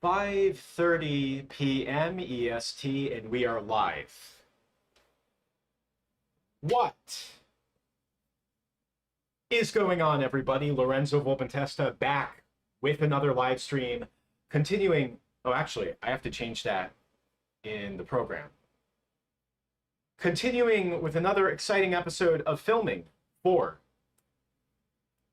5:30 p.m. EST, and we are live. What is going on, everybody? Lorenzo Volpentesta back with another live stream, continuing. Oh, actually, I have to change that in the program. Continuing with another exciting episode of filming for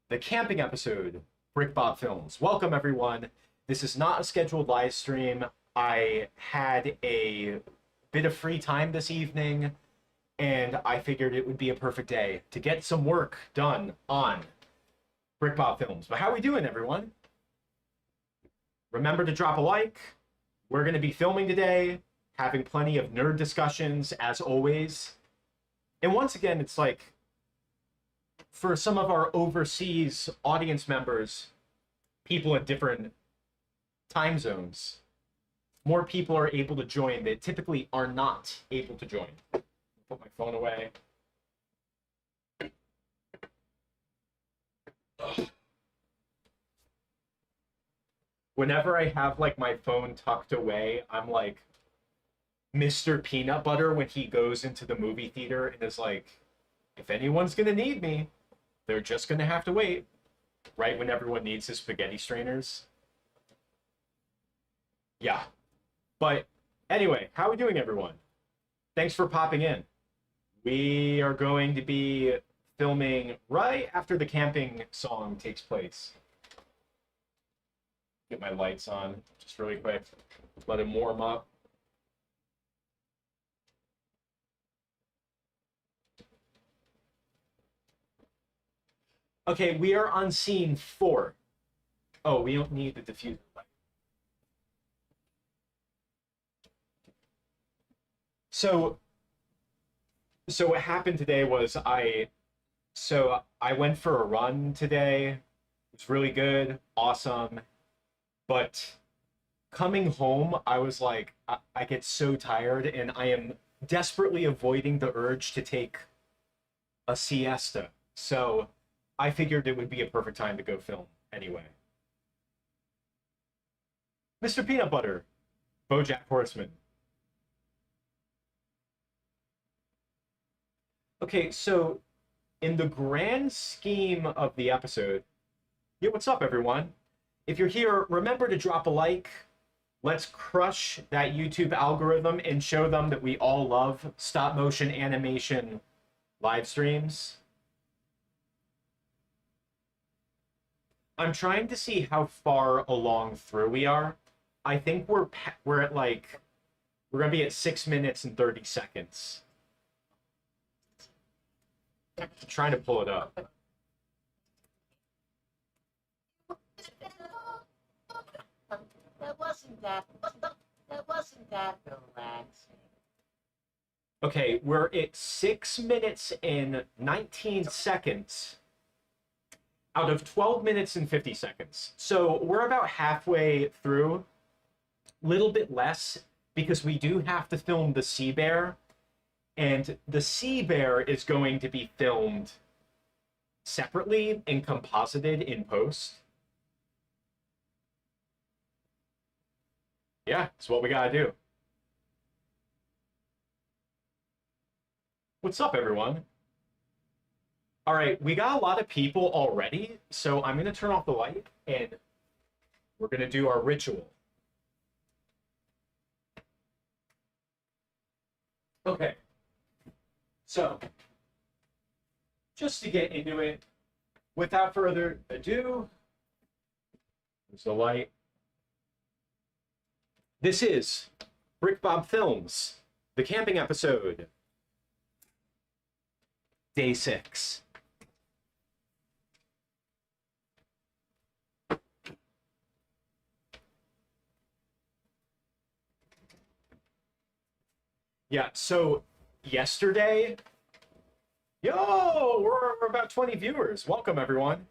the camping episode, BrickBob Films. Welcome, everyone. This is not a scheduled live stream. I had a bit of free time this evening, and I figured it would be a perfect day to get some work done on BrickBob Films. But how are we doing, everyone? Remember to drop a like. We're going to be filming today, having plenty of nerd discussions, as always. And once again, it's like, for some of our overseas audience members, people in different time zones, more people are able to join that typically are not able to join. Put my phone away. Ugh. Whenever I have like my phone tucked away, I'm like Mr. Peanut Butter when he goes into the movie theater and is like, if anyone's gonna need me, they're just gonna have to wait. Right when everyone needs his spaghetti strainers. Yeah. But anyway, how are we doing, everyone? Thanks for popping in. We are going to be filming right after the camping song takes place. Get my lights on just really quick. Let him warm up. Okay, we are on scene 4. Oh, we don't need the diffuser light. So what happened today was I went for a run today. It was really good, awesome. But coming home, I was like, I get so tired, and I am desperately avoiding the urge to take a siesta. So I figured it would be a perfect time to go film anyway. Mr. Peanut Butter, BoJack Horseman. Okay, so in the grand scheme of the episode, yeah, what's up, everyone? If you're here, remember to drop a like. Let's crush that YouTube algorithm and show them that we all love stop motion animation live streams. I'm trying to see how far along through we are. I think we're at like, we're gonna be at 6 minutes and 30 seconds. I'm trying to pull it up. That wasn't that relaxing. Okay, we're at 6 minutes and 19 seconds out of 12 minutes and 50 seconds. So we're about halfway through, little bit less, because we do have to film the sea bear, and the sea bear is going to be filmed separately and composited in post. Yeah, it's what we gotta do. What's up, everyone? All right, we got a lot of people already, so I'm gonna turn off the light and we're gonna do our ritual. Okay, so just to get into it, without further ado, there's the light. This is BrickBob Films, the camping episode, day 6. Yeah, so yesterday, we're about 20 viewers. Welcome, everyone.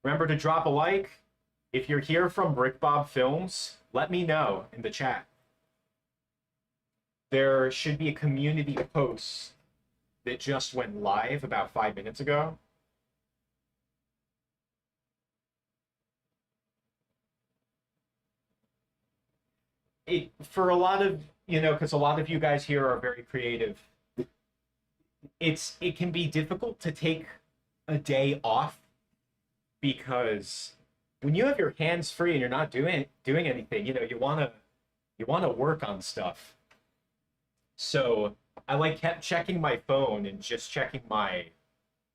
Remember to drop a like. If you're here from BrickBob Films, let me know in the chat. There should be a community post that just went live about 5 minutes ago. it for a lot of because a lot of you guys here are very creative. It can be difficult to take a day off because when you have your hands free and you're not doing anything, you wanna work on stuff. So I like kept checking my phone and just checking my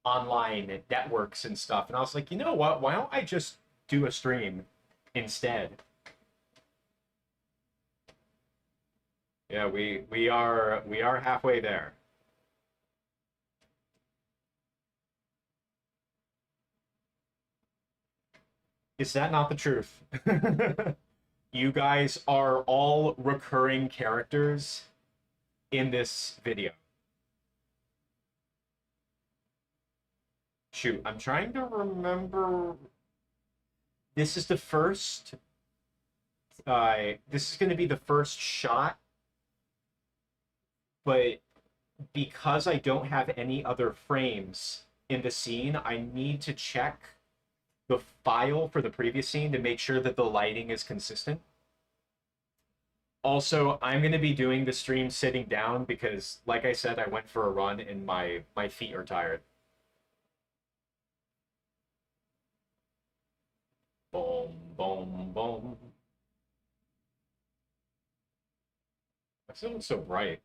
online networks and stuff, and I was like, you know what? Why don't I just do a stream instead? Yeah, we are halfway there. Is that not the truth? You guys are all recurring characters in this video. Shoot, I'm trying to remember. This is the first. This is going to be the first shot, but because I don't have any other frames in the scene, I need to check the file for the previous scene to make sure that the lighting is consistent. Also, I'm going to be doing the stream sitting down because, like I said, I went for a run and my feet are tired. Boom, boom, boom. I still look so bright.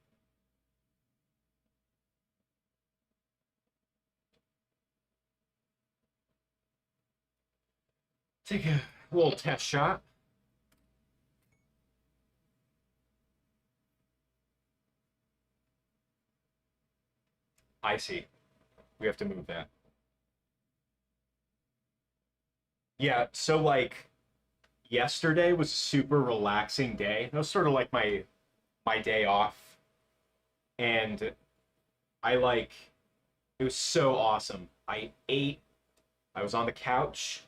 Take a little test shot. I see. We have to move that. Yeah, so like yesterday was a super relaxing day. That was sort of like my day off. And I like it was so awesome. I ate, I was on the couch,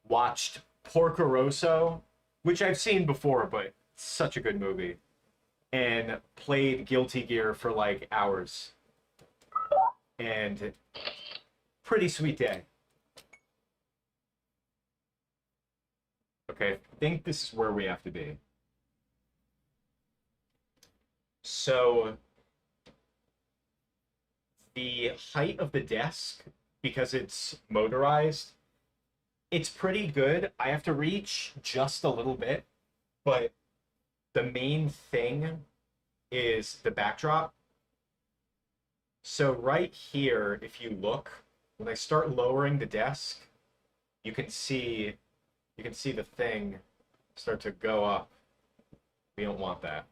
watched Porco Rosso, which I've seen before, but such a good movie, and played Guilty Gear for like hours. And pretty sweet day. Okay, I think this is where we have to be. So the height of the desk, because it's motorized, it's pretty good. I have to reach just a little bit, but the main thing is the backdrop. So right here, if you look, when I start lowering the desk, you can see the thing start to go up. We don't want that.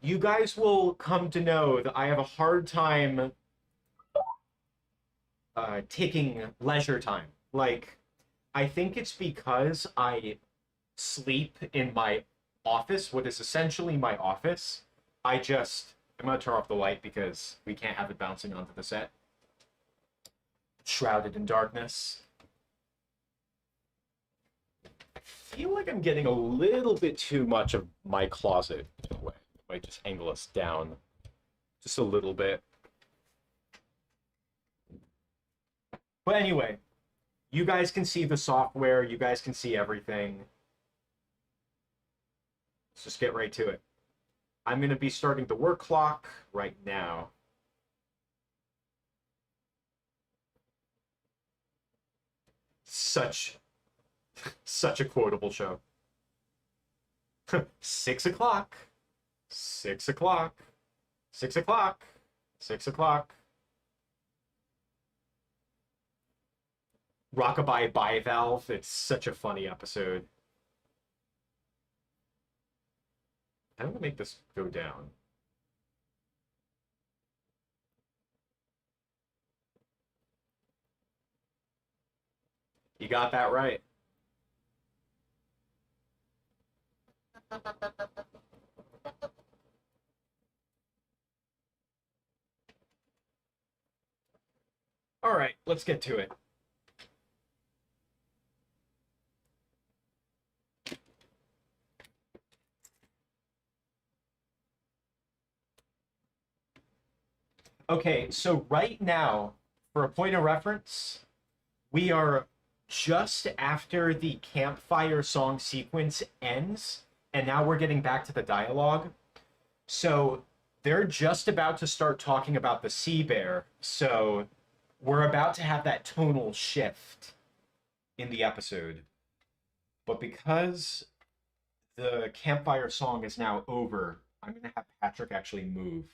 You guys will come to know that I have a hard time taking leisure time. Like, I think it's because I sleep in my office, what is essentially my office. I'm gonna turn off the light because we can't have it bouncing onto the set. Shrouded in darkness. I feel like I'm getting a little bit too much of my closet in a way. I might just angle us down just a little bit. But anyway, you guys can see the software, you guys can see everything. Let's just get right to it. I'm going to be starting the work clock right now. Such a quotable show. 6 o'clock. 6 o'clock. 6 o'clock. 6 o'clock. Rockabye Bivalve. It's such a funny episode. How do I make this go down? You got that right. All right, let's get to it. Okay, so right now, for a point of reference, We are just after the campfire song sequence ends, and now we're getting back to the dialogue. So they're just about to start talking about the sea bear. So we're about to have that tonal shift in the episode. But because the campfire song is now over, I'm going to have Patrick actually move.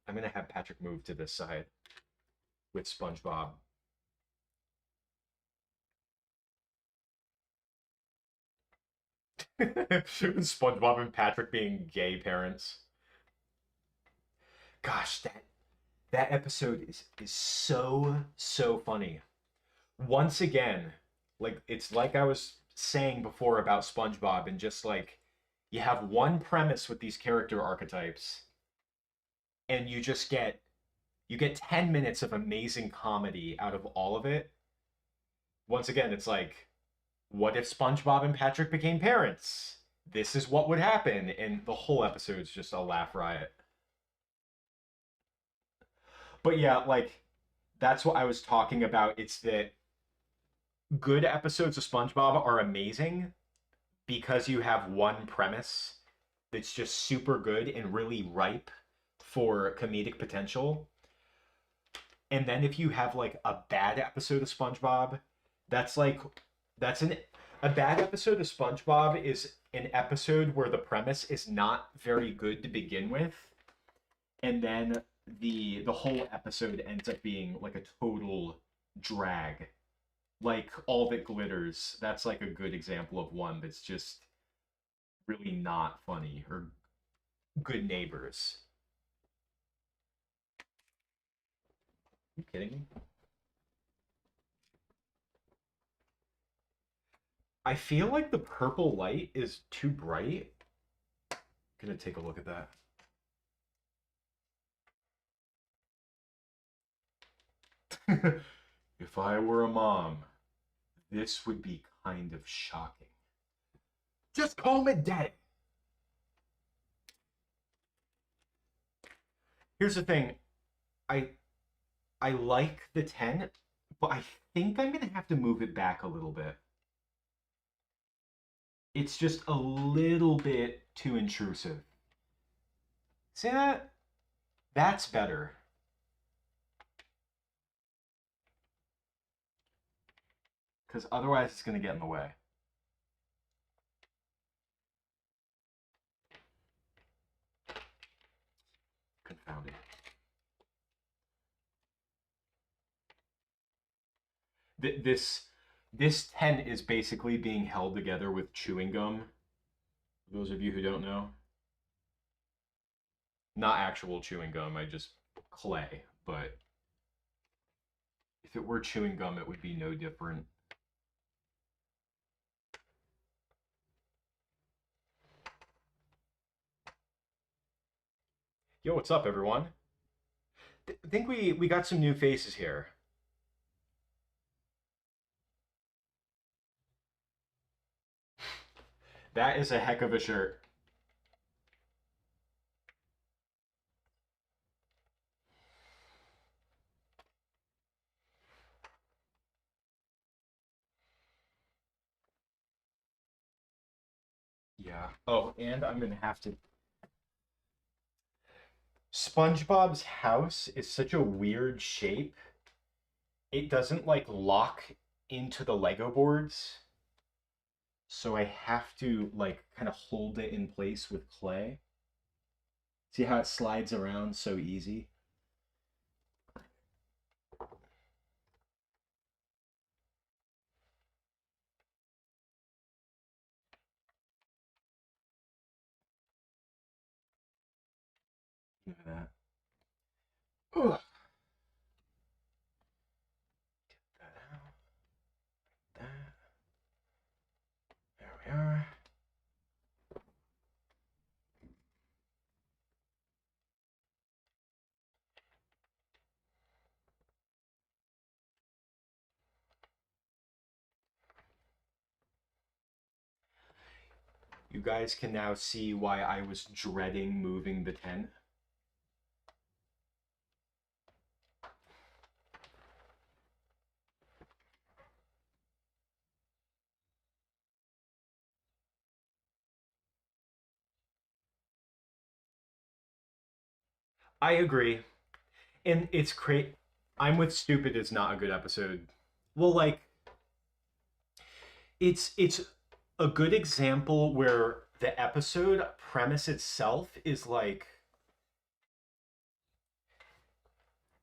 I'm going to have Patrick move to this side with SpongeBob. SpongeBob and Patrick being gay parents. Gosh, that episode is so funny. Once again, like it's like I was saying before about SpongeBob, and just like you have one premise with these character archetypes, and you get 10 minutes of amazing comedy out of all of it. Once again, it's like, what if SpongeBob and Patrick became parents? This is what would happen, and the whole episode's just a laugh riot. But yeah, like that's what I was talking about. It's that good episodes of SpongeBob are amazing because you have one premise that's just super good and really ripe for comedic potential. And then if you have like a bad episode of SpongeBob, that's like that's an a bad episode of SpongeBob is an episode where the premise is not very good to begin with, and then the whole episode ends up being like a total drag. Like All That Glitters, that's like a good example of one that's just really not funny. Or Good Neighbors. Are you kidding me? I feel like the purple light is too bright. Gonna take a look at that. If I were a mom, this would be kind of shocking. Just call me daddy. Here's the thing. I I like the 10, but I think I'm gonna have to move it back a little bit. It's just a little bit too intrusive. See that? That's better. Because otherwise it's gonna get in the way. Confounded. This tent is basically being held together with chewing gum. For those of you who don't know, not actual chewing gum. I just clay. But if it were chewing gum, it would be no different. Yo, what's up, everyone? Think we got some new faces here. That is a heck of a shirt. Yeah. Oh, and I'm gonna have to. SpongeBob's house is such a weird shape. It doesn't like lock into the Lego boards. So I have to like kind of hold it in place with clay. See how it slides around so easy? Look at that. Ugh. Get that out. That. There we are. You guys can now see why I was dreading moving the tent. I agree. And it's great. I'm with Stupid is not a good episode. Well, like it's a good example where the episode premise itself is like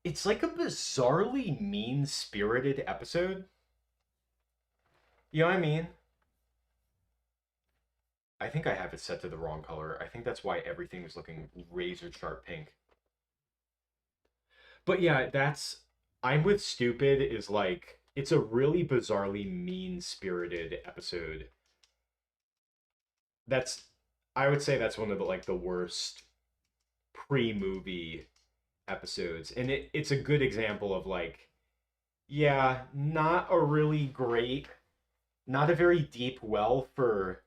it's like a bizarrely mean-spirited episode. You know what I mean? I think I have it set to the wrong color. I think that's why everything is looking razor sharp pink. But yeah, that's I'm with Stupid is like it's a really bizarrely mean-spirited episode. That's I would say that's one of the like the worst pre-movie episodes. And it's a good example of like yeah, not a really great, not a very deep well for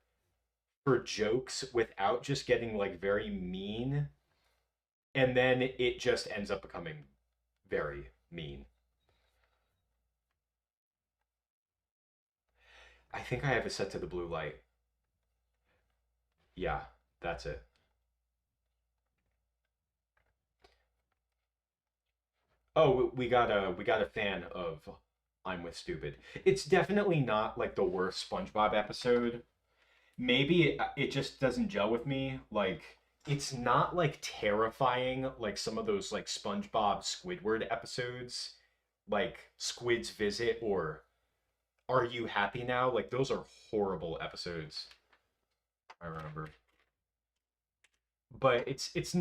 jokes without just getting like very mean and then it just ends up becoming very mean. I think I have it set to the blue light. Yeah, that's it. Oh, we got a fan of I'm with Stupid. It's definitely not like the worst SpongeBob episode. Maybe it just doesn't gel with me. Like it's not like terrifying like some of those like SpongeBob Squidward episodes, like Squid's Visit or Are You Happy Now? Like those are horrible episodes. I remember. But it's just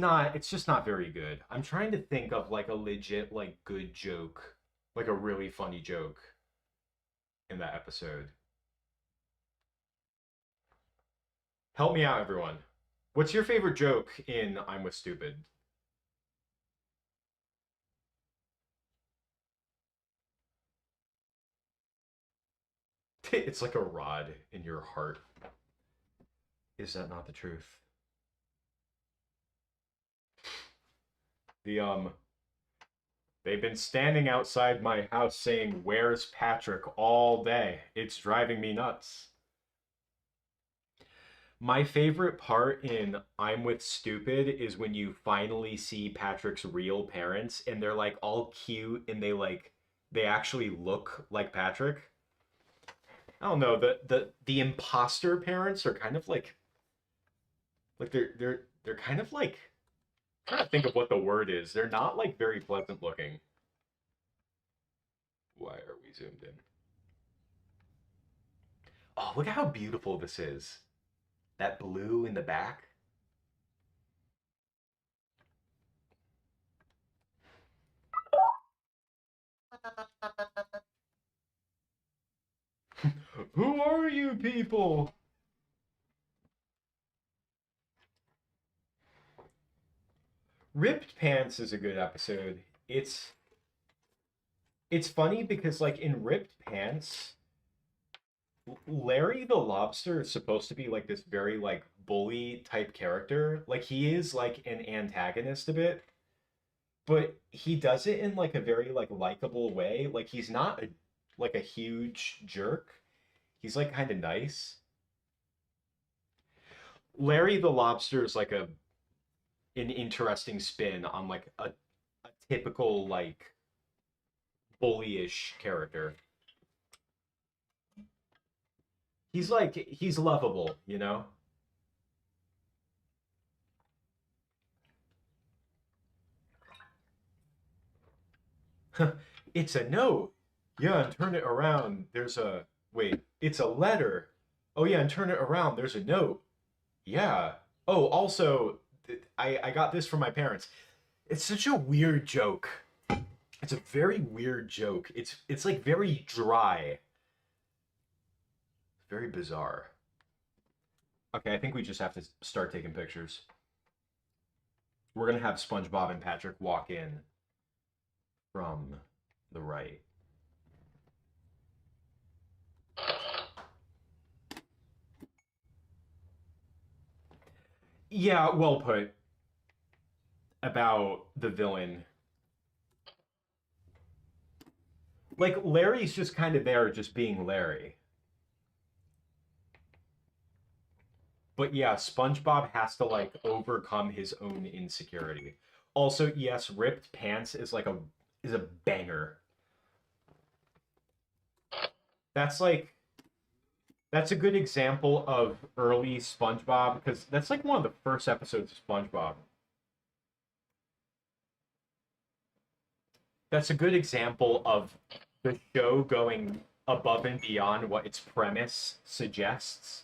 not very good. I'm trying to think of like a legit like good joke, like a really funny joke in that episode. Help me out, everyone. What's your favorite joke in I'm with Stupid? It's like a rod in your heart. Is that not the truth? The they've been standing outside my house saying, "Where's Patrick?" all day. It's driving me nuts. My favorite part in I'm with Stupid is when you finally see Patrick's real parents and they're like all cute and they actually look like Patrick. I don't know, the imposter parents are kind of like they're kind of like I'm trying to think of what the word is. They're not like very pleasant looking. Why are we zoomed in? Oh, look at how beautiful this is. That blue in the back. Who are you people? Ripped Pants is a good episode. It's funny because like in Ripped Pants, Larry the Lobster is supposed to be like this very like bully type character. Like he is like an antagonist a bit, but he does it in like a very like likable way. Like he's not like a huge jerk. He's like kind of nice. Larry the Lobster is like an interesting spin on like a typical like bullyish character. He's like he's lovable, you know? It's a note. Yeah, and turn it around. There's a wait, it's a letter. Oh yeah, and turn it around. There's a note. Yeah. Oh, also I got this from my parents. It's such a weird joke. It's a very weird joke. It's like very dry. Very bizarre. Okay, I think we just have to start taking pictures. We're gonna have SpongeBob and Patrick walk in from the right. Yeah, well put about the villain. Like Larry's just kind of there, just being Larry. But yeah, SpongeBob has to like overcome his own insecurity. Also, yes, ripped pants is like a banger. That's like that's a good example of early SpongeBob because that's like one of the first episodes of SpongeBob. That's a good example of the show going above and beyond what its premise suggests.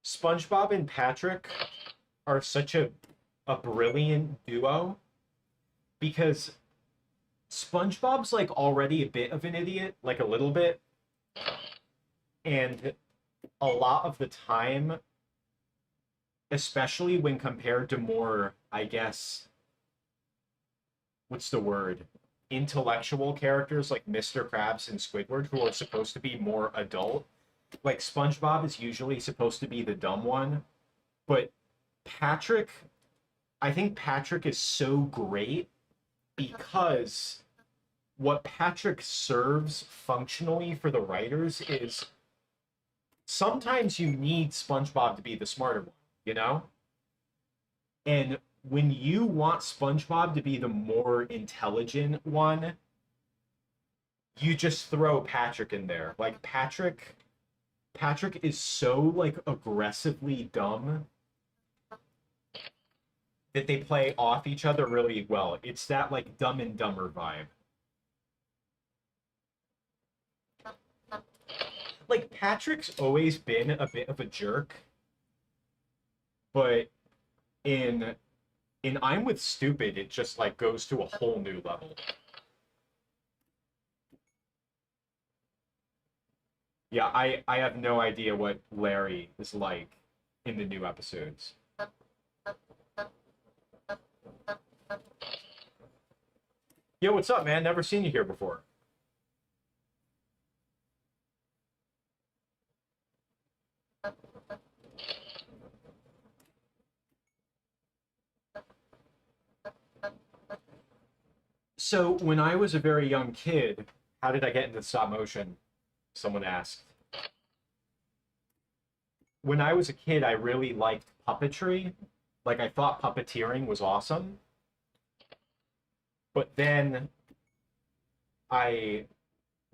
SpongeBob and Patrick are such a brilliant duo because SpongeBob's like already a bit of an idiot, like a little bit, and a lot of the time, especially when compared to more, I guess, what's the word? Intellectual characters like Mr. Krabs and Squidward, who are supposed to be more adult. Like SpongeBob is usually supposed to be the dumb one, but Patrick, I think Patrick is so great because what Patrick serves functionally for the writers is sometimes you need SpongeBob to be the smarter one, you know? And when you want SpongeBob to be the more intelligent one, you just throw Patrick in there. Like Patrick is so like aggressively dumb that they play off each other really well. It's that like Dumb and Dumber vibe. Like Patrick's always been a bit of a jerk, but in in I'm with Stupid, it just like goes to a whole new level. Yeah, I have no idea what Larry is like in the new episodes. Yo, what's up, man? Never seen you here before. So, when I was a very young kid, how did I get into stop motion? Someone asked. When I was a kid, I really liked puppetry. Like, I thought puppeteering was awesome. But then I,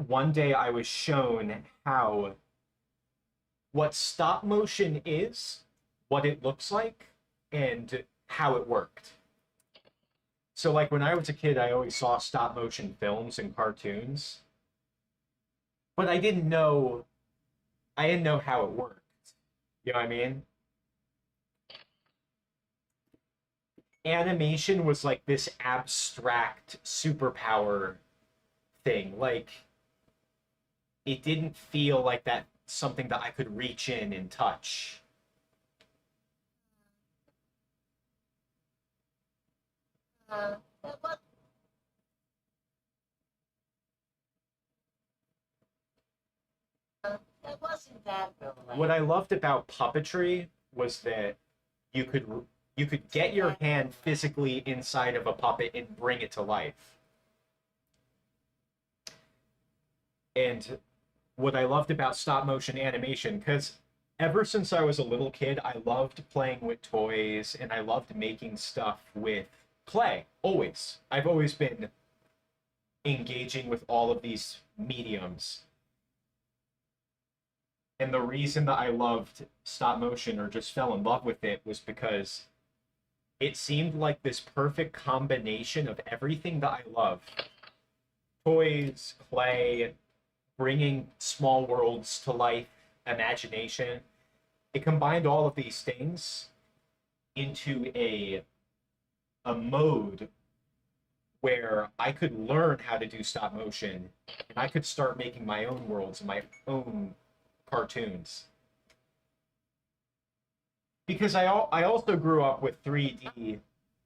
one day I was shown how, what stop motion is, what it looks like, and how it worked. So, like, when I was a kid, I always saw stop motion films and cartoons, but I didn't know how it worked. You know what I mean? Animation was like this abstract superpower thing. Like it didn't feel like that something that I could reach in and touch. It was, it wasn't that What I related. loved about puppetry was that you could you could get your hand physically inside of a puppet and bring it to life. And what I loved about stop motion animation, because ever since I was a little kid, I loved playing with toys and I loved making stuff with clay. Always. I've always been engaging with all of these mediums. And the reason that I loved stop motion or just fell in love with it was because it seemed like this perfect combination of everything that I love: toys, clay, bringing small worlds to life, imagination. It combined all of these things into a mode where I could learn how to do stop motion and I could start making my own worlds and my own cartoons. Because I also grew up with 3D,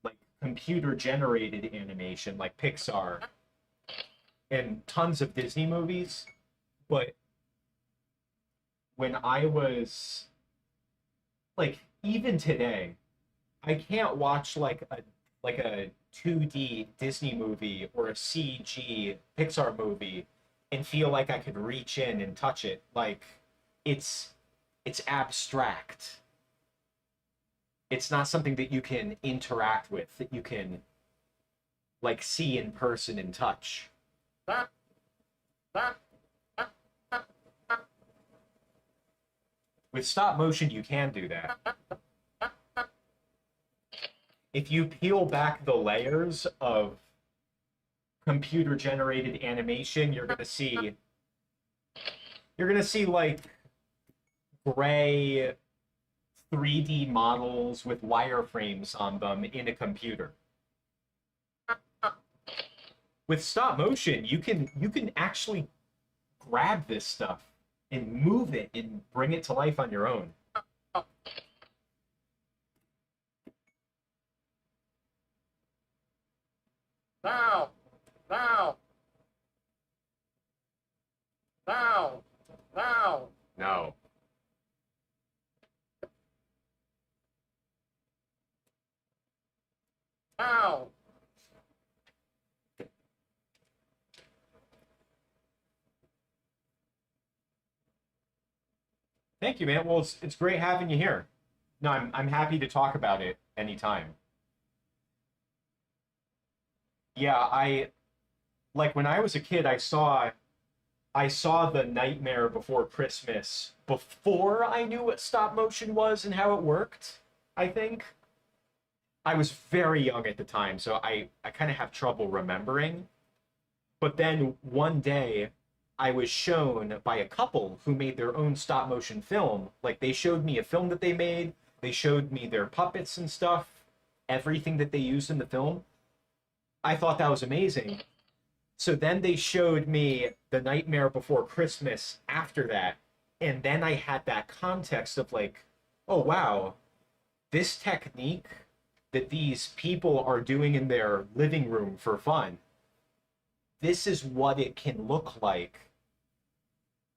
like computer generated animation like Pixar and tons of Disney movies, but when I was like even today, I can't watch like a 2D Disney movie or a CG Pixar movie and feel like I could reach in and touch it. Like it's it's abstract. It's not something that you can interact with, that you can like see in person and touch. With stop motion, you can do that. If you peel back the layers of computer generated animation, you're gonna see like gray 3D models with wireframes on them in a computer. With stop motion, you can actually grab this stuff and move it and bring it to life on your own. Now, now, now, now. No. Now. Thank you, man. Well, it's great having you here. No, I'm happy to talk about it anytime. Yeah, I like when I was a kid, I saw the Nightmare Before Christmas before I knew what stop motion was and how it worked, I think. I was very young at the time, so I kind of have trouble remembering. But then one day, I was shown by a couple who made their own stop motion film. Like they showed me a film that they made, they showed me their puppets and stuff, everything that they used in the film. I thought that was amazing. So then they showed me The Nightmare Before Christmas after that. And then I had that context of like, oh wow, this technique that these people are doing in their living room for fun, this is what it can look like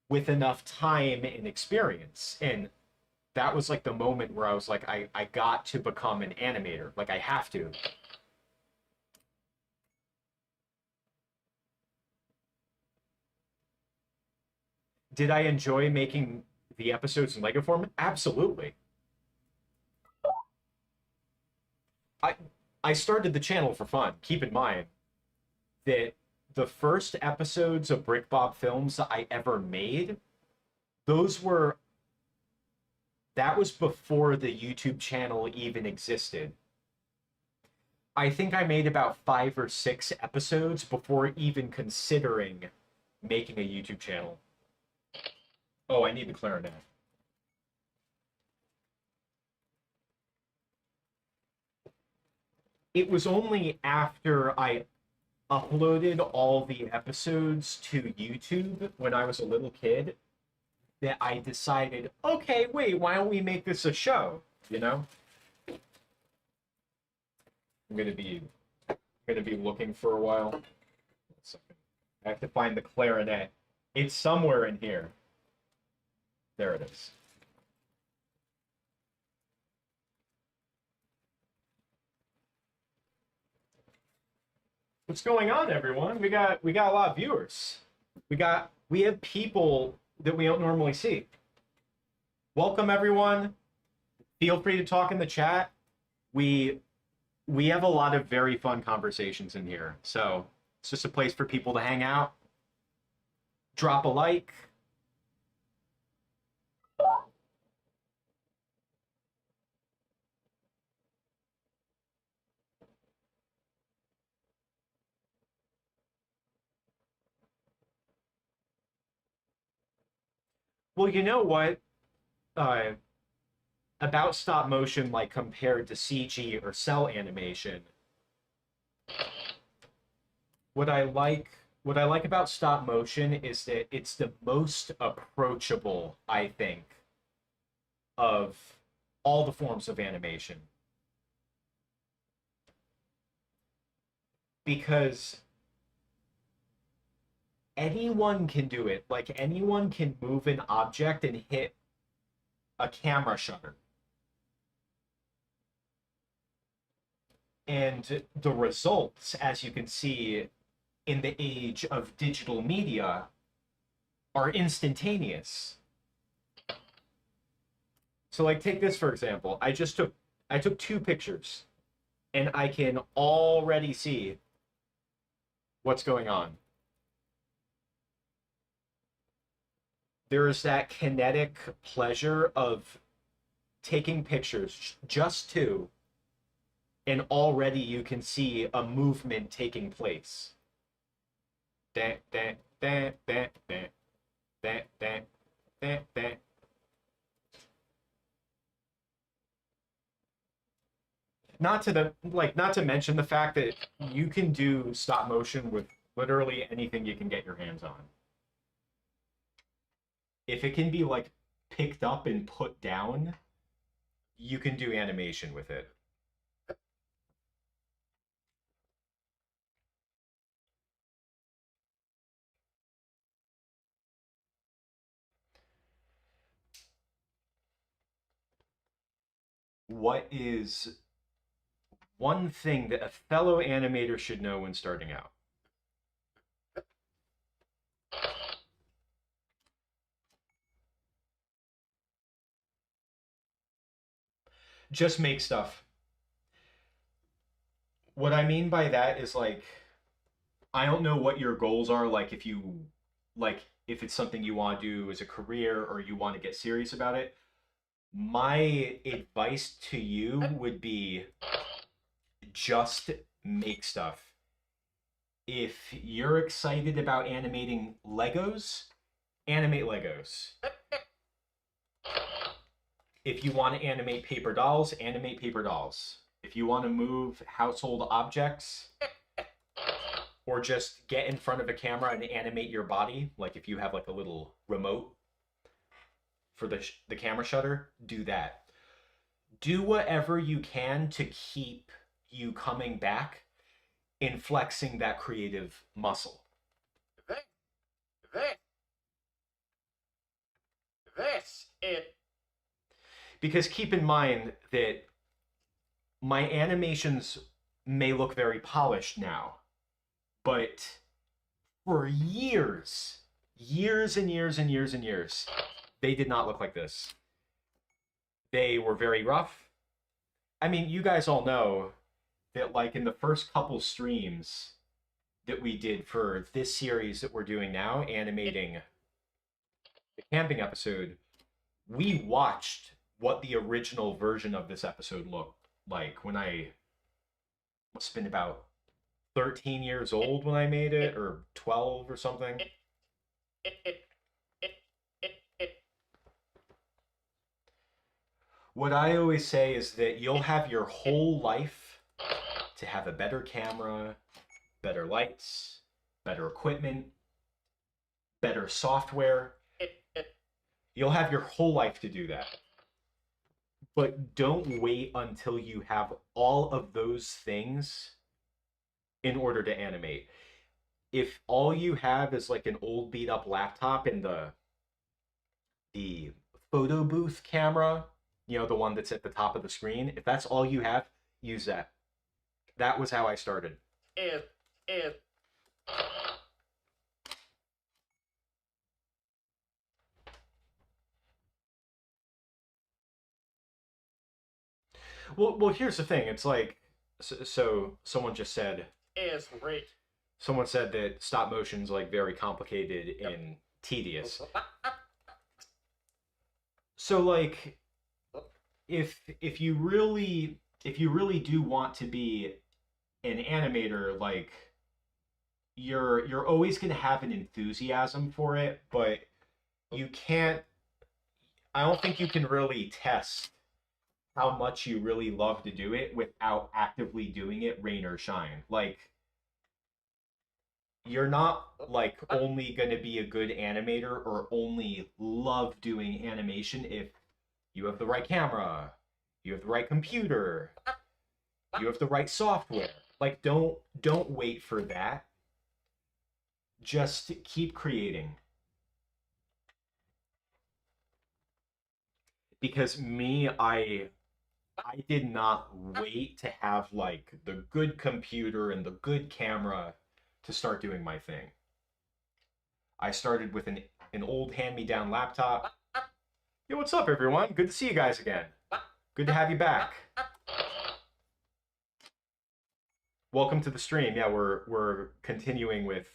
with enough time and experience. And that was like the moment where I was like, I got to become an animator. Like I have to. Did I enjoy making the episodes in Lego form? Absolutely. I I started the channel for fun. Keep in mind that the first episodes of BrickBob films that I ever made, those were that was before the YouTube channel even existed. I think I made about 5 or 6 episodes before even considering making a YouTube channel. Oh, I need the clarinet. It was only after I uploaded all the episodes to YouTube when I was a little kid that I decided, okay, wait, why don't we make this a show? You know? I'm gonna be looking for a while. 1 second. I have to find the clarinet. It's somewhere in here. There it is. What's going on, everyone? We got a lot of viewers. We have people that we don't normally see. Welcome, everyone. Feel free to talk in the chat. We we have a lot of very fun conversations in here. So it's just a place for people to hang out. Drop a like. Well, you know what? Uh, about stop motion, like compared to CG or cell animation, what I like what I like about stop motion is that it's the most approachable, I think, of all the forms of animation. Because anyone can do it. Like anyone can move an object and hit a camera shutter. And the results, as you can see in the age of digital media, are instantaneous. So like take this for example. I took two pictures and I can already see what's going on. There is that kinetic pleasure of taking pictures, just two, and already you can see a movement taking place. Dun, dun, dun, dun, dun, dun, dun, dun, dun. Not to mention the fact that you can do stop motion with literally anything you can get your hands on. If it can be like picked up and put down, you can do animation with it. What is one thing that a fellow animator should know when starting out? Just make stuff. What I mean by that is like, I don't know what your goals are, like if it's something you want to do as a career or you want to get serious about it. My advice to you would be just make stuff. If you're excited about animating Legos, animate Legos. If you want to animate paper dolls, animate paper dolls. If you want to move household objects or just get in front of a camera and animate your body, like if you have like a little remote for the camera shutter, do that. Do whatever you can to keep you coming back and flexing that creative muscle. This, this, this is Because keep in mind that my animations may look very polished now, but for years, years and years and years and years, they did not look like this. They were very rough. I mean, you guys all know that like in the first couple streams that we did for this series that we're doing now, animating the camping episode, we watched what the original version of this episode looked like when I must have been about 13 years old when I made it, or 12 or something. it. What I always say is that you'll have your whole life to have a better camera, better lights, better equipment, better software. You'll have your whole life to do that. But don't wait until you have all of those things in order to animate. If all you have is like an old beat up laptop and the photo booth camera, you know, the one that's at the top of the screen, if that's all you have, use that. That was how I started. Is Well, here's the thing. It's like, so someone just said, great. someone said that stop motion's like very complicated and tedious. So like, if you really do want to be an animator, like you're always going to have an enthusiasm for it, but you can't, I don't think you can really test how much you really love to do it without actively doing it rain or shine. Like you're not like only going to be a good animator or only love doing animation if you have the right camera, you have the right computer, you have the right software. Like don't wait for that. Just keep creating. Because me, I did not wait to have like the good computer and the good camera to start doing my thing. I started with an old hand-me-down laptop. Yo, what's up, everyone? Good to see you guys again. Good to have you back. Welcome to the stream. Yeah, we're continuing with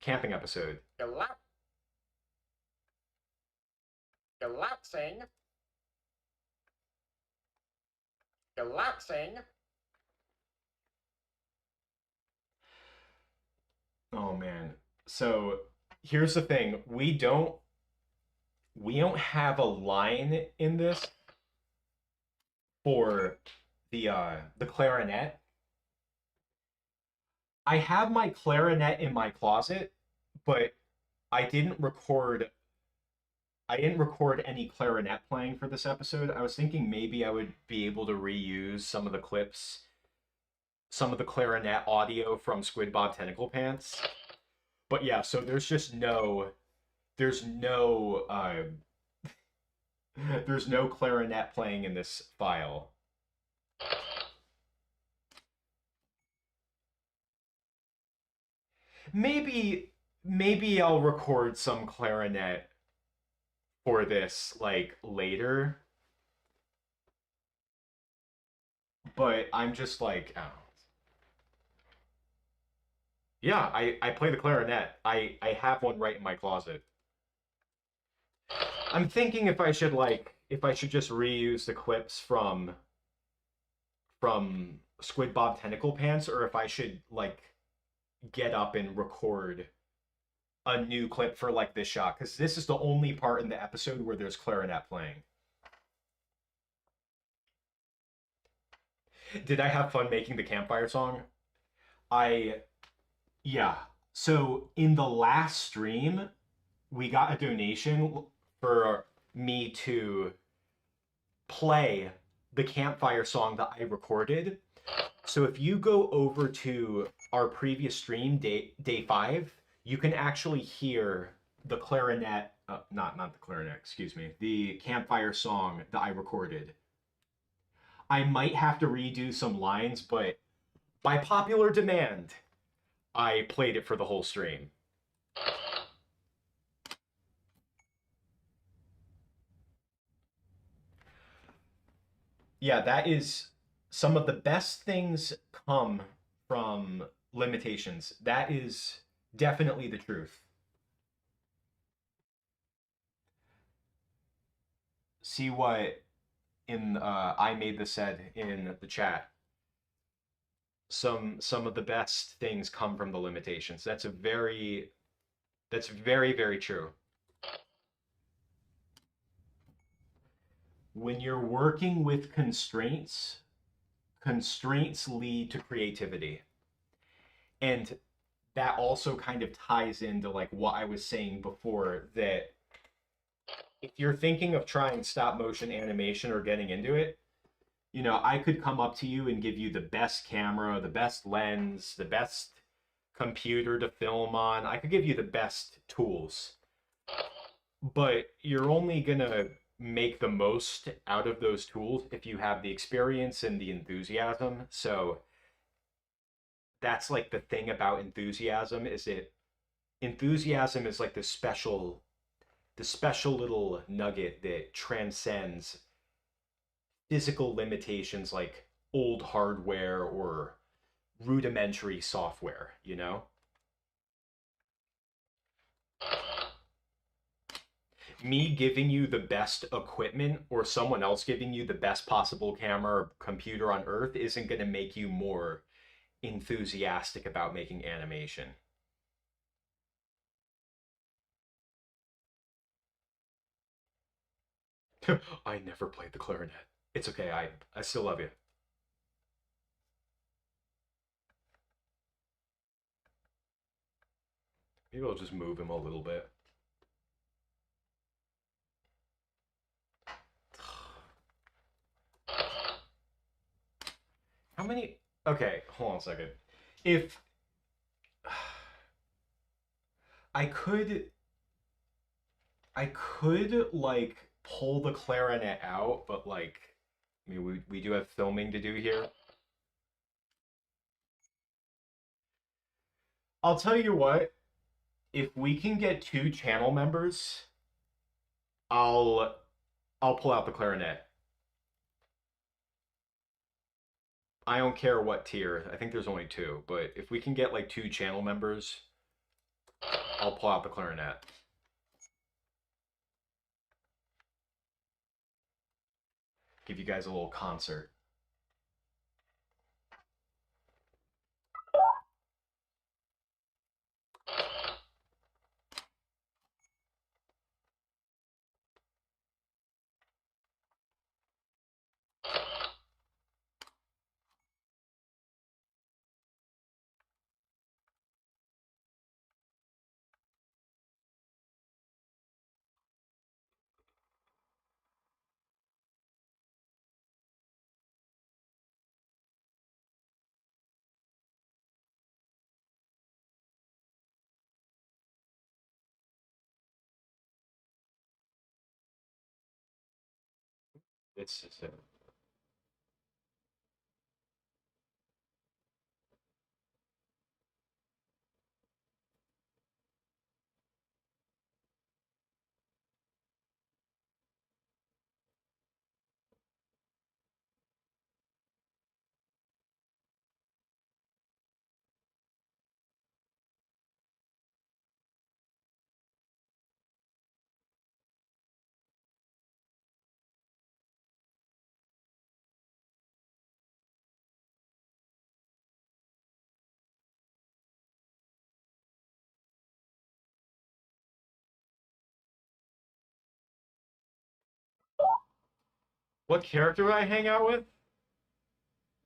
camping episode. Relaxing. Relaxing. Oh man. So here's the thing. We don't have a line in this for the clarinet. I have my clarinet in my closet, but I didn't record I didn't record any clarinet playing for this episode. I was thinking maybe I would be able to reuse some of the clips, some of the clarinet audio from Squid Bob Tentacle Pants. But yeah, so there's no there's no clarinet playing in this file. Maybe I'll record some clarinet for this like later, but I'm just like, oh. Yeah, I play the clarinet. I have one right in my closet. I'm thinking if I should just reuse the clips from Squid Bob Tentacle Pants, or if I should like get up and record a new clip for like this shot, because this is the only part in the episode where there's clarinet playing. Did I have fun making the campfire song? I Yeah. So in the last stream, we got a donation for me to play the campfire song that I recorded. So if you go over to our previous stream, day 5, you can actually hear the clarinet, not the clarinet, excuse me, the campfire song that I recorded. I might have to redo some lines, but by popular demand, I played it for the whole stream. Yeah, that is some of the best things come from limitations. That is definitely the truth. See what in I made this said in the chat. Some of the best things come from the limitations. That's very, very true. When you're working with constraints, constraints lead to creativity. And that also kind of ties into like what I was saying before, that if you're thinking of trying stop motion animation or getting into it, I could come up to you and give you the best camera, the best lens, the best computer to film on. I could give you the best tools, but you're only gonna make the most out of those tools if you have the experience and the enthusiasm. So that's like the thing about enthusiasm, is it enthusiasm is like the special little nugget that transcends physical limitations like old hardware or rudimentary software. Me giving you the best equipment or someone else giving you the best possible camera or computer on earth isn't going to make you more enthusiastic about making animation. I never played the clarinet. It's okay. I still love you. Maybe I'll just move him a little bit. How many? Okay, hold on a second. If I could, I could like pull the clarinet out, but like I mean, we do have filming to do here. I'll tell you what, if we can get 2 channel members, I'll I'll pull out the clarinet. I don't care what tier. I think there's only 2, but if we can get like 2 channel members, I'll pull out the clarinet. Give you guys a little concert. It's just a... What character do I hang out with?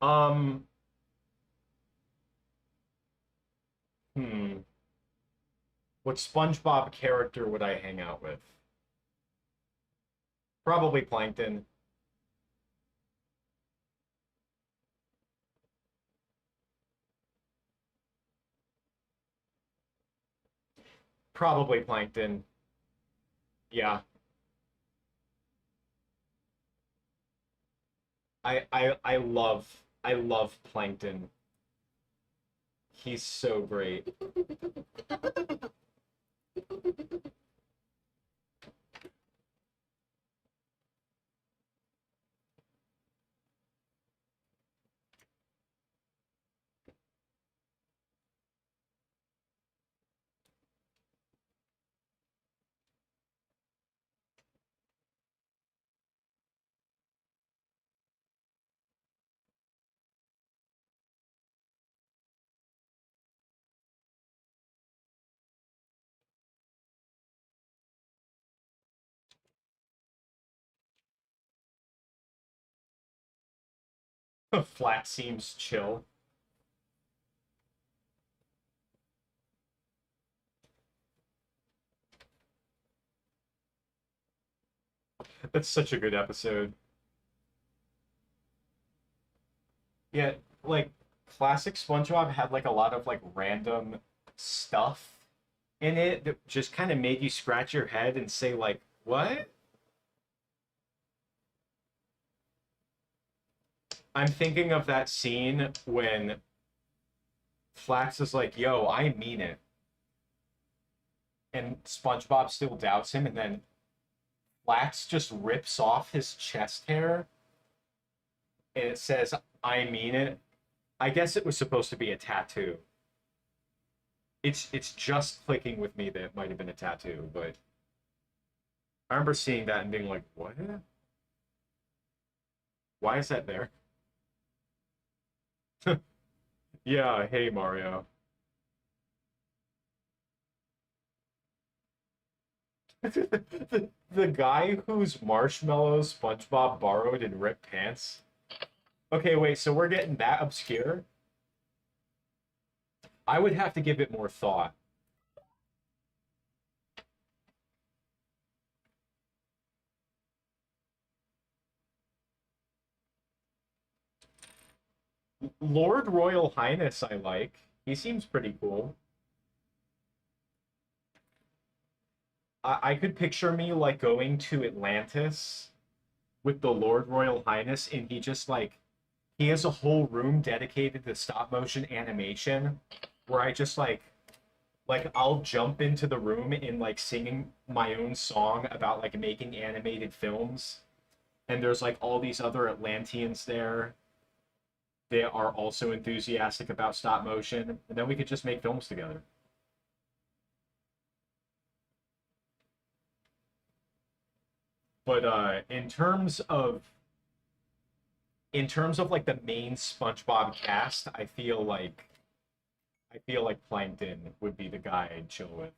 Um, hmm. What SpongeBob character would I hang out with? Probably Plankton. Probably Plankton. Yeah. I love Plankton. He's so great. Flat seems chill. That's such a good episode. Yeah, like classic SpongeBob had like a lot of like random stuff in it that just kind of made you scratch your head and say like, "What?" I'm thinking of that scene when Flax is like, "Yo, I mean it." And SpongeBob still doubts him and then Flax just rips off his chest hair and it says, "I mean it." I guess it was supposed to be a tattoo. It's just clicking with me that it might have been a tattoo, but I remember seeing that and being like, "What? Why is that there?" Yeah, hey Mario. The guy whose marshmallows SpongeBob borrowed and ripped pants. Okay, wait, so we're getting that obscure? I would have to give it more thought. Lord Royal Highness, I like. He seems pretty cool. I could picture me like going to Atlantis with the Lord Royal Highness, and he has a whole room dedicated to stop motion animation, where I just I'll jump into the room and like singing my own song about like making animated films, and there's like all these other Atlanteans there. They are also enthusiastic about stop motion, and then we could just make films together. But in terms of like the main SpongeBob cast, I feel like Plankton would be the guy I'd chill with.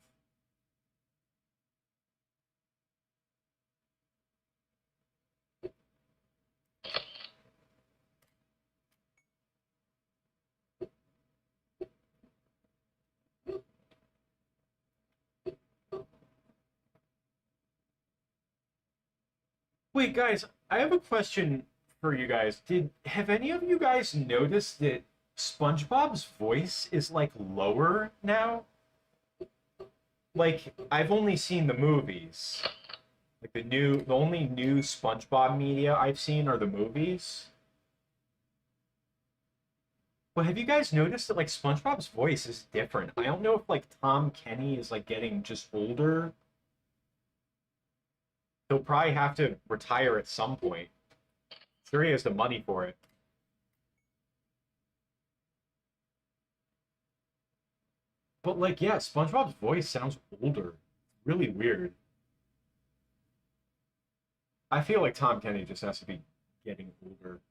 Wait, guys, I have a question for you guys. Did have any of you guys noticed that SpongeBob's voice is like lower now? Like I've only seen the movies. Like the only new SpongeBob media I've seen are the movies. But have you guys noticed that like SpongeBob's voice is different? I don't know if like Tom Kenny is like getting just older. He'll probably have to retire at some point. Sure, he has the money for it. But like, yeah, SpongeBob's voice sounds older. Really weird. I feel like Tom Kenny just has to be getting older.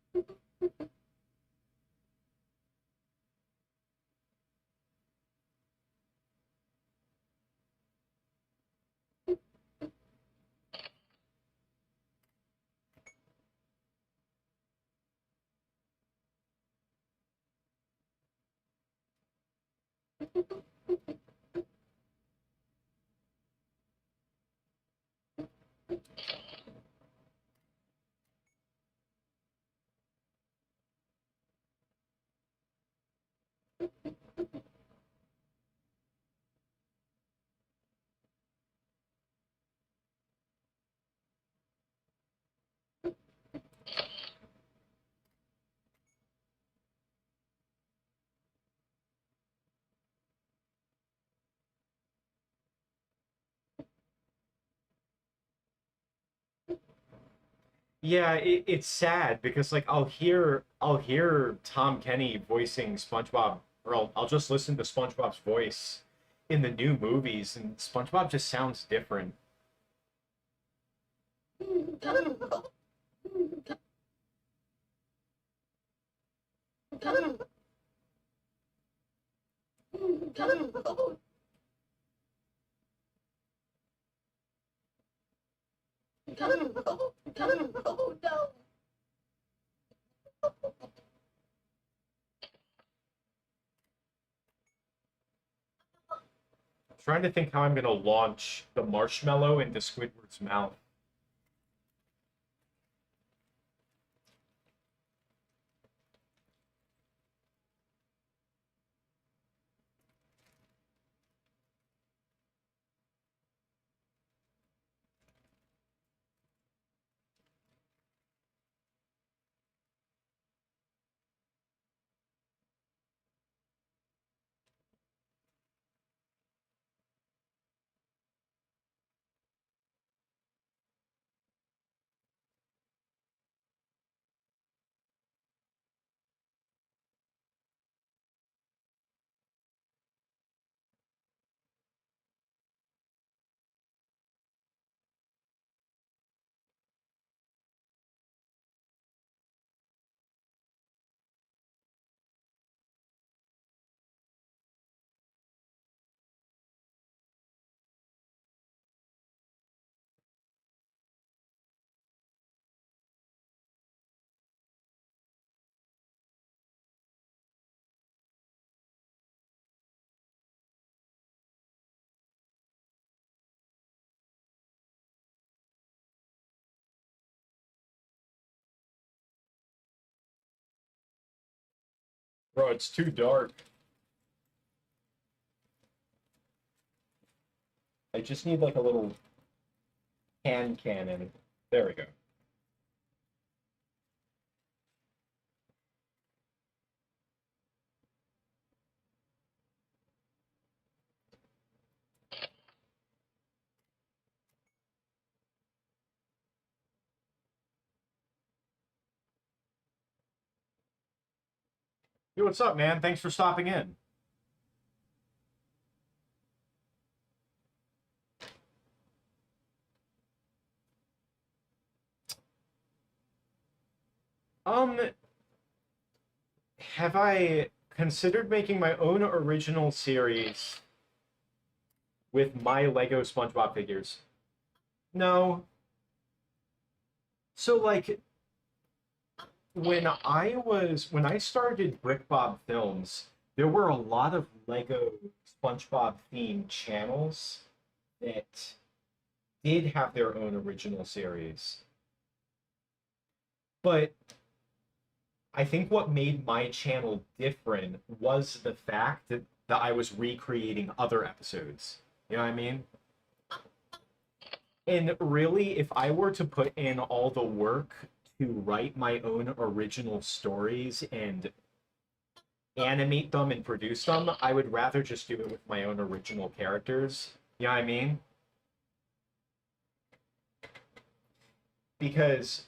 Yeah, it's sad because like I'll hear Tom Kenny voicing SpongeBob, or I'll just listen to SpongeBob's voice in the new movies, and SpongeBob just sounds different. I'm trying to think how I'm gonna launch the marshmallow into Squidward's mouth. Bro, it's too dark. I just need like a little hand cannon. There we go. Hey, what's up, man? Thanks for stopping in. Um, have I considered making my own original series with my Lego SpongeBob figures? No. So like when I started BrickBob Films, there were a lot of Lego SpongeBob themed channels that did have their own original series. But I think what made my channel different was the fact that I was recreating other episodes. You know what I mean? And really, if I were to put in all the work to write my own original stories and animate them and produce them, I would rather just do it with my own original characters. You know what I mean? Because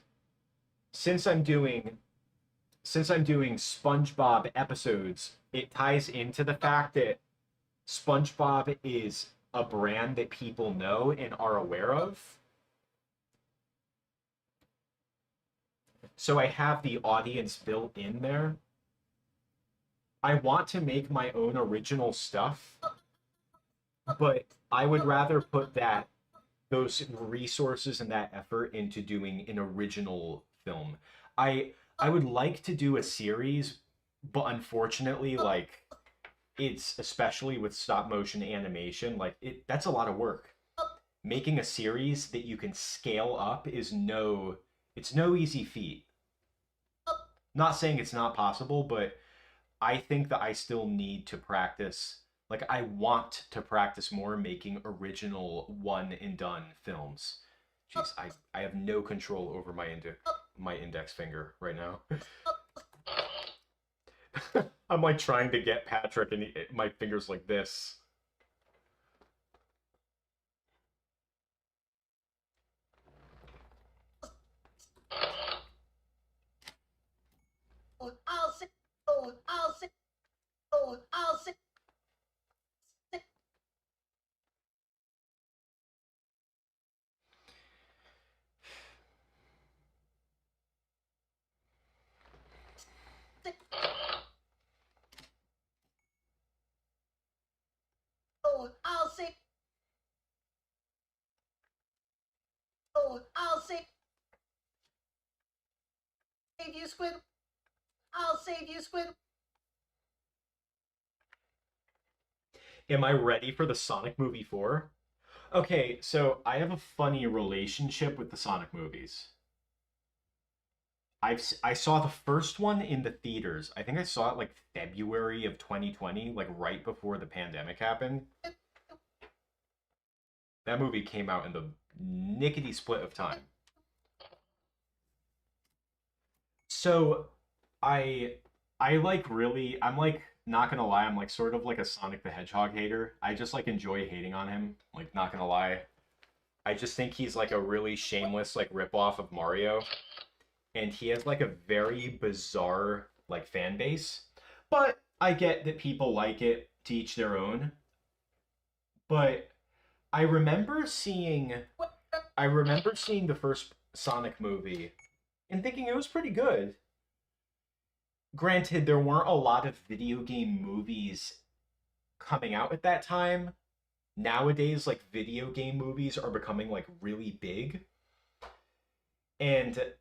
since I'm doing since I'm doing SpongeBob episodes, it ties into the fact that SpongeBob is a brand that people know and are aware of. So I have the audience built in there. I want to make my own original stuff, but I would rather put those resources and that effort into doing an original film. I would like to do a series, but unfortunately, like it's especially with stop motion animation, like that's a lot of work. Making a series that you can scale up is it's no easy feat. Not saying it's not possible, but I think that I still need to practice. Like I want to practice more making original one and done films. Jeez, I have no control over my index finger right now. I'm like trying to get Patrick and my fingers like this. I'll sit. Oh, I'll sit. Oh, I'll sit. Oh, I'll sit. Oh, I'll sit. Save you, Squid. I'll save you, Squid. Am I ready for the Sonic movie 4? Okay, so I have a funny relationship with the Sonic movies. I saw the first one in the theaters. I think I saw it like February of 2020, like right before the pandemic happened. That movie came out in the nickety split of time. So I I like really I'm like not gonna lie, I'm like sort of like a Sonic the Hedgehog hater. I just like enjoy hating on him. Like not gonna lie. I just think he's like a really shameless like ripoff of Mario. And he has like a very bizarre like fan base. But I get that people like it to each their own. But I remember seeing I remember seeing the first Sonic movie and thinking it was pretty good. Granted, there weren't a lot of video game movies coming out at that time. Nowadays, like video game movies are becoming like really big. And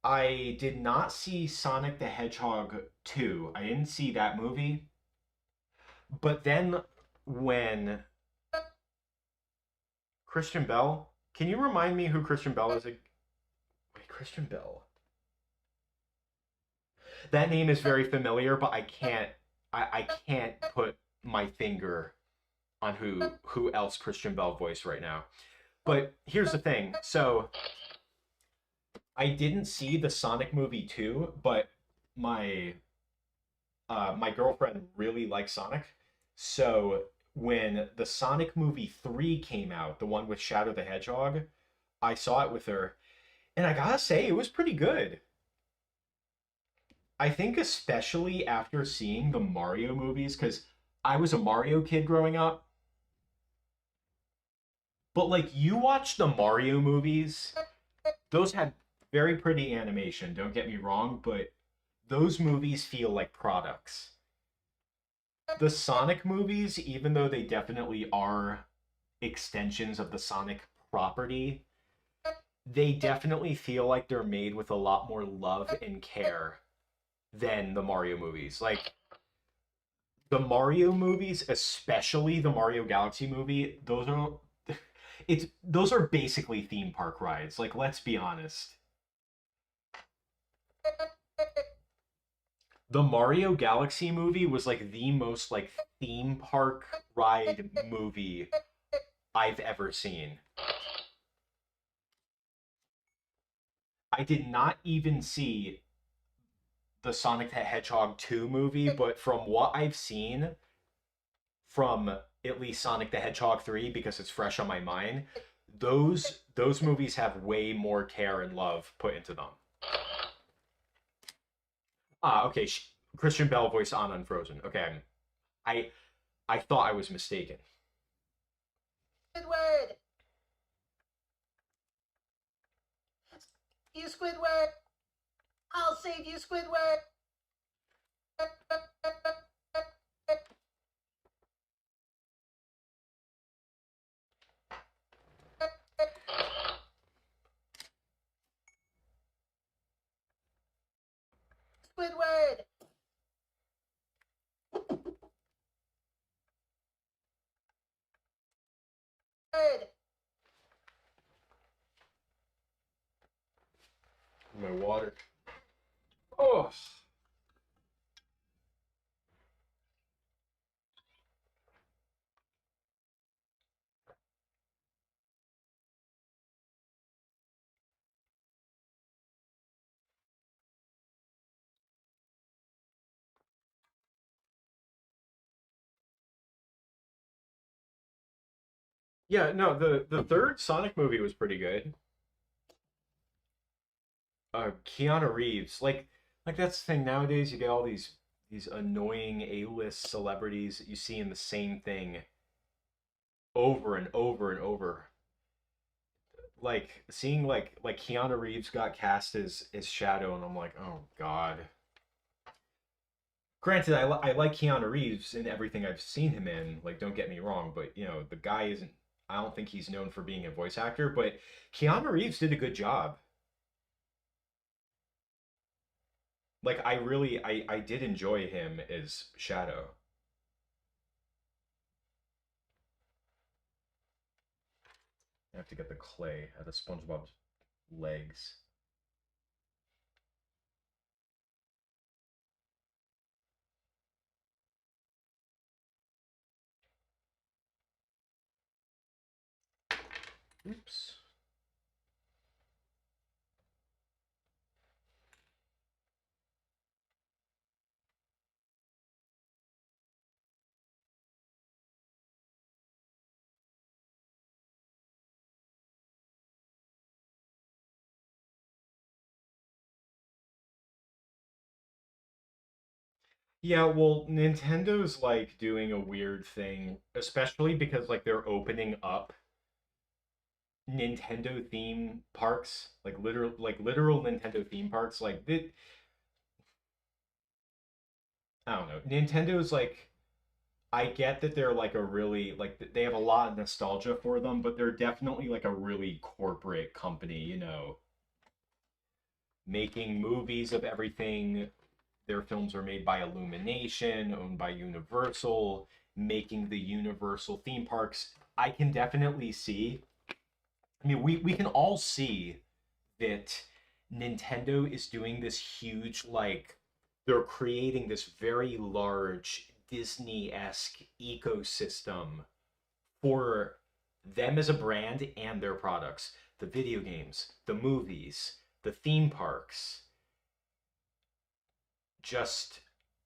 I did not see Sonic the Hedgehog 2. I didn't see that movie. But then when Christian Bell, can you remind me who Christian Bell is? Wait, Christian Bell. That name is very familiar, but I can't put my finger on who else Christian Bell voiced right now. But here's the thing. So I didn't see the Sonic movie 2, but my my girlfriend really likes Sonic. So when the Sonic movie 3 came out, the one with Shadow the Hedgehog, I saw it with her, and I gotta say, it was pretty good. I think especially after seeing the Mario movies, because I was a Mario kid growing up, but like you watch the Mario movies, those had very pretty animation, don't get me wrong, but those movies feel like products. The Sonic movies, even though they definitely are extensions of the Sonic property, they definitely feel like they're made with a lot more love and care than the Mario movies. Like the Mario movies, especially the Mario Galaxy movie, those are basically theme park rides. Like let's be honest. The Mario Galaxy movie was like the most like theme park ride movie I've ever seen. I did not even see the Sonic the Hedgehog 2 movie, but from what I've seen from at least Sonic the Hedgehog 3 because it's fresh on my mind, those movies have way more care and love put into them. Ah, okay. Christian Bell voiced Anna in Frozen. Okay, I I thought I was mistaken. Squidward! You, Squidward! I'll save you, Squidward! Squidward! Squidward! My water. Oh. Yeah, no, the third Sonic movie was pretty good. Keanu Reeves, like that's the thing nowadays. You get all these annoying A-list celebrities that you see in the same thing over and over and over. Like seeing like Keanu Reeves got cast as Shadow, and I'm like, oh God. Granted, I like Keanu Reeves in everything I've seen him in. Like, don't get me wrong, but you know the guy isn't. I don't think he's known for being a voice actor, but Keanu Reeves did a good job. Like, I did enjoy him as Shadow. I have to get the clay out of SpongeBob's legs. Oops. Yeah, well, Nintendo's like doing a weird thing, especially because like they're opening up Nintendo theme parks, like literal Nintendo theme parks. I don't know. Nintendo's like I get that they're like a really like they have a lot of nostalgia for them, but they're definitely like a really corporate company, you know, making movies of everything. Their films are made by Illumination, owned by Universal, making the Universal theme parks. I can definitely see, I mean, we can all see that Nintendo is doing this huge, like, they're creating this very large Disney esque ecosystem for them as a brand and their products. The video games, the movies, the theme parks, just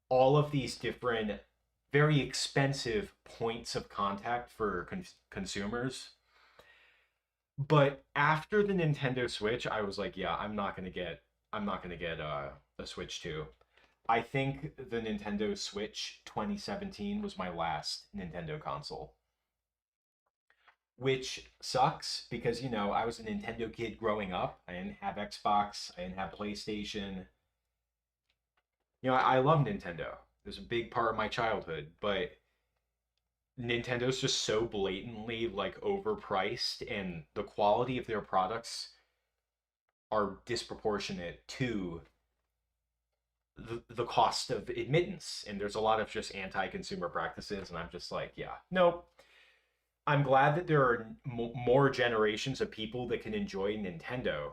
all of these different, very expensive points of contact for consumers. But after the Nintendo Switch, I was like, yeah, I'm not gonna get a Switch 2. I think the Nintendo Switch 2017 was my last Nintendo console, which sucks because, I was a Nintendo kid growing up. I didn't have Xbox, I didn't have PlayStation. I love Nintendo. It was a big part of my childhood, but Nintendo's just so blatantly like overpriced, and the quality of their products are disproportionate to the cost of admittance. And there's a lot of just anti-consumer practices, and I'm just like, yeah, nope. I'm glad that there are more generations of people that can enjoy Nintendo,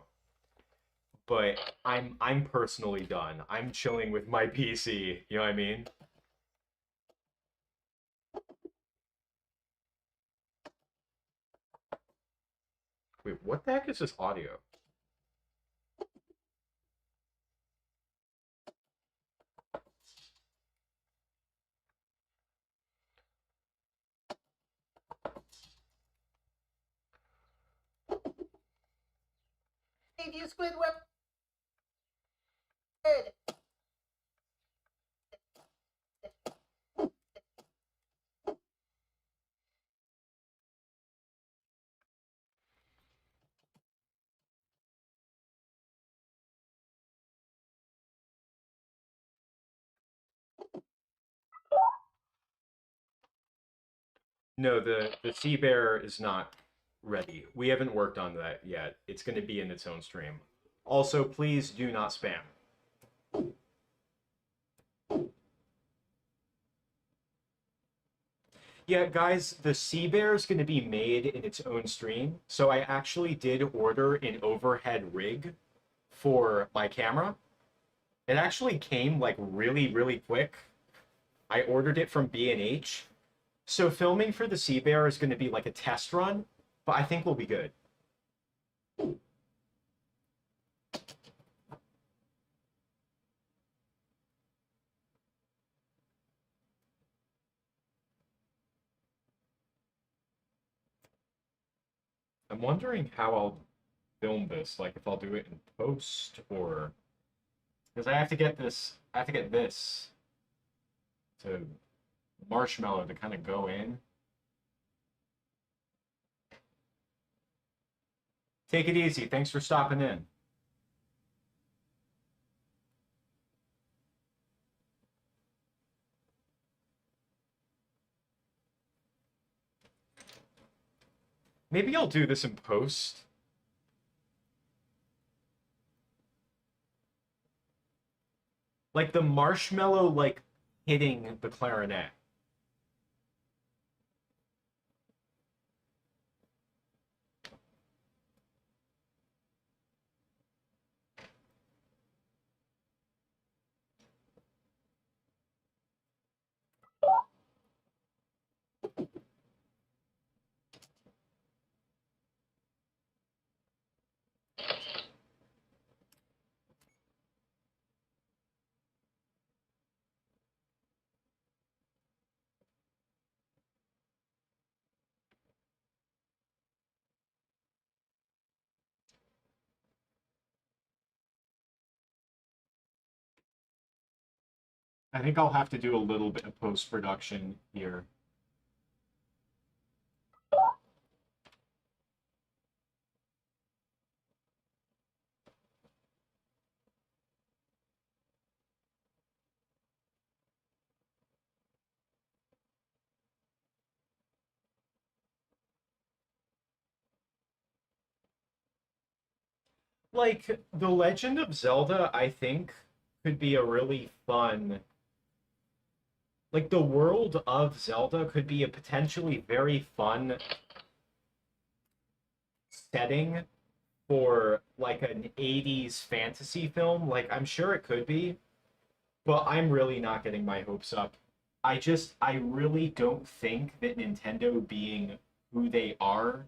but I'm personally done. I'm chilling with my PC. You know what I mean? Wait, what the heck is this audio? Save you, Squidward. No, the Sea Bear is not ready. We haven't worked on that yet. It's going to be in its own stream. Also, please do not spam. Yeah, guys, the Sea Bear is going to be made in its own stream. So I actually did order an overhead rig for my camera. It actually came like really, really quick. I ordered it from B&H. So filming for the Sea Bear is going to be like a test run, but I think we'll be good. I'm wondering how I'll film this, like if I'll do it in post or because I have to get this to marshmallow to kind of go in. Take it easy. Thanks for stopping in. Maybe I'll do this in post. Like the marshmallow like hitting the clarinet. I think I'll have to do a little bit of post production here. Like The Legend of Zelda, I think could be a really fun like the world of Zelda could be a potentially very fun setting for like an 80s fantasy film. Like I'm sure it could be, but I'm really not getting my hopes up. I really don't think that Nintendo being who they are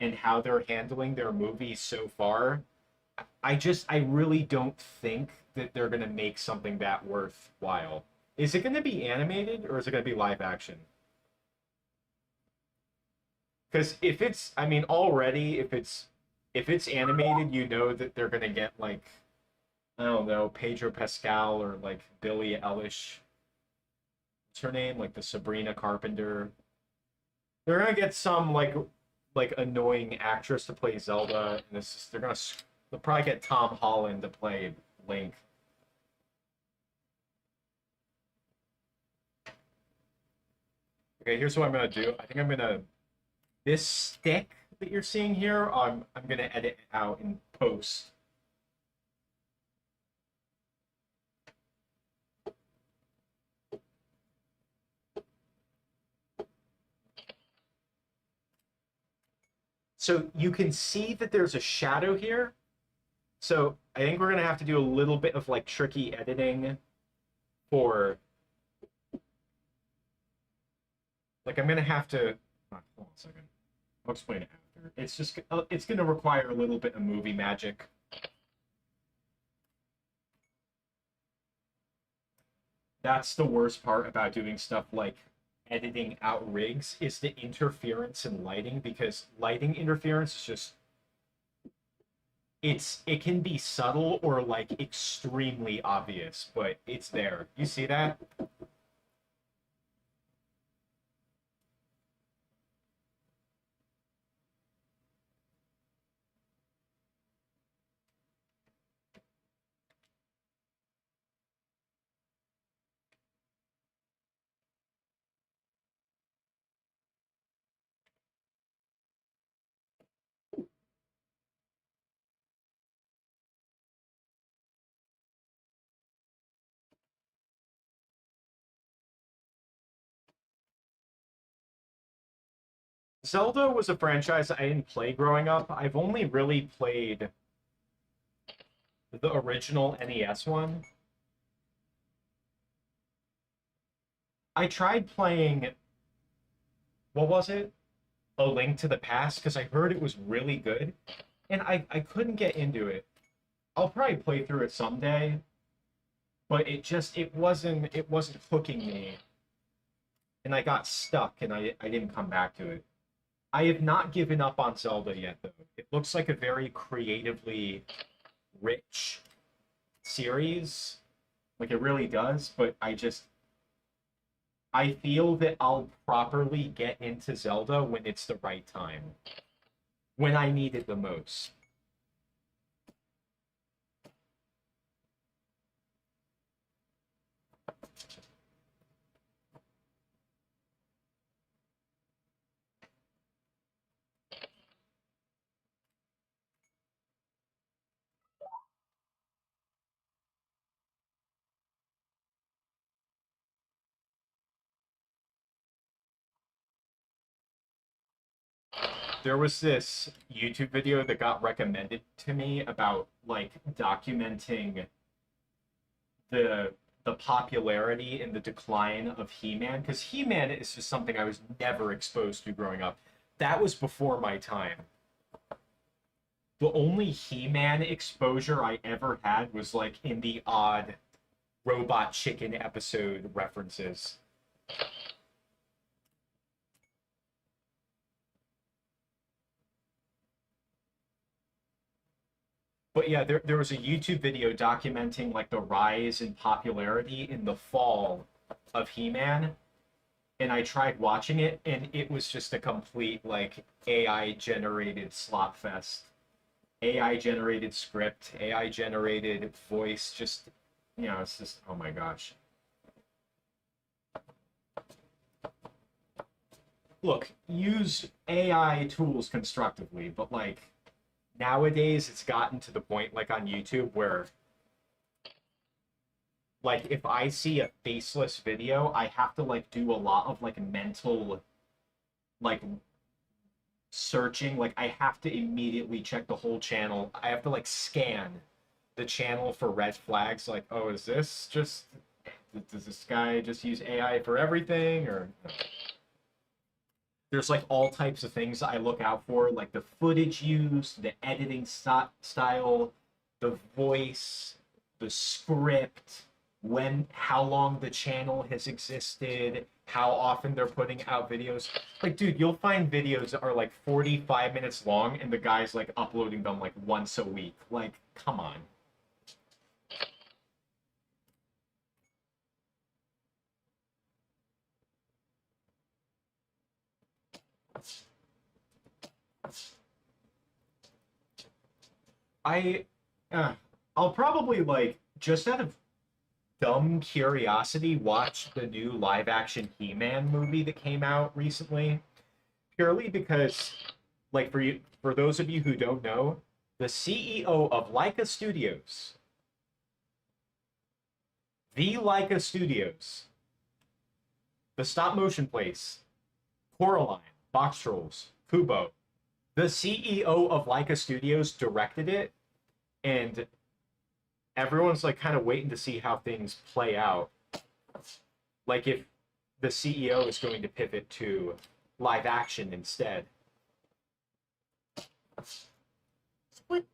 and how they're handling their movies so far, I really don't think that they're going to make something that worthwhile. Is it going to be animated or is it going to be live action? Because if it's, I mean, already if it's animated, you know that they're gonna get like I don't know, Pedro Pascal or like Billie Eilish. What's her name? Like the Sabrina Carpenter. They're gonna get some like annoying actress to play Zelda, and they'll probably get Tom Holland to play Link. Okay, here's what I'm gonna do. I think I'm gonna this stick that you're seeing here. I'm gonna edit out in post. So you can see that there's a shadow here. So I think we're gonna have to do a little bit of like tricky editing for like I'm gonna have to hold on a second. I'll explain it after. It's gonna require a little bit of movie magic. That's the worst part about doing stuff like editing out rigs is the interference in lighting because lighting interference is just it can be subtle or like extremely obvious, but it's there. You see that? Zelda was a franchise I didn't play growing up. I've only really played the original NES one. I tried playing, what was it? A Link to the Past because I heard it was really good, and I couldn't get into it. I'll probably play through it someday, but it wasn't hooking me, and I got stuck and I didn't come back to it. I have not given up on Zelda yet though. It looks like a very creatively rich series, like it really does, but I feel that I'll properly get into Zelda when it's the right time, when I need it the most. There was this YouTube video that got recommended to me about like documenting the the popularity and the decline of He-Man because He-Man is just something I was never exposed to growing up. That was before my time. The only He-Man exposure I ever had was like in the odd Robot Chicken episode references. But yeah, there was a YouTube video documenting like the rise in popularity in the fall of He-Man, and I tried watching it, and it was just a complete like AI generated slop fest. AI generated script, AI generated voice, just it's just oh my gosh. Look, use AI tools constructively, but like nowadays it's gotten to the point like on YouTube where like if I see a faceless video, I have to like do a lot of like mental like searching. Like I have to immediately check the whole channel. I have to like scan the channel for red flags like, oh, is this just does this guy just use AI for everything or there's like all types of things I look out for, like the footage used, the editing style, the voice, the script, how long the channel has existed, how often they're putting out videos. Like, dude, you'll find videos that are like 45 minutes long and the guy's like uploading them like once a week. Like, come on. I, uh, I'll probably like just out of dumb curiosity watch the new live action He-Man movie that came out recently, purely because, like, for those of you who don't know, the CEO of Leica Studios, the Leica Studios, the stop motion place, Coraline, Box Trolls, Fubo, the CEO of Leica Studios directed it, and everyone's like kind of waiting to see how things play out. Like if the CEO is going to pivot to live action instead. Squid.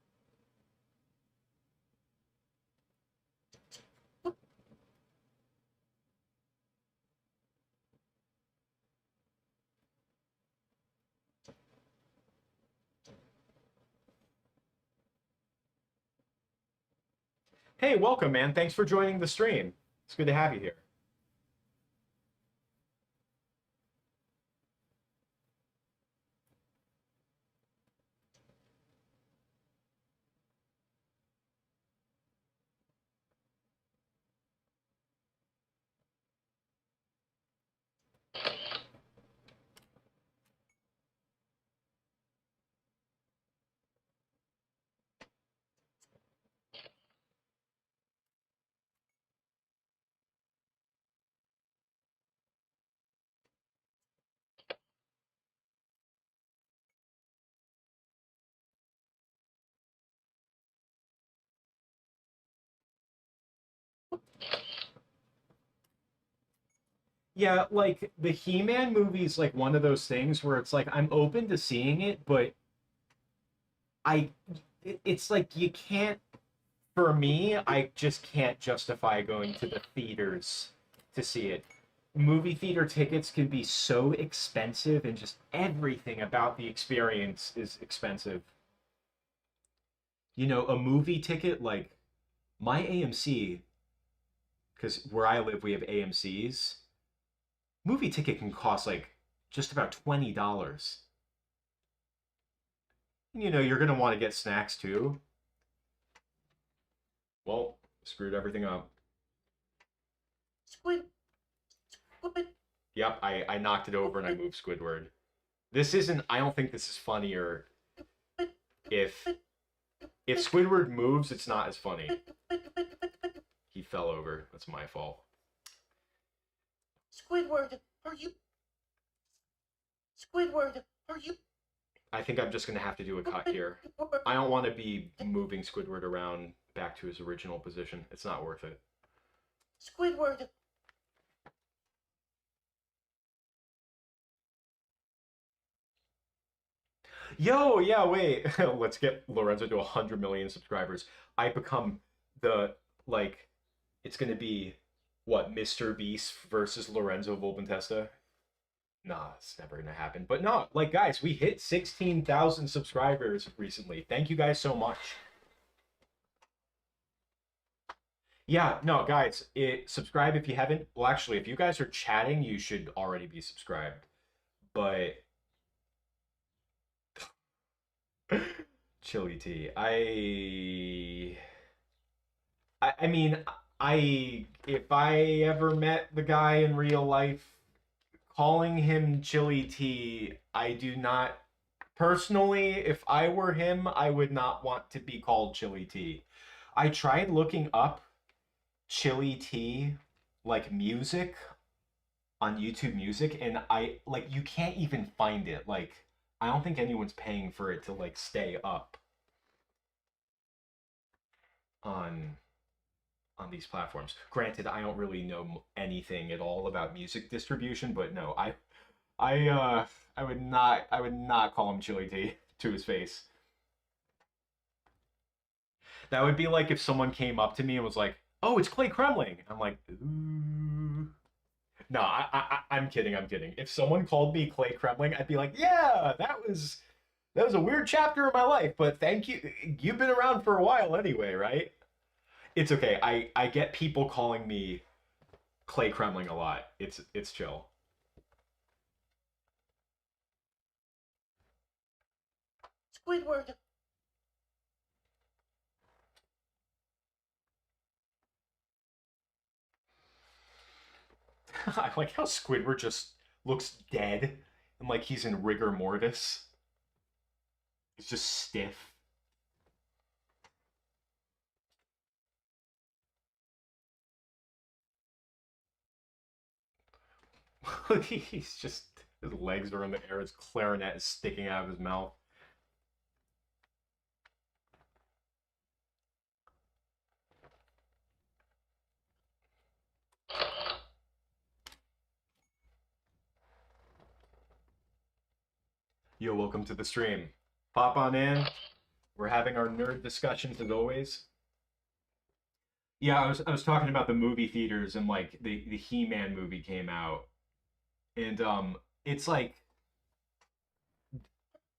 Hey, welcome, man. Thanks for joining the stream. It's good to have you here. Yeah, like the He-Man movie is like one of those things where it's like I'm open to seeing it, but I it's like you can't for me, I just can't justify going to the theaters to see it. Movie theater tickets can be so expensive and just everything about the experience is expensive. You know, a movie ticket like my AMC, because where I live we have AMCs, movie ticket can cost like just about $20. You know, you're gonna want to get snacks too. Well, screwed everything up. Squid. Squid. Yep, I knocked it over and I moved Squidward. This isn't. I don't think this is funnier. If Squidward moves, it's not as funny. He fell over. That's my fault. Squidward, are you? Squidward, are you? I think I'm just gonna have to do a cut here. I don't want to be moving Squidward around back to his original position. It's not worth it. Squidward. Yo, yeah, wait. Let's get Lorenzo to 100 million subscribers. I become the like. It's gonna be what Mr. Beast versus Lorenzo Volpentesta. Nah, it's never gonna happen. But no, like guys, we hit 16,000 subscribers recently. Thank you guys so much. Yeah, no, guys, subscribe if you haven't. Well, actually, if you guys are chatting, you should already be subscribed. But Chili Tea, I mean, I if I ever met the guy in real life, calling him Chili Tea, I do not personally, if I were him, I would not want to be called Chili Tea. I tried looking up Chili Tea like music on YouTube Music and I like you can't even find it. Like I don't think anyone's paying for it to like stay up on these platforms. Granted, I don't really know anything at all about music distribution, but no, I would not call him Chili Tea to his face. That would be like if someone came up to me and was like, "Oh, it's Clay Kremling." I'm like, "Ooh." No, I'm kidding. I'm kidding. If someone called me Clay Kremling, I'd be like, "Yeah, that was a weird chapter of my life, but thank you. You've been around for a while anyway, right?" It's okay. I get people calling me Clay Kremling a lot. It's chill. Squidward. I like how Squidward just looks dead and like he's in rigor mortis. He's just stiff. He's just his legs are in the air. His clarinet is sticking out of his mouth. Yo, welcome to the stream. Pop on in. We're having our nerd discussions as always. Yeah, I was talking about the movie theaters and like the He-Man movie came out. And it's like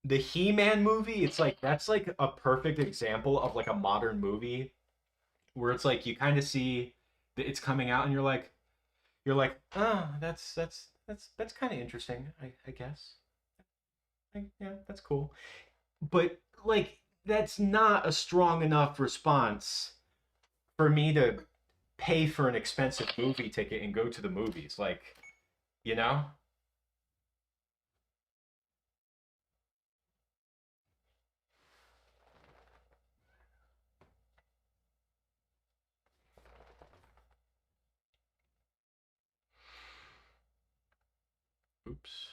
the He-Man movie, it's like that's like a perfect example of like a modern movie where it's like you kind of see that it's coming out and you're like, oh, that's kind of interesting, I guess. Yeah, that's cool. But like that's not a strong enough response for me to pay for an expensive movie ticket and go to the movies. Like, you know? Oops.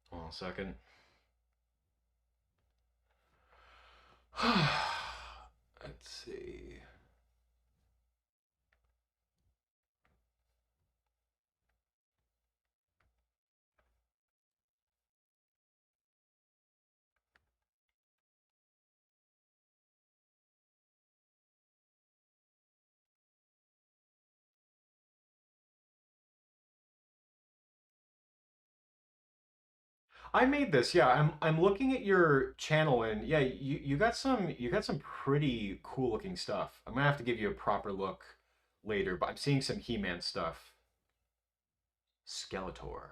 Hold on a second. Let's see. I made this. Yeah, I'm looking at your channel and yeah, you got some pretty cool looking stuff. I'm gonna have to give you a proper look later, but I'm seeing some He-Man stuff. Skeletor.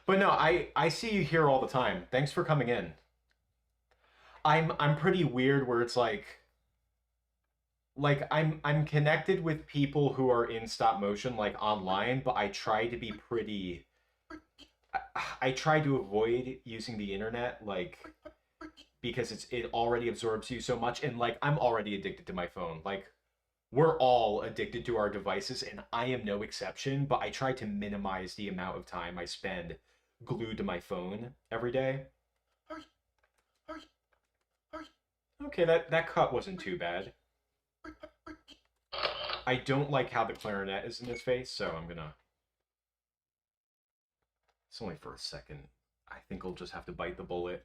But no, I see you here all the time. Thanks for coming in. I'm pretty weird where it's like I'm connected with people who are in stop motion like online, but I try to be pretty I try to avoid using the internet like because it already absorbs you so much and like I'm already addicted to my phone. Like we're all addicted to our devices and I am no exception, but I try to minimize the amount of time I spend glued to my phone every day. Hurry, hurry, hurry, Okay, that cut wasn't too bad. hurry, hurry. I don't like how the clarinet is in his face, so I'm gonna. It's only for a second. I think I'll just have to bite the bullet.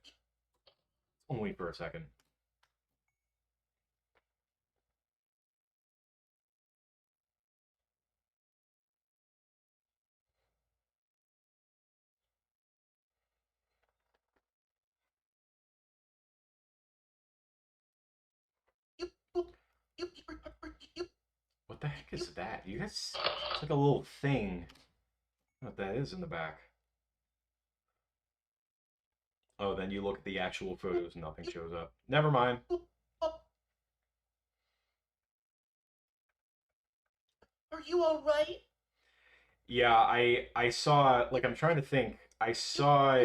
Only for a second. You, you, you. What the heck is that? You guys. It's like a little thing. I don't know what that is in the back. Oh, then you look at the actual photos, nothing shows up. Never mind. Are you all right? Yeah, I saw like I'm trying to think. I saw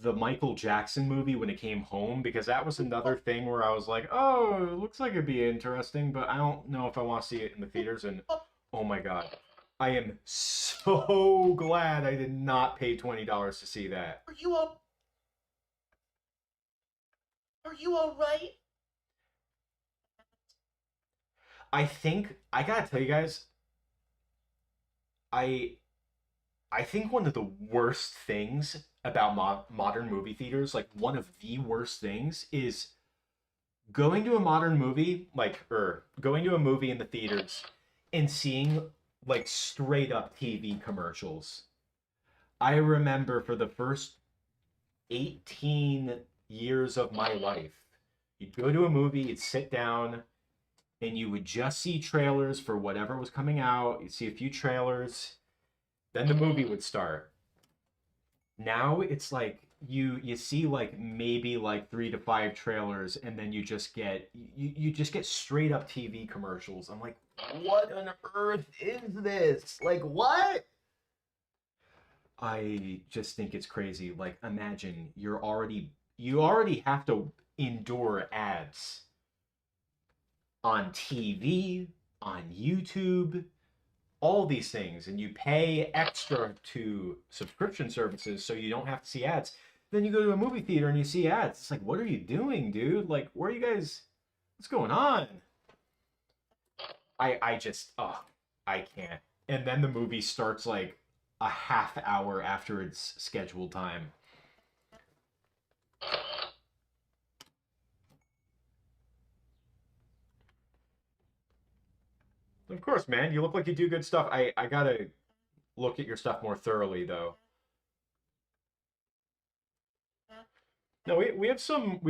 the Michael Jackson movie when it came home because that was another thing where I was like, oh, it looks like it'd be interesting, but I don't know if I want to see it in the theaters. And oh my god, I am so glad I did not pay $20 to see that. Are you all? Are you all right? I think I gotta tell you guys, I I think one of the worst things about modern movie theaters, like one of the worst things, is going to a modern movie, like, or going to a movie in the theaters and seeing like straight up TV commercials. I remember for the first 18 years of my life, you'd go to a movie, you'd sit down, and you would just see trailers for whatever was coming out. You'd see a few trailers, Then the movie would start. Now it's like you see like maybe like 3 to 5 trailers, and then you just get straight up TV commercials. I'm like, what on earth is this? Like what? I just think it's crazy. Like imagine you already have to endure ads on TV, on YouTube, all these things, and you pay extra to subscription services so you don't have to see ads. Then you go to a movie theater and you see ads. It's like, what are you doing, dude? Like, where are you guys? What's going on? I just, oh, I can't. And then the movie starts like a half hour after its scheduled time. Of course, man. You look like you do good stuff. I gotta look at your stuff more thoroughly, though. No, we have some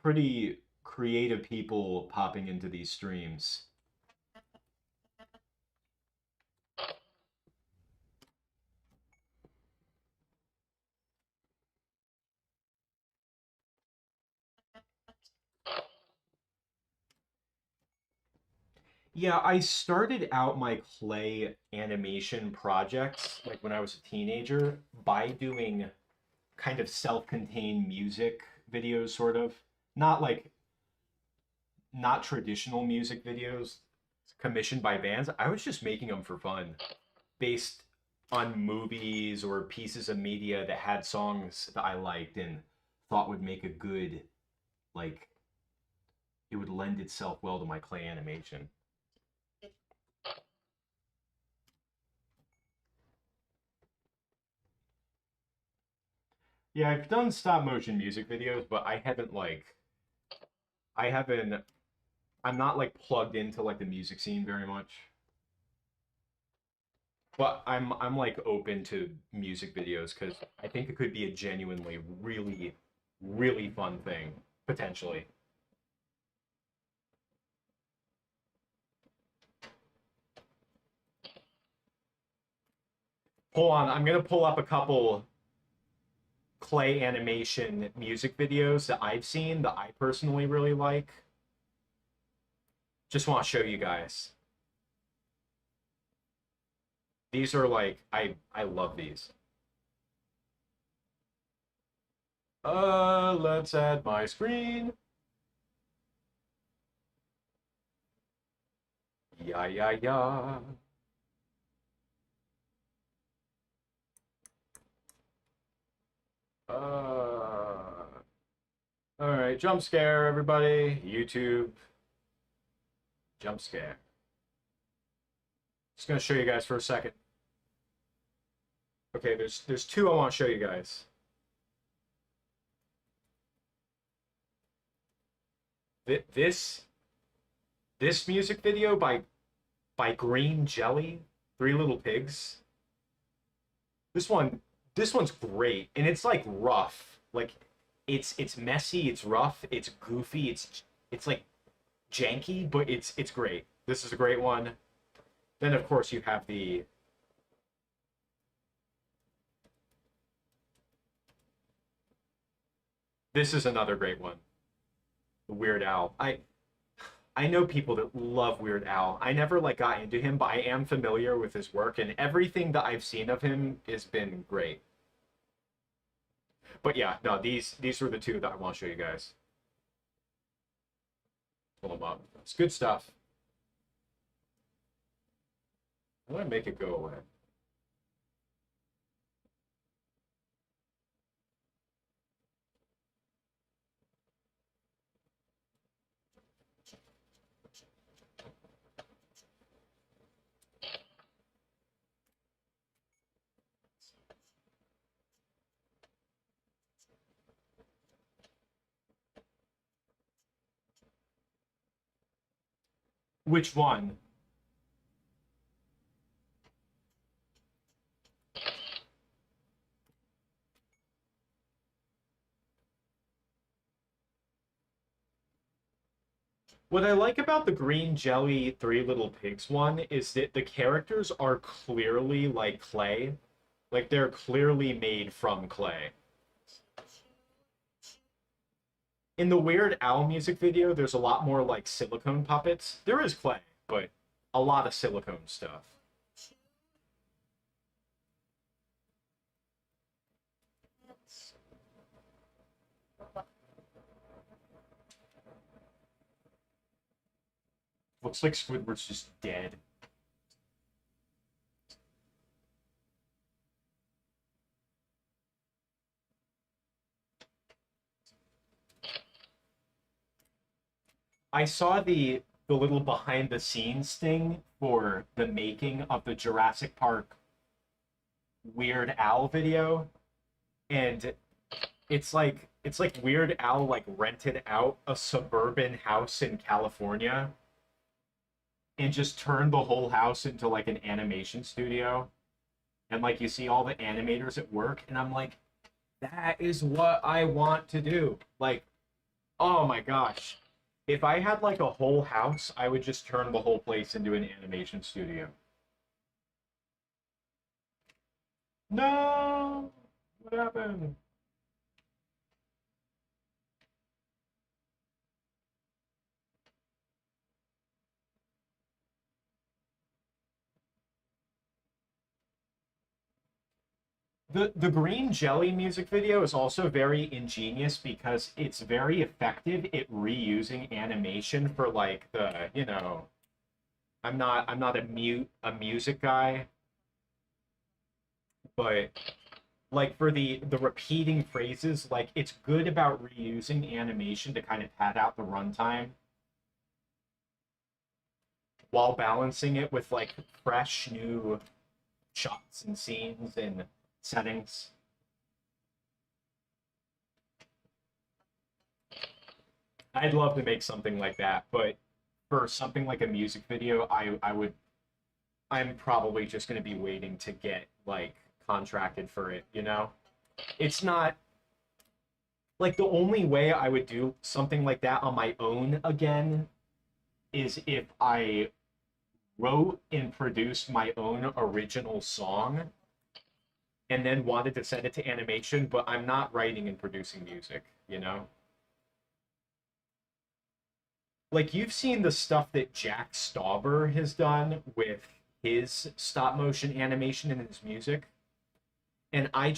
pretty creative people popping into these streams. Yeah, I started out my clay animation projects like when I was a teenager by doing kind of self-contained music videos, sort of. Not like not traditional music videos commissioned by bands. I was just making them for fun, based on movies or pieces of media that had songs that I liked and thought would make a good, like, it would lend itself well to my clay animation. Yeah, I've done stop motion music videos, but I haven't I'm not like plugged into like the music scene very much. But I'm like open to music videos because I think it could be a genuinely really fun thing potentially. Hold on, I'm gonna pull up a couple clay animation music videos that I've seen that I personally really like. Just want to show you guys. These are like I love these. Let's add my screen. Yeah, yeah, yeah. All right, jump scare, everybody. YouTube, jump scare. Just gonna show you guys for a second. Okay, there's two I want to show you guys. This this music video by Green Jelly, Three Little Pigs. This one this one's great, and it's like rough. Like it's messy, it's rough, it's goofy, it's like janky, but it's great. This is a great one. Then of course you have the this is another great one. The Weird Al. I know people that love Weird Al. I never like got into him, but I am familiar with his work, and everything that I've seen of him has been great. But yeah, no, these were the two that I want to show you guys. Pull them up. It's good stuff. I want to make it go away. Which one? What I like about the Green Jelly Three Little Pigs one is that the characters are clearly like clay. Like they're clearly made from clay. In the Weird Al music video, there's a lot more like silicone puppets. There is clay, but a lot of silicone stuff. Looks like Squidward's just dead. I saw the little behind the scenes thing for the making of the Jurassic Park Weird Al video, and it's like Weird Al like rented out a suburban house in California and just turned the whole house into like an animation studio. And like you see all the animators at work, and I'm like, that is what I want to do. Like, oh my gosh. If I had like a whole house, I would just turn the whole place into an animation studio. No! What happened? The green jelly music video is also very ingenious because it's very effective at reusing animation for like the, I'm not a music guy, but like for the repeating phrases, like it's good about reusing animation to kind of pad out the runtime while balancing it with like fresh new shots and scenes and settings. I'd love to make something like that, but for something like a music video, I'm probably just going to be waiting to get like contracted for it, you know? It's not like the only way I would do something like that on my own again is if I wrote and produced my own original song and then wanted to send it to animation, but I'm not writing and producing music, you know? Like you've seen the stuff that Jack Stauber has done with his stop motion animation and his music. And I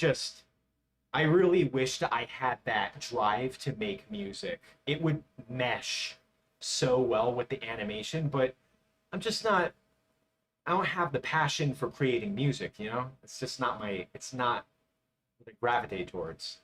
really wished I had that drive to make music. It would mesh so well with the animation, but I'm just not I don't have the passion for creating music, you know? It's just not it's not what I gravitate towards.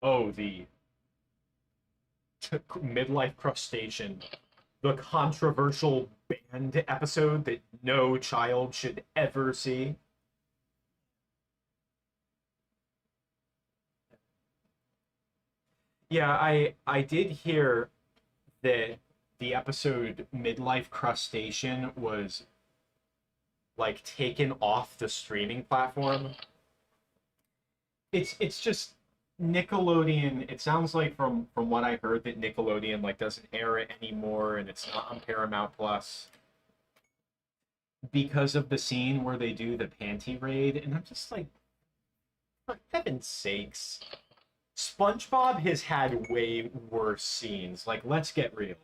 Oh, the midlife crustacean, the controversial banned episode that no child should ever see. Yeah, I did hear that the episode Midlife Crustacean was like taken off the streaming platform. It's just Nickelodeon. It sounds like from what I heard that Nickelodeon like doesn't air it anymore and it's not on Paramount Plus because of the scene where they do the panty raid, and I'm just like, for heaven's sakes. SpongeBob has had way worse scenes. Like, let's get real.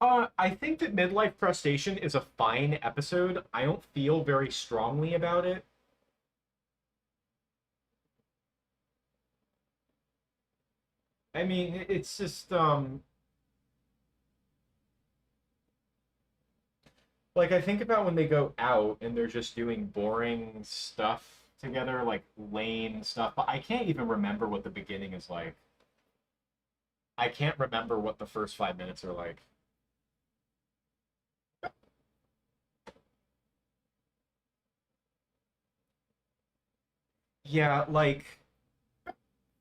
I think that Midlife Crustacean is a fine episode. I don't feel very strongly about it. I mean, it's just like I think about when they go out and they're just doing boring stuff together, like lame stuff, but I can't even remember what the beginning is like. I can't remember what the first 5 minutes are like. Yeah, like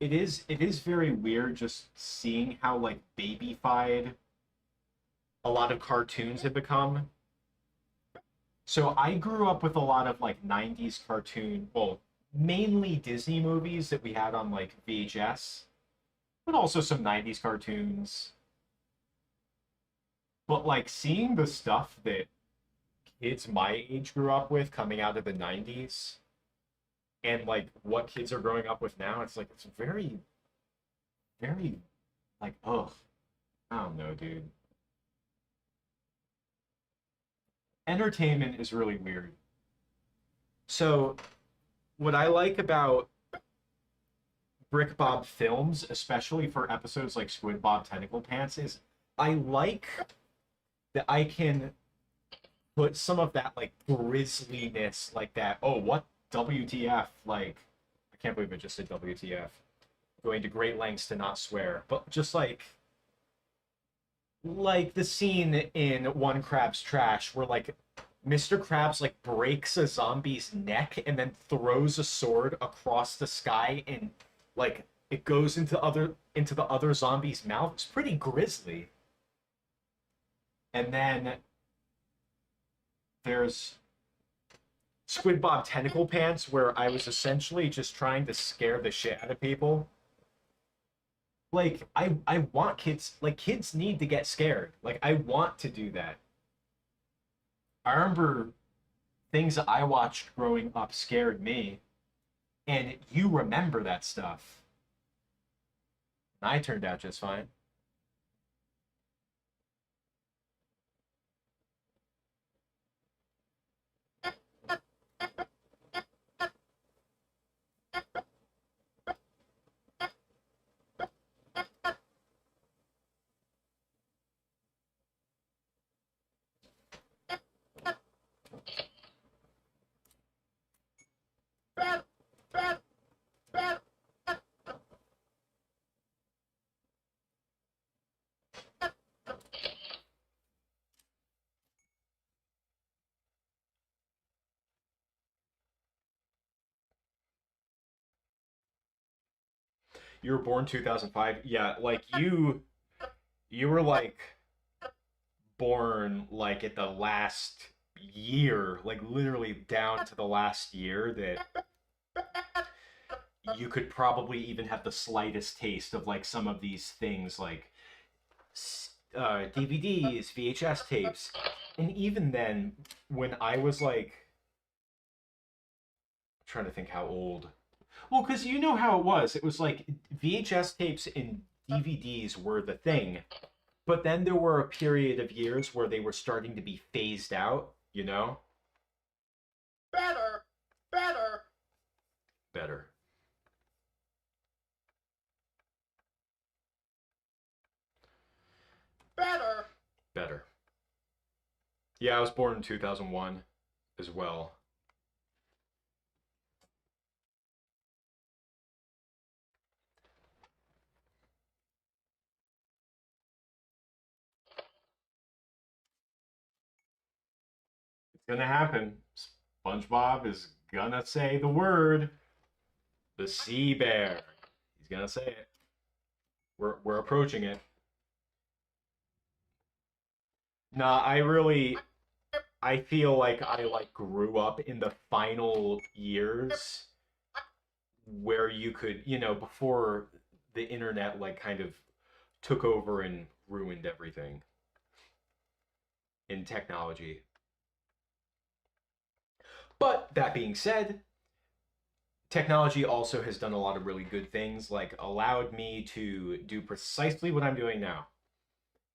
it is very weird just seeing how like babyfied a lot of cartoons have become. So I grew up with a lot of like 90s cartoon, well, mainly Disney movies that we had on like VHS, but also some 90s cartoons. But like seeing the stuff that kids my age grew up with coming out of the 90s and like what kids are growing up with now, it's like it's very, very like, ugh, I don't know, dude. Entertainment is really weird. So what I like about BrickBob films, especially for episodes like Squid Bob Tentacle Pants, is I like that I can put some of that like grisliness, like that. Oh, what WTF? Like, I can't believe I just said WTF. Going to great lengths to not swear, but just like the scene in One Crab's Trash where like Mr. Krabs like breaks a zombie's neck and then throws a sword across the sky and like it goes into the other zombie's mouth. It's pretty grisly. And then there's Squid Bob Tentacle Pants where I was essentially just trying to scare the shit out of people. Like I want kids, like kids need to get scared. Like I want to do that. I remember things that I watched growing up scared me, and you remember that stuff. I turned out just fine. You were born 2005. Yeah, like you were like born like at the last year, like literally down to the last year that you could probably even have the slightest taste of like some of these things like DVDs, VHS tapes. And even then, when I was like, I'm trying to think how old. Well, because you know how it was. It was like VHS tapes and DVDs were the thing. But then there were a period of years where they were starting to be phased out, you know? Better, better, Better. better. Better. Yeah, I was born in 2001 as well. It's gonna happen. SpongeBob is gonna say the word. The sea bear. He's gonna say it. We're approaching it. Nah, I feel like I like grew up in the final years where you could, before the internet like kind of took over and ruined everything in technology. But that being said, technology also has done a lot of really good things, like allowed me to do precisely what I'm doing now,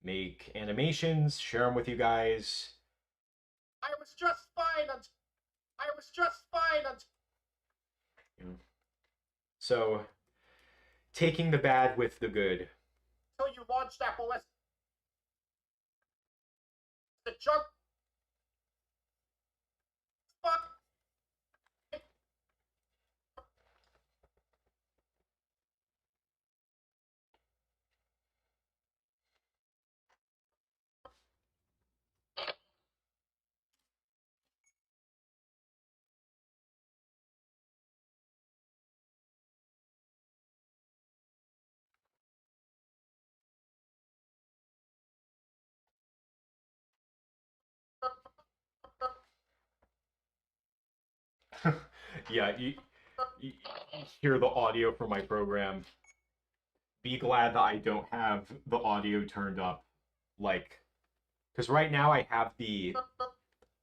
make animations, share them with you guys. I was just fine until So, taking the bad with the good. you launched Apple S. The junk. Fuck. Yeah, you hear the audio from my program. Be glad that I don't have the audio turned up, like, because right now I have the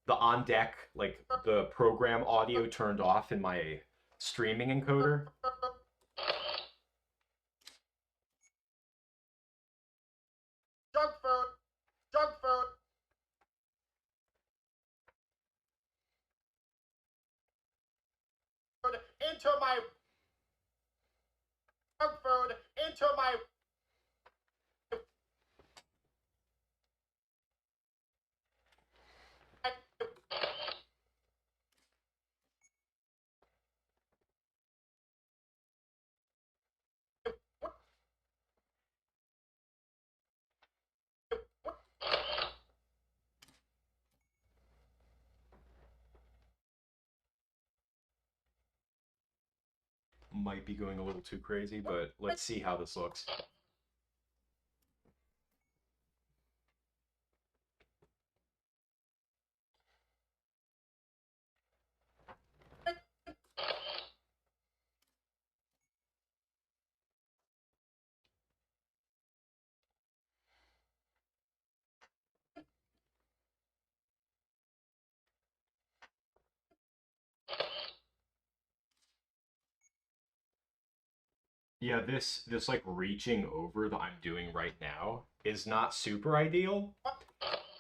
on deck, like the program audio turned off in my streaming encoder. Junk food. Junk food. Into my junk food. Into my. Might be going a little too crazy, but let's see how this looks. Yeah, this like reaching over that I'm doing right now is not super ideal.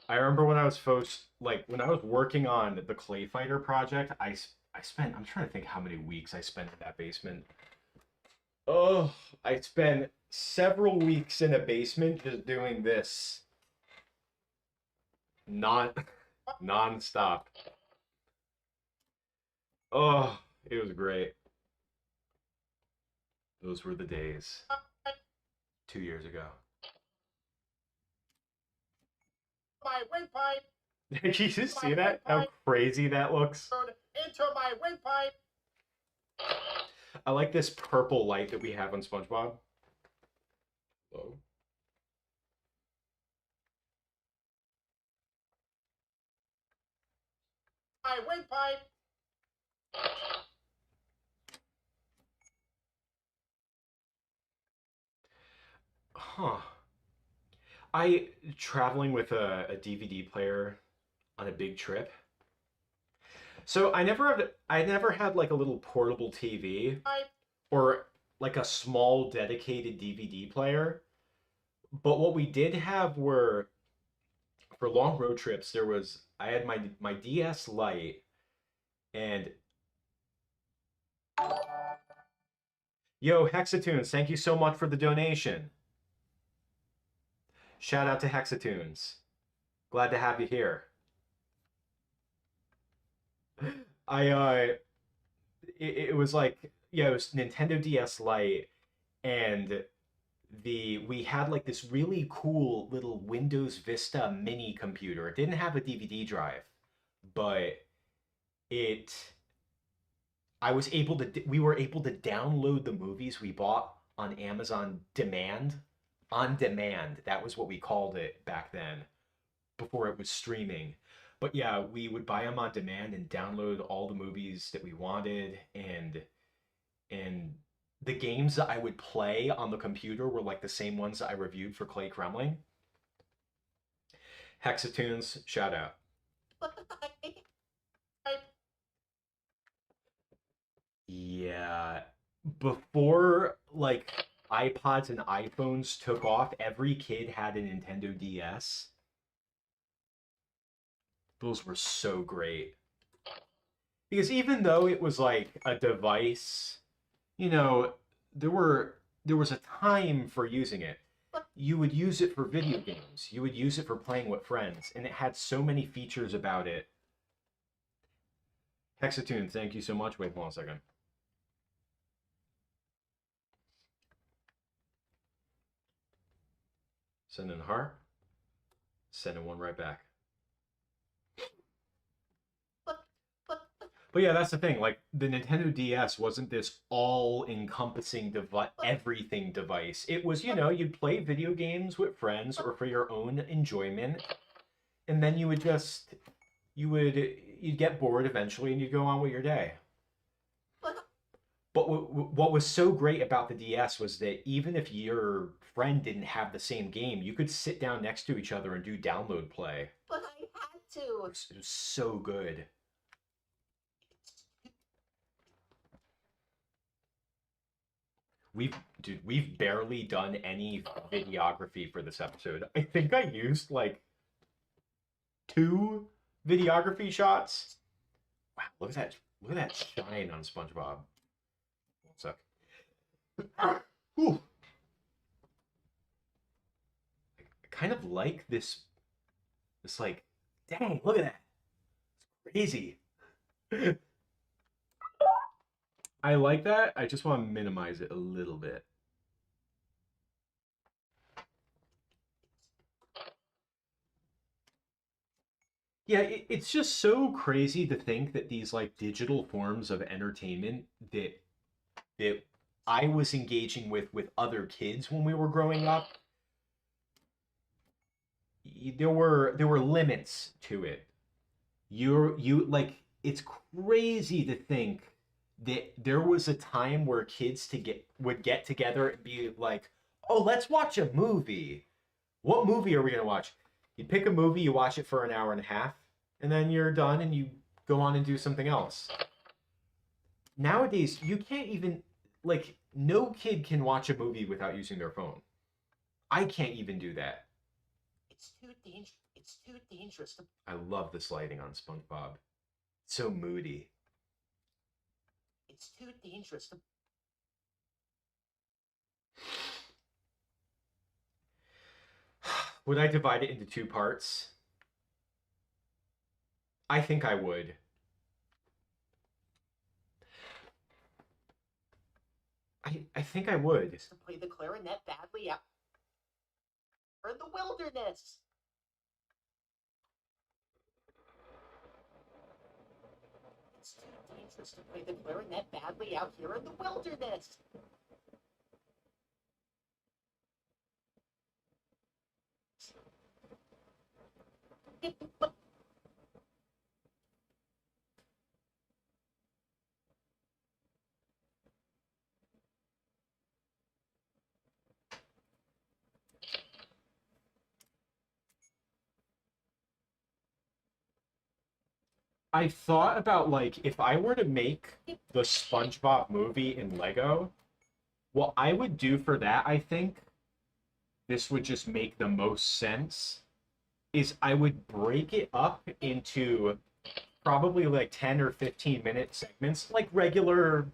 I remember when I was when I was working on the Clay Fighter project, I spent, I'm trying to think how many weeks I spent in that basement. Oh, I spent several weeks in a basement just doing this non non-stop. Oh, it was great. Those were the days 2 years ago. My windpipe. Did you just see that? How crazy that looks? Into my windpipe. I like this purple light that we have on SpongeBob. Hello? My windpipe. Huh. I traveling with a DVD player on a big trip. So I never had like a little portable TV or like a small dedicated DVD player. But what we did have were for long road trips, I had my DS Lite and yo, Hexatunes, thank you so much for the donation. Shout out to Hexatunes. Glad to have you here. It was like, yeah, it was Nintendo DS Lite, and we had like this really cool little Windows Vista mini computer. It didn't have a DVD drive, but it we were able to download the movies we bought on Amazon Demand. On demand. That was what we called it back then, before it was streaming. But yeah, we would buy them on demand and download all the movies that we wanted, and the games that I would play on the computer were like the same ones that I reviewed for Clay Kremling. Hexatunes, shout out. Yeah. Before, like, iPods and iPhones took off, every kid had a Nintendo DS. Those were so great. Because even though it was like a device, you know, there was a time for using it. You would use it for video games. You would use it for playing with friends, and it had so many features about it. Hexatune, thank you so much. Wait, hold on a second. Send in a heart. Sending one right back. But yeah, that's the thing. Like the Nintendo DS wasn't this all-encompassing everything device. It was, you know, you'd play video games with friends or for your own enjoyment, and then you'd get bored eventually, and you'd go on with your day. But what was so great about the DS was that even if your friend didn't have the same game, you could sit down next to each other and do download play. But I had to. It was so good. We've barely done any videography for this episode. I think I used like 2 videography shots. Wow, look at that shine on SpongeBob. One sec. Whew. I kind of like this like, dang, look at that. It's crazy. I like that. I just want to minimize it a little bit. Yeah, it's just so crazy to think that these like digital forms of entertainment that I was engaging with other kids when we were growing up, there were limits to it. You like it's crazy to think that there was a time where kids would get together and be like, "Oh, let's watch a movie. What movie are we gonna watch?" You pick a movie, you watch it for an hour and a half, and then you're done and you go on and do something else. Nowadays, you can't even like no kid can watch a movie without using their phone. I can't even do that. It's too dangerous. It's too dangerous to. I love this lighting on SpongeBob. It's so moody. It's too dangerous to. Would I divide it into 2 parts? I think I would. I think I would. To play the clarinet badly out in the wilderness. It's too dangerous to play the clarinet badly out here in the wilderness. I've thought about like if I were to make the SpongeBob movie in Lego, what I would do for that, I think this would just make the most sense, is I would break it up into probably like 10 or 15-minute segments, like regular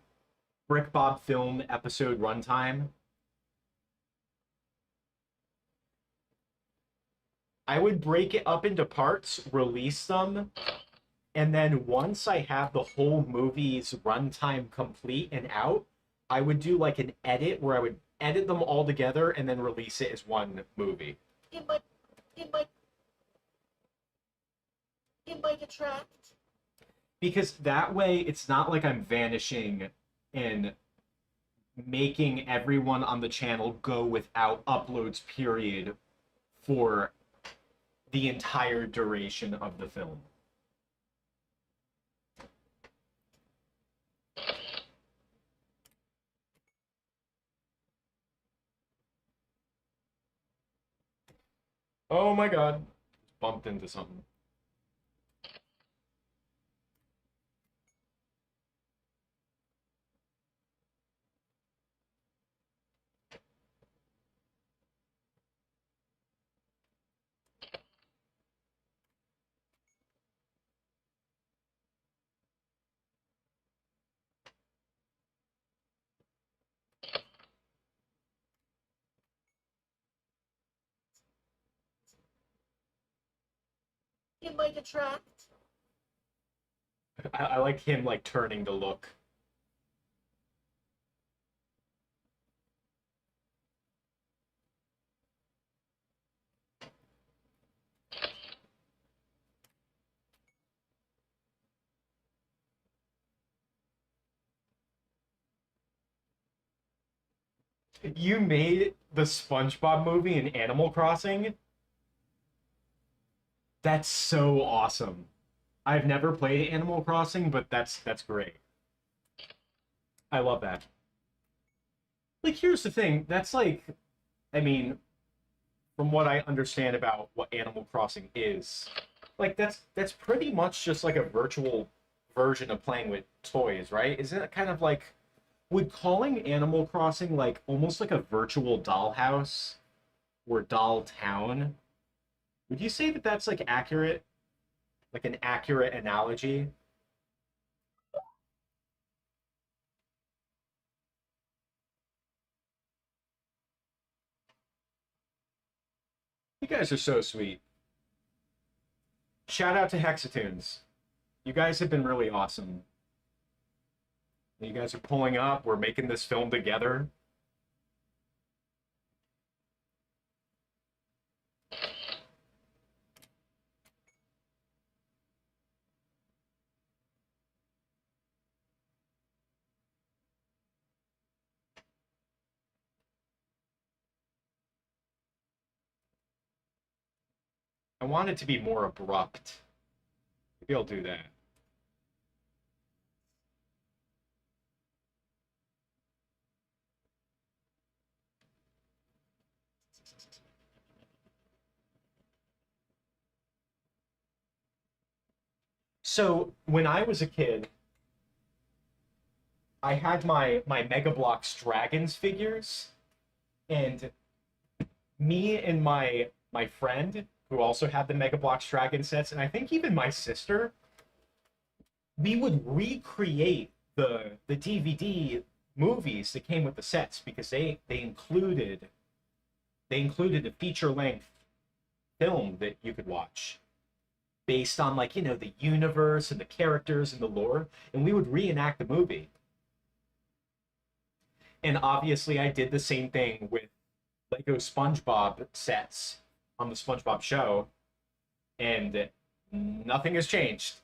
BrickBob film episode runtime. I would break it up into parts, release them, and then once I have the whole movie's runtime complete and out, I would do like an edit where I would edit them all together and then release it as one movie. It might attract. Because that way it's not like I'm vanishing and making everyone on the channel go without uploads period for the entire duration of the film. Oh my god. Bumped into something. It might attract. I like him like turning to look. You made the SpongeBob movie in Animal Crossing? That's so awesome. I've never played Animal Crossing, but that's great. I love that. Like here's the thing, that's like I mean, from what I understand about what Animal Crossing is, like that's pretty much just like a virtual version of playing with toys, right? Isn't it kind of like would calling Animal Crossing like almost like a virtual dollhouse or doll town? Would you say that that's like accurate? Like an accurate analogy? You guys are so sweet. Shout out to Hexatoons. You guys have been really awesome. You guys are pulling up. We're making this film together. I want it to be more abrupt. Maybe I'll do that. So when I was a kid, I had my Mega Bloks Dragons figures, and me and my friend who also had the Mega Bloks Dragon sets, and I think even my sister, we would recreate the DVD movies that came with the sets because they included a feature length film that you could watch based on like the universe and the characters and the lore, and we would reenact the movie. And obviously, I did the same thing with Lego SpongeBob sets on the SpongeBob show, and nothing has changed.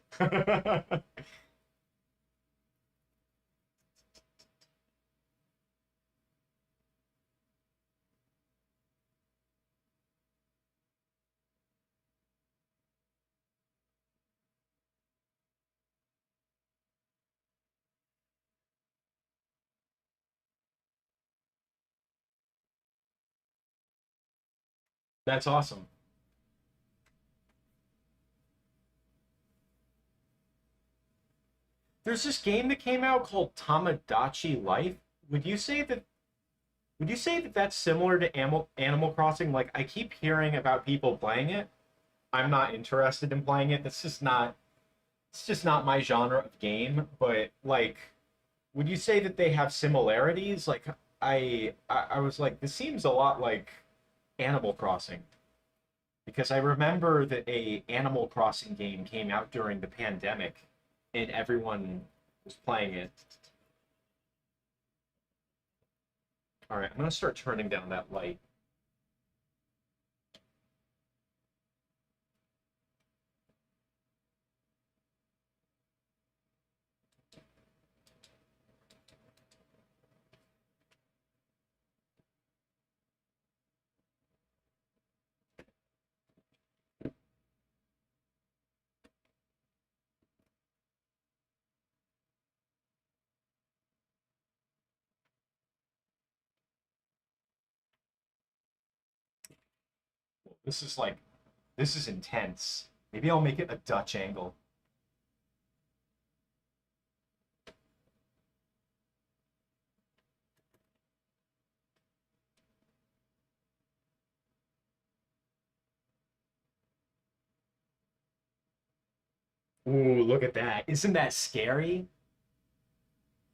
That's awesome. There's this game that came out called Tamagotchi Life. Would you say that would you say that that's similar to Animal Crossing? Like I keep hearing about people playing it. I'm not interested in playing it. It's just not my genre of game, but like would you say that they have similarities? Like I was like this seems a lot like Animal Crossing because I remember that a Animal Crossing game came out during the pandemic and everyone was playing it. All right, I'm gonna start turning down that light. This is like this is intense. Maybe I'll make it a Dutch angle. Ooh, look at that. Isn't that scary?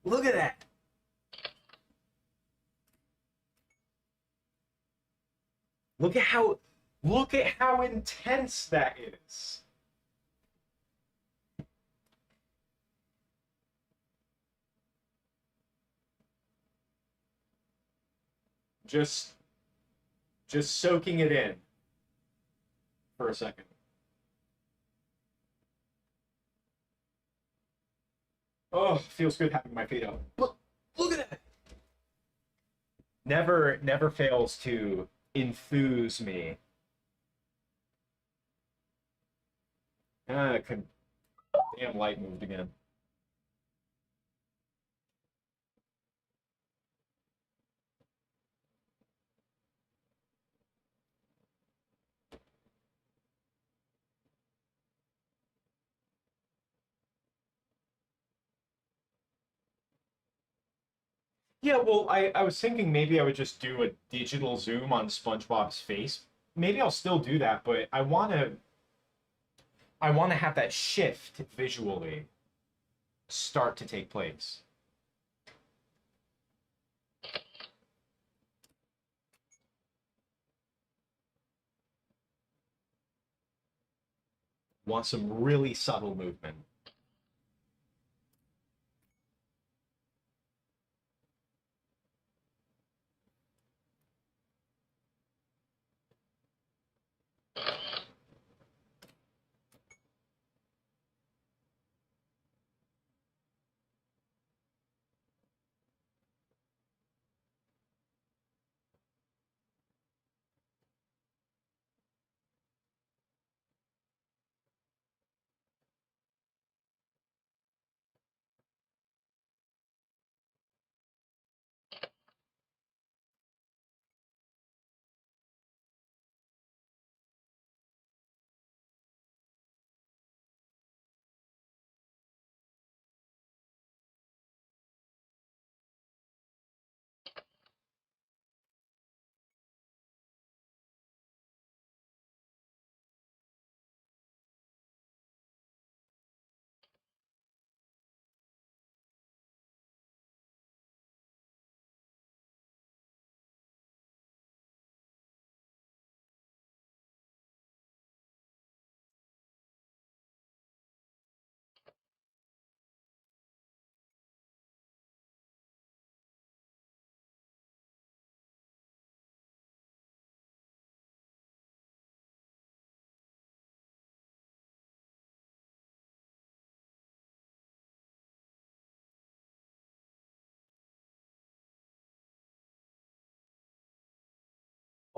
Look at that. Look at how intense that is. Just just soaking it in for a second. Oh, feels good having my feet up. Look at that. Never fails to enthuse me. Damn light moved again. Yeah, well, I was thinking maybe I would just do a digital zoom on SpongeBob's face. Maybe I'll still do that, but I want to have that shift visually start to take place. Want some really subtle movement.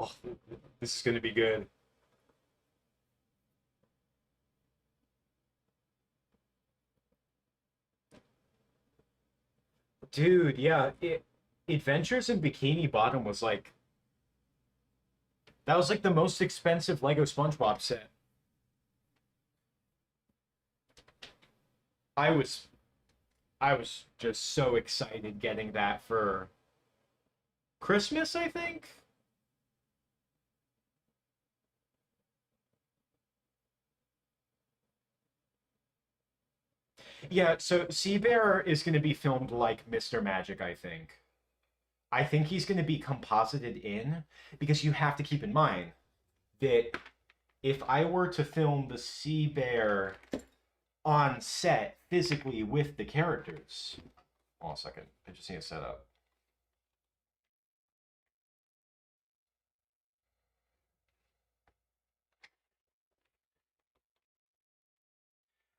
Oh, this is gonna be good. Dude, yeah, Adventures in Bikini Bottom was like that was like the most expensive Lego SpongeBob set. I was I was just so excited getting that for Christmas, I think. Yeah, so Sea Bear is going to be filmed like Mr. Magic, I think. I think he's going to be composited in because you have to keep in mind that if I were to film the Sea Bear on set physically with the characters, hold on a second, I just need to set up.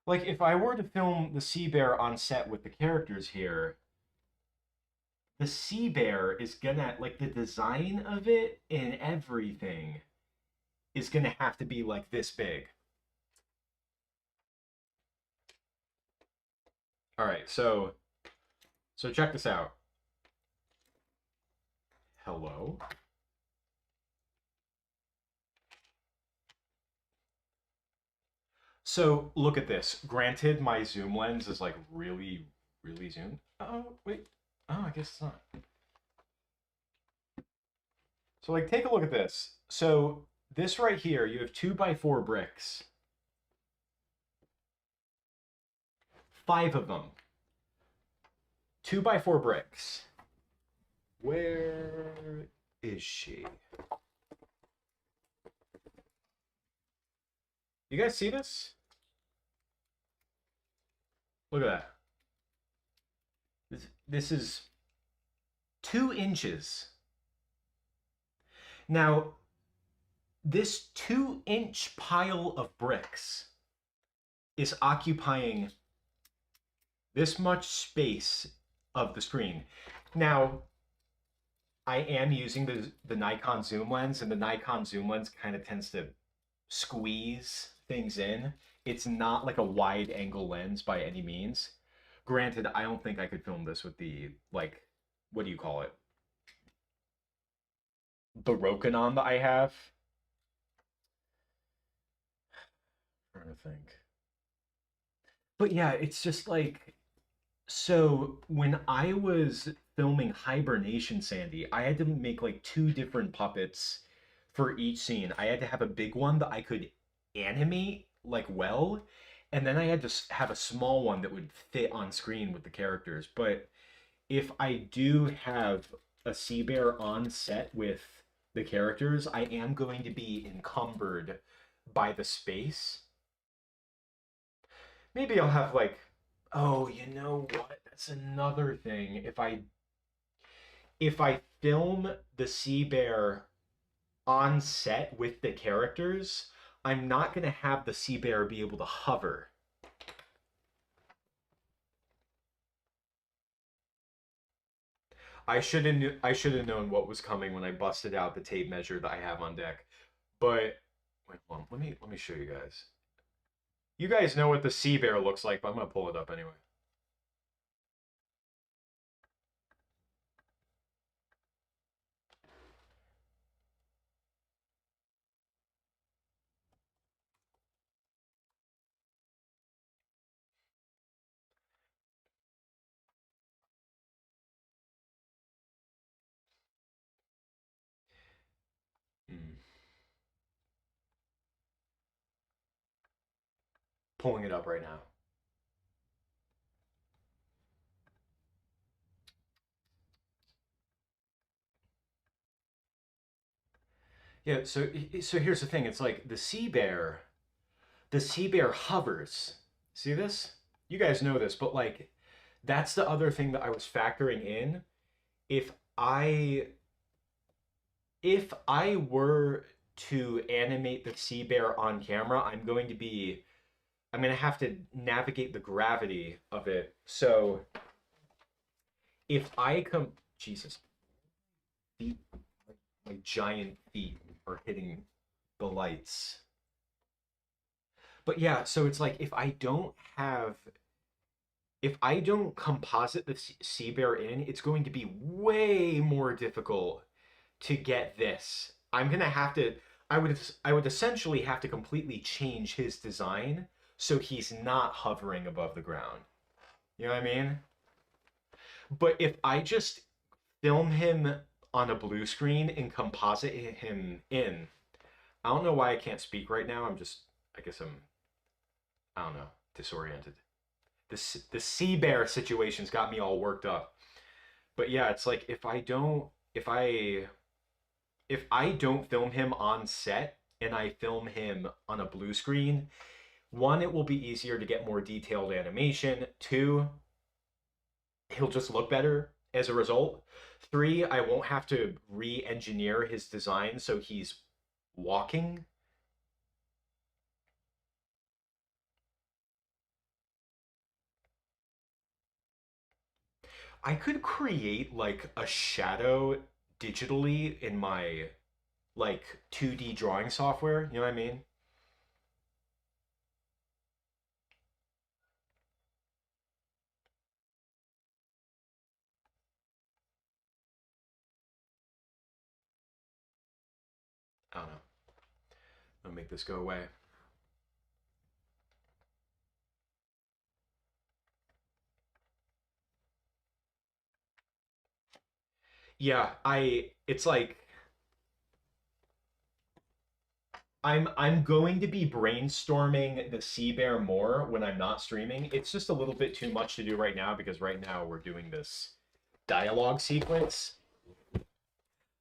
Like if I were to film the Sea Bear on set with the characters here, the Sea Bear is gonna like the design of it and everything is gonna have to be like this big. All right, so check this out. Hello. So look at this. Granted, my zoom lens is like really, really zoomed. Oh wait. Oh, I guess it's not. So like, take a look at this. So this right here, you have 2x4 bricks. 5 of them. 2x4 bricks. Where is she? You guys see this? Look at that. This is 2 inches. Now, this 2-inch pile of bricks is occupying this much space of the screen. Now, I am using the Nikon zoom lens, and the Nikon zoom lens kind of tends to squeeze things in. It's not like a wide angle lens by any means. Granted, I don't think I could film this with the, like, what do you call it? The Rokinon that I have. I'm trying to think. But yeah, it's just like, so when I was filming Hibernation Sandy, I had to make like two different puppets for each scene. I had to have a big one that I could animate like well, and then I had to have a small one that would fit on screen with the characters. But if I do have a sea bear on set with the characters, I am going to be encumbered by the space. Maybe I'll have like, oh, you know what? That's another thing. If I film the sea bear on set with the characters, I'm not going to have the sea bear be able to hover. I should have known what was coming when I busted out the tape measure that I have on deck. But wait, hold on. Let me show you guys. You guys know what the sea bear looks like, but I'm gonna pull it up anyway. Hmm. Pulling it up right now. Yeah, so here's the thing. It's like the sea bear hovers. See this? You guys know this, but like that's the other thing that I was factoring in. If I if I were to animate the sea bear on camera, I'm going to have to navigate the gravity of it. So if I come Jesus, feet, my giant feet are hitting the lights. But yeah, so it's like if I don't composite the sea bear in, it's going to be way more difficult to get this. I'm gonna have to. I would essentially have to completely change his design so he's not hovering above the ground. You know what I mean? But if I just film him on a blue screen and composite him in, I don't know why I can't speak right now. I guess I don't know, disoriented. The sea bear situation's got me all worked up. But yeah, it's like if I don't film him on set and I film him on a blue screen, one, it will be easier to get more detailed animation. Two, he'll just look better as a result. Three, I won't have to re-engineer his design so he's walking. I could create like a shadow digitally in my like 2D drawing software. You know what I mean? I don't know. I'll make this go away. Yeah, it's like I'm going to be brainstorming the sea bear more when I'm not streaming. It's just a little bit too much to do right now because right now we're doing this dialogue sequence.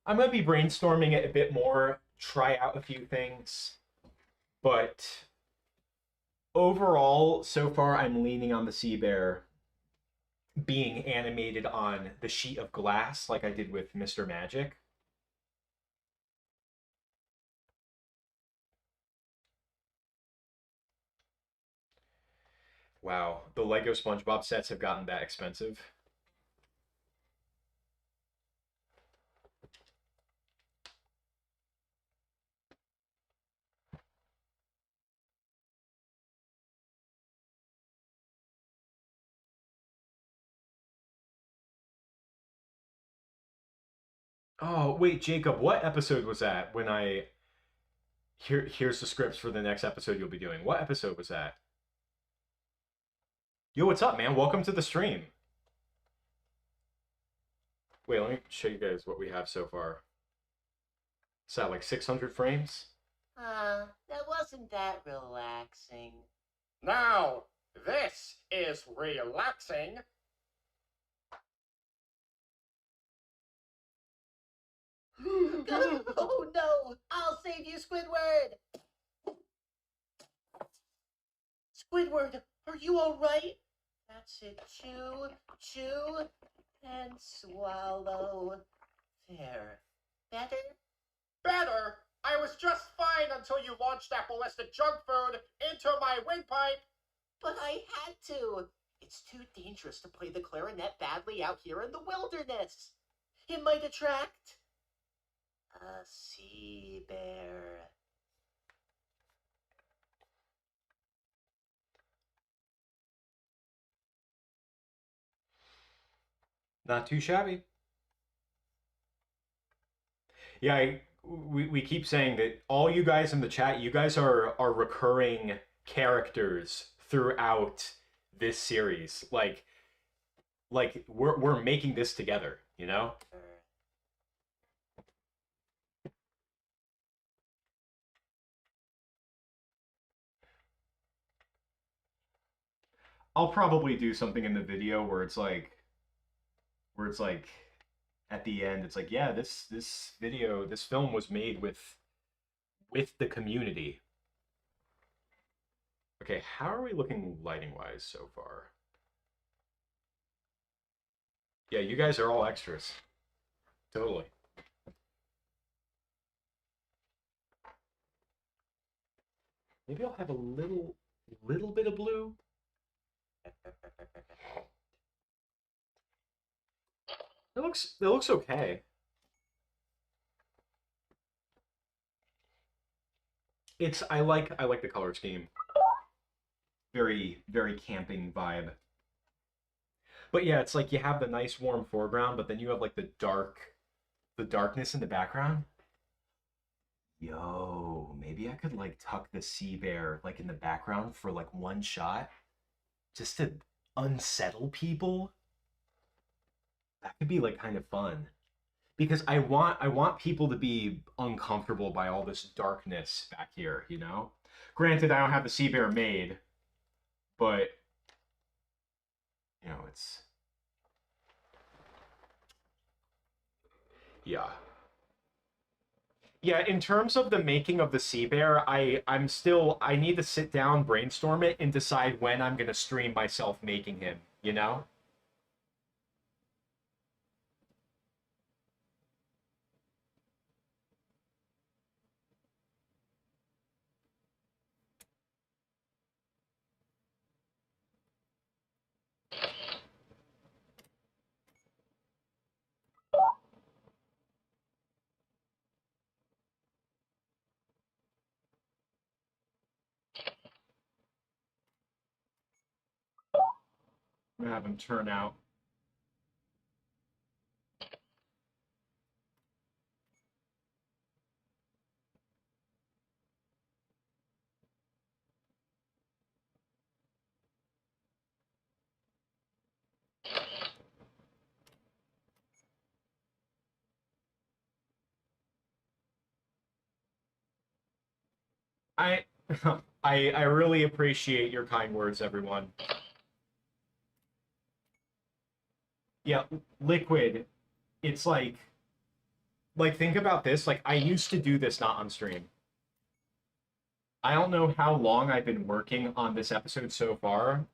I'm going to be brainstorming it a bit more, try out a few things, but overall, so far I'm leaning on the sea bear being animated on the sheet of glass like I did with Mr. Magic. Wow, the Lego SpongeBob sets have gotten that expensive. Oh, wait, Jacob, what episode was that when I here's the scripts for the next episode you'll be doing. What episode was that? Yo, what's up, man? Welcome to the stream. Wait, let me show you guys what we have so far. Is that like 600 frames? That wasn't that relaxing. Now, this is relaxing. Oh no! I'll save you, Squidward! Squidward, are you alright? That's it. Chew, chew, and swallow. There. Better? Better! I was just fine until you launched that ballistic junk food into my windpipe. But I had to. It's too dangerous to play the clarinet badly out here in the wilderness. It might attract a sea bear. Not too shabby. Yeah, we keep saying that all you guys in the chat, you guys are recurring characters throughout this series. Like we're making this together, you know? I'll probably do something in the video where it's like at the end it's like, yeah, this film was made with the community. Okay, how are we looking lighting wise so far? Yeah, you guys are all extras. Totally. Maybe I'll have a little bit of blue. It looks okay. I like the color scheme. Very camping vibe. But yeah, it's like you have the nice warm foreground, but then you have like the darkness in the background. Yo, maybe I could like tuck the sea bear like in the background for like one shot just to unsettle people. That could be like kind of fun. Because I want people to be uncomfortable by all this darkness back here, you know? Granted, I don't have the sea bear made, but it's yeah. Yeah, in terms of the making of the sea bear, I need to sit down, brainstorm it, and decide when I'm gonna stream myself making him, you know? I'm gonna have him turn out. I I really appreciate your kind words, everyone. Yeah, liquid. It's like think about this. Like I used to do this not on stream. I don't know how long I've been working on this episode so far.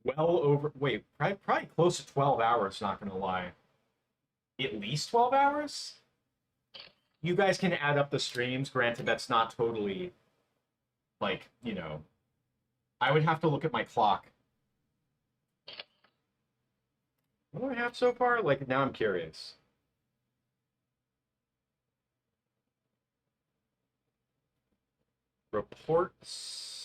Well over wait, probably close to 12 hours, not gonna lie. At least 12 hours? You guys can add up the streams. Granted, that's not totally like, I would have to look at my clock What do I have so far? Like, now I'm curious. Reports.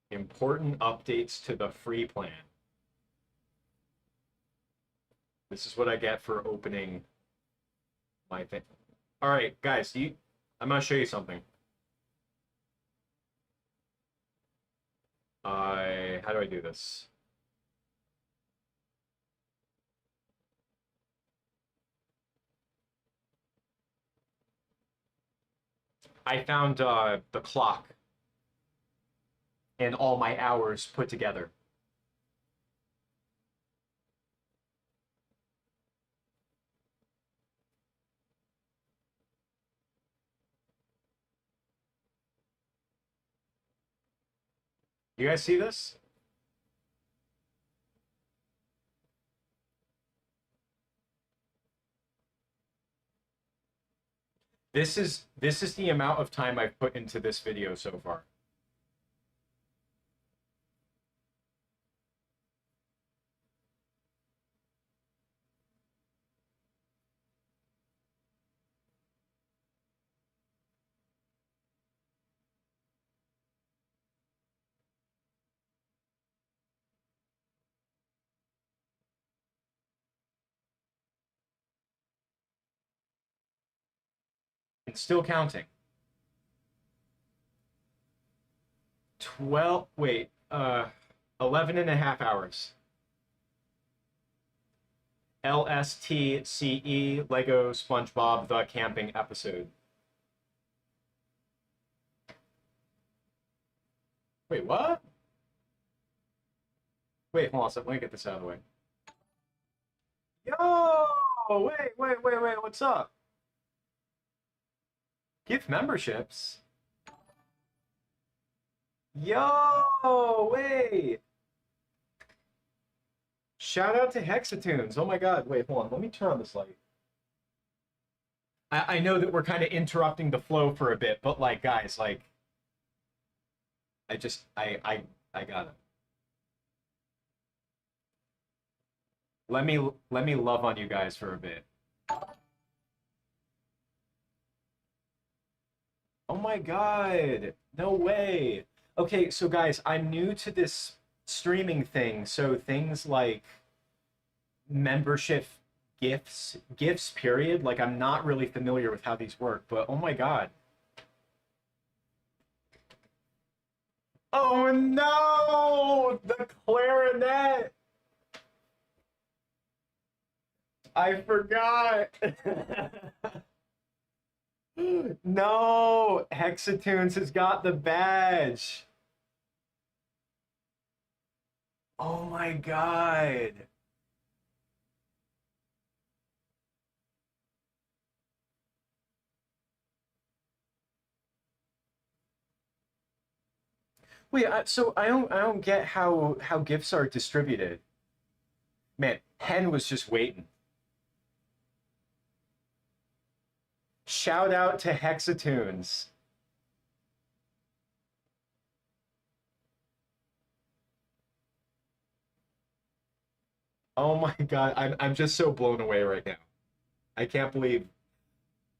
Important updates to the free plan. This is what I get for opening my thing. All right, guys, I'm gonna show you something. How do I do this? I found the clock and all my hours put together. You guys see this? This is the amount of time I've put into this video so far. It's still counting. 12, wait, 11 and a half hours. LSTCE, Lego SpongeBob The Camping Episode. Wait, what? Wait, hold on a second. Let me get this out of the way. Yo! Wait, what's up? Gift memberships? Yo! Wait! Shout out to Hexatunes. Oh my god. Wait, hold on. Let me turn on this light. I know that we're kind of interrupting the flow for a bit, but like, guys, like, I got it. Let me love on you guys for a bit. Oh my god. No way. Okay, so guys, I'm new to this streaming thing, so things like membership gifts period, like I'm not really familiar with how these work, but oh my god. Oh no! The clarinet! I forgot. No, Hexatunes has got the badge. Oh my god. Wait, so I don't get how gifts are distributed. Man, Hen was just waiting. Shout out to Hexatunes. Oh my god, I'm just so blown away right now. I can't believe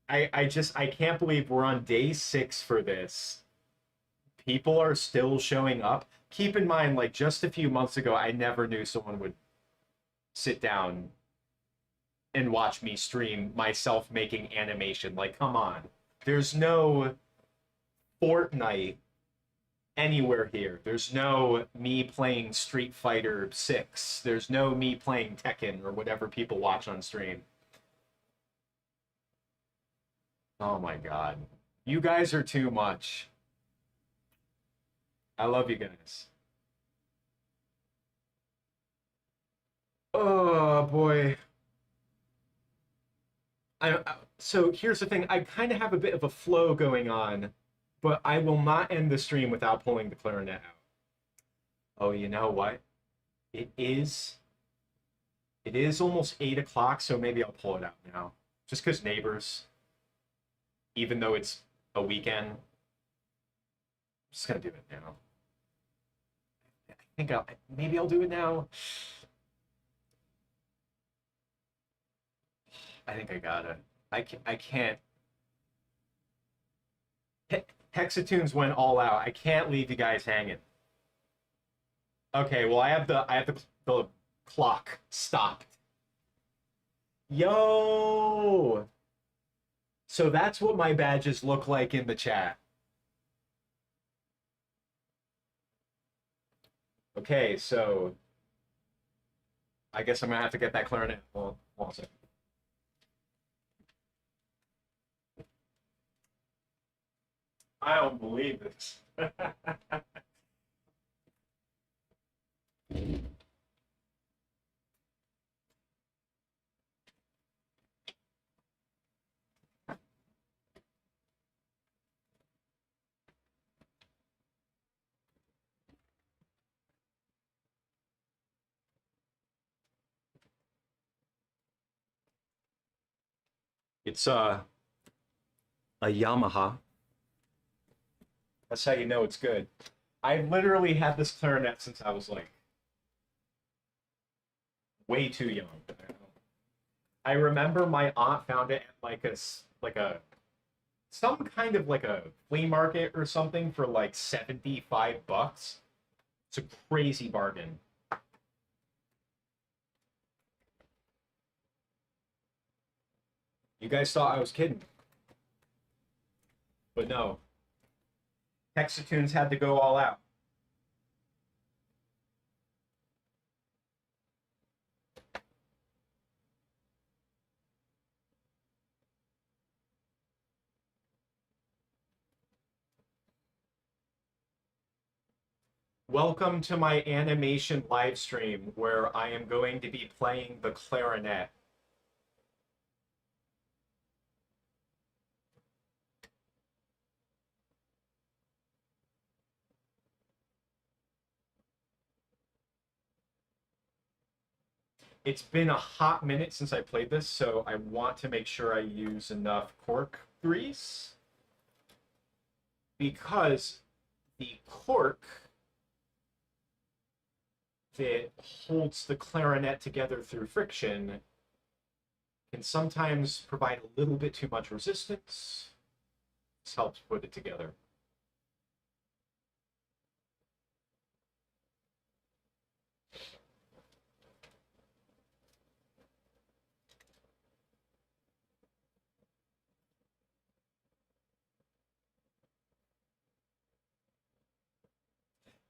I can't believe we're on day 6 for this. People are still showing up. Keep in mind, like just a few months ago, I never knew someone would sit down and watch me stream myself making animation. Like, come on. There's no Fortnite anywhere here. There's no me playing Street Fighter 6. There's no me playing Tekken or whatever people watch on stream. Oh my god. You guys are too much. I love you guys. Oh boy. So here's the thing. I kind of have a bit of a flow going on, but I will not end the stream without pulling the clarinet out. Oh, you know what? It is. It is almost 8 o'clock, so maybe I'll pull it out now. Just because neighbors, even though it's a weekend. I'm just gonna do it now. I think maybe I'll do it now. I think I gotta. I can't. Hexatoons went all out. I can't leave you guys hanging. Okay, well I have the clock stopped. Yo! So that's what my badges look like in the chat. Okay, so I guess I'm gonna have to get that clarinet. Hold on a second. I don't believe this. It's a Yamaha. That's how you know it's good. I literally had this clarinet since I was like way too young. I remember my aunt found it at like a some kind of like a flea market or something for like $75. It's a crazy bargain. You guys thought I was kidding. But no. Hexatoons had to go all out. Welcome to my animation live stream where I am going to be playing the clarinet. It's been a hot minute since I played this, so I want to make sure I use enough cork grease because the cork that holds the clarinet together through friction can sometimes provide a little bit too much resistance. This helps put it together.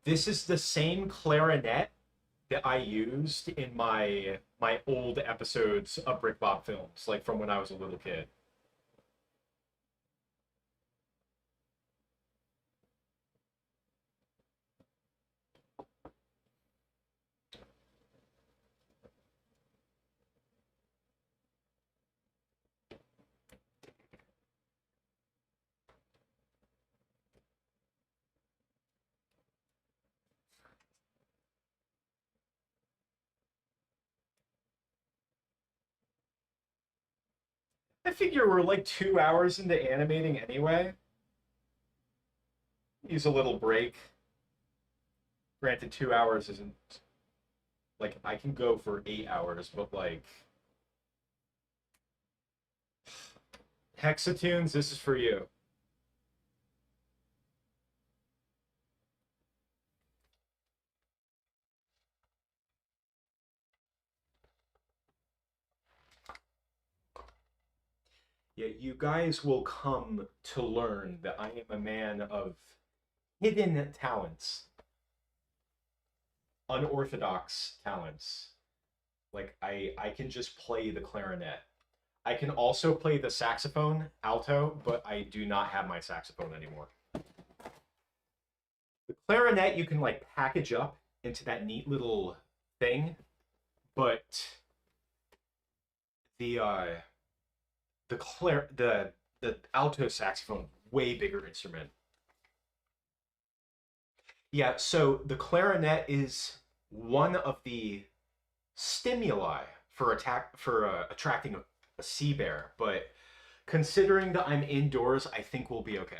This is the same clarinet that I used in my old episodes of BrickBob films, like from when I was a little kid. I figure we're like 2 hours into animating anyway. Use a little break. Granted, 2 hours isn't like I can go for 8 hours, but like Hexatoons, this is for you. Yeah, you guys will come to learn that I am a man of hidden talents, unorthodox talents. Like I can just play the clarinet. I can also play the saxophone, alto, but I do not have my saxophone anymore. The clarinet you can like package up into that neat little thing, but the the alto saxophone, way bigger instrument. Yeah, so the clarinet is one of the stimuli for attracting a sea bear, but Considering that I'm indoors, I think we'll be okay.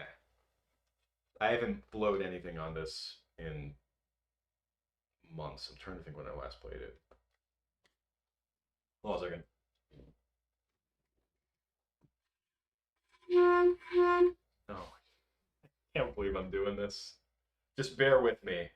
I haven't blowed anything on this in months. I'm trying to think when I last played it. Hold on a second. No, I can't believe I'm doing this. Just bear with me.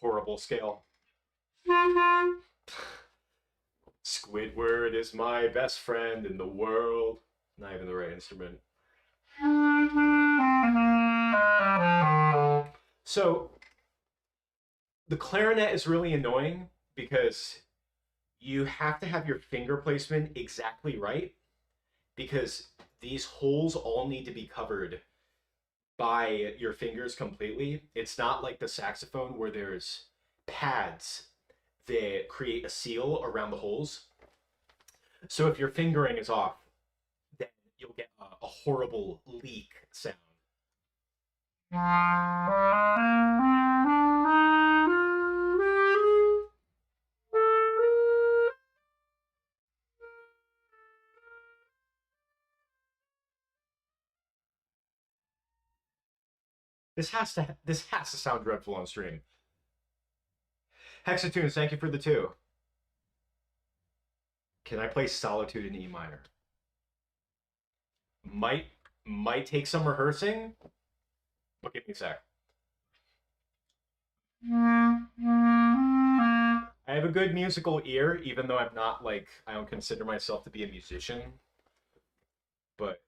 Horrible scale. Squidward is my best friend in the world. Not even the right instrument. So, the clarinet is really annoying because you have to have your finger placement exactly right because these holes all need to be covered by your fingers completely. It's not like the saxophone where there's pads that create a seal around the holes. So if your fingering is off, then you'll get a horrible leak sound. This has to sound dreadful on stream. Hexatunes, thank you for the 2. Can I play Solitude in E minor? Might take some rehearsing, but give me a sec. I have a good musical ear, even though I'm not like, I don't consider myself to be a musician. But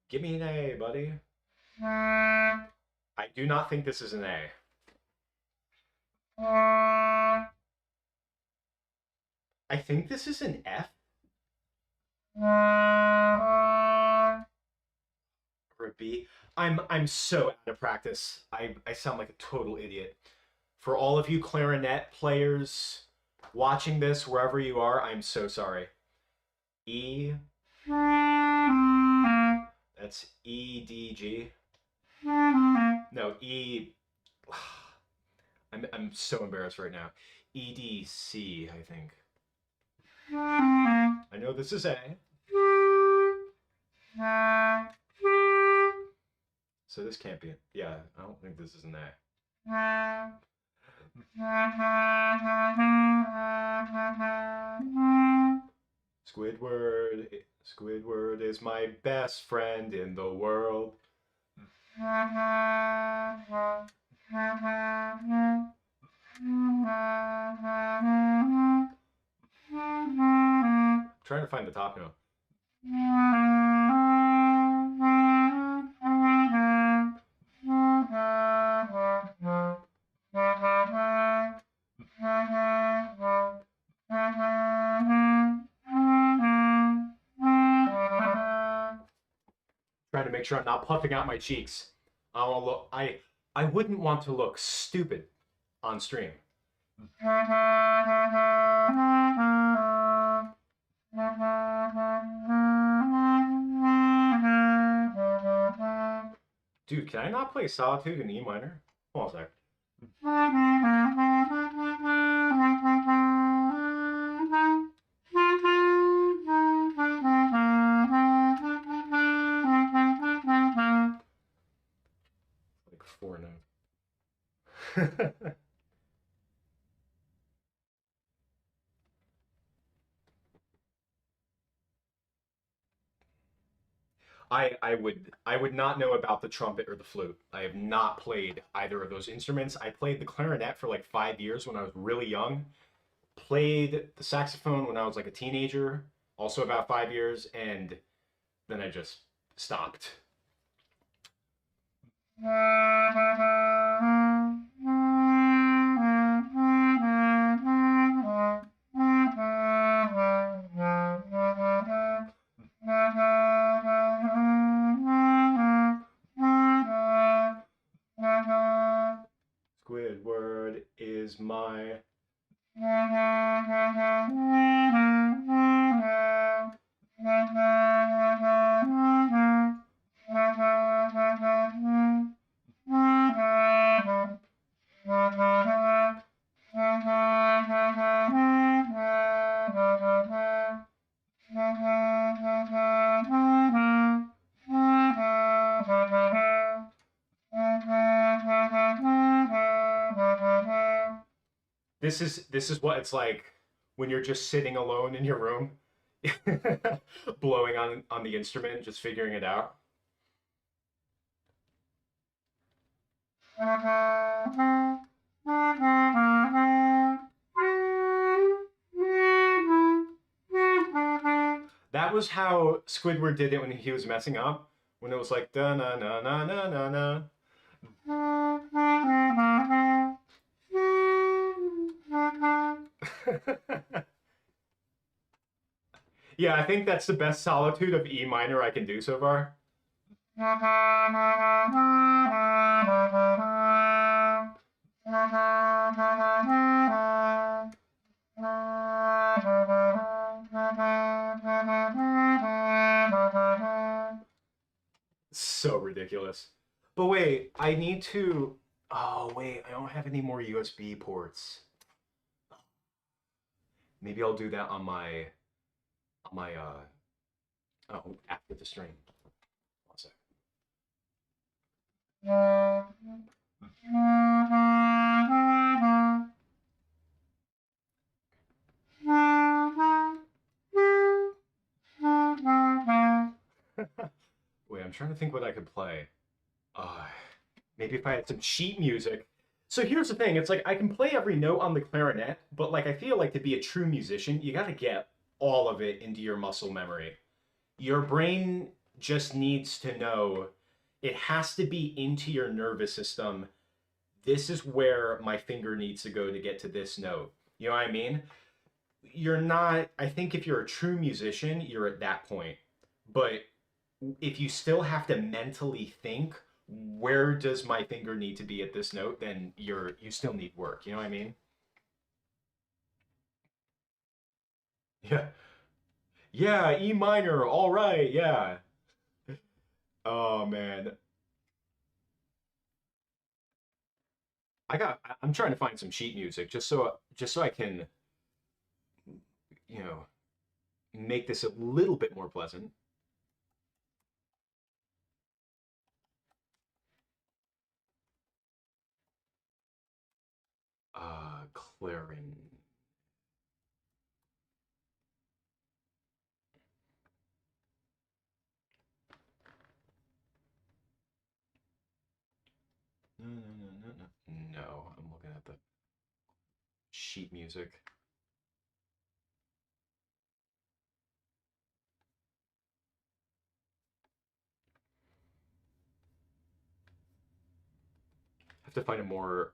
give me an A, buddy. I do not think this is an A. I think this is an F. Or a B. I'm so out of practice. I sound like a total idiot. For all of you clarinet players watching this, wherever you are, I'm so sorry. E. That's E, D, G. No, E. I'm so embarrassed right now. E, D, C, I think. I know this is A. So this can't be. Yeah, I don't think this is an A. Squidward is my best friend in the world. Trying to find the top note. Trying to make sure I'm not puffing out my cheeks. I wouldn't want to look stupid on stream. Dude, can I not play Solitude in E minor? Hold on a sec. Like 4 notes. I would not know about the trumpet or the flute. I have not played either of those instruments. I played the clarinet for like 5 years when I was really young. Played the saxophone when I was like a teenager, also about 5 years, and then I just stopped. Squidward is my. This is what it's like when you're just sitting alone in your room, blowing on the instrument, just figuring it out. That was how Squidward did it when he was messing up. When it was like da na na na na na na. Yeah, I think that's the best solitude of E minor I can do so far. So ridiculous. But wait, I need to. Oh, wait, I don't have any more USB ports. Maybe I'll do that on my oh, after the stream. One sec. Wait, I'm trying to think what I could play. Uh, Maybe if I had some sheet music. So here's the thing, it's like I can play every note on the clarinet, but like I feel like to be a true musician, you got to get all of it into your muscle memory. Your brain just needs to know, it has to be into your nervous system. This is where my finger needs to go to get to this note. You know what I mean? You're not, I think if you're a true musician, you're at that point. But if you still have to mentally think, where does my finger need to be at this note, then you still need work. You know what I mean? Yeah. Yeah, E minor. All right. Yeah. Oh man. I'm trying to find some sheet music just so I can, you know, make this a little bit more pleasant. Clarin. No, no, no, no, no. No, I'm looking at the sheet music. I have to find a more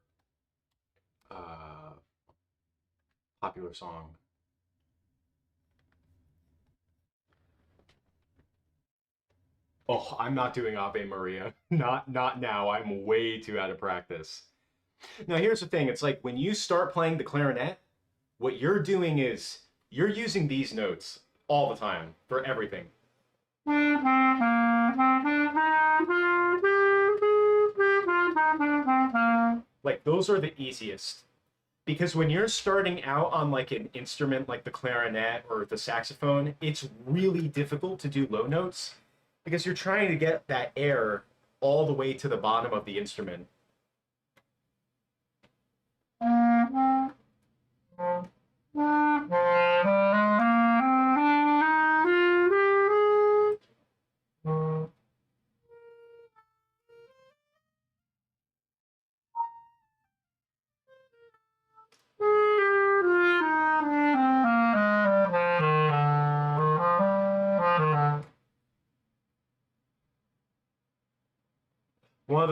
uh, popular song. Oh, I'm not doing Ave Maria. Not now. I'm way too out of practice. Now here's the thing. It's like when you start playing the clarinet, what you're doing is you're using these notes all the time for everything. Like those are the easiest. Because when you're starting out on like an instrument like the clarinet or the saxophone, it's really difficult to do low notes because you're trying to get that air all the way to the bottom of the instrument. One of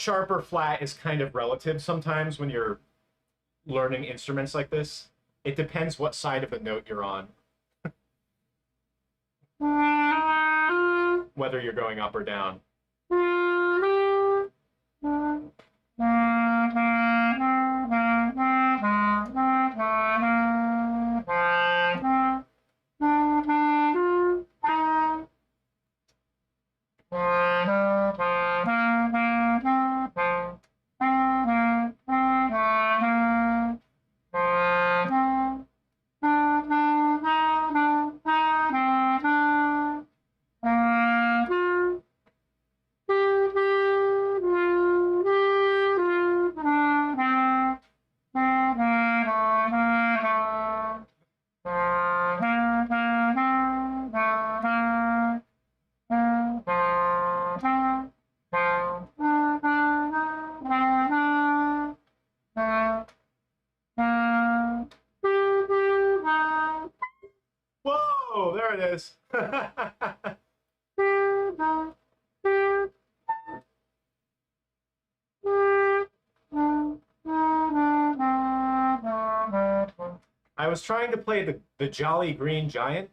sharp or flat is kind of relative sometimes when you're learning instruments like this. It depends what side of the note you're on, whether you're going up or down. Whoa, there it is. I was trying to play the Jolly Green Giant.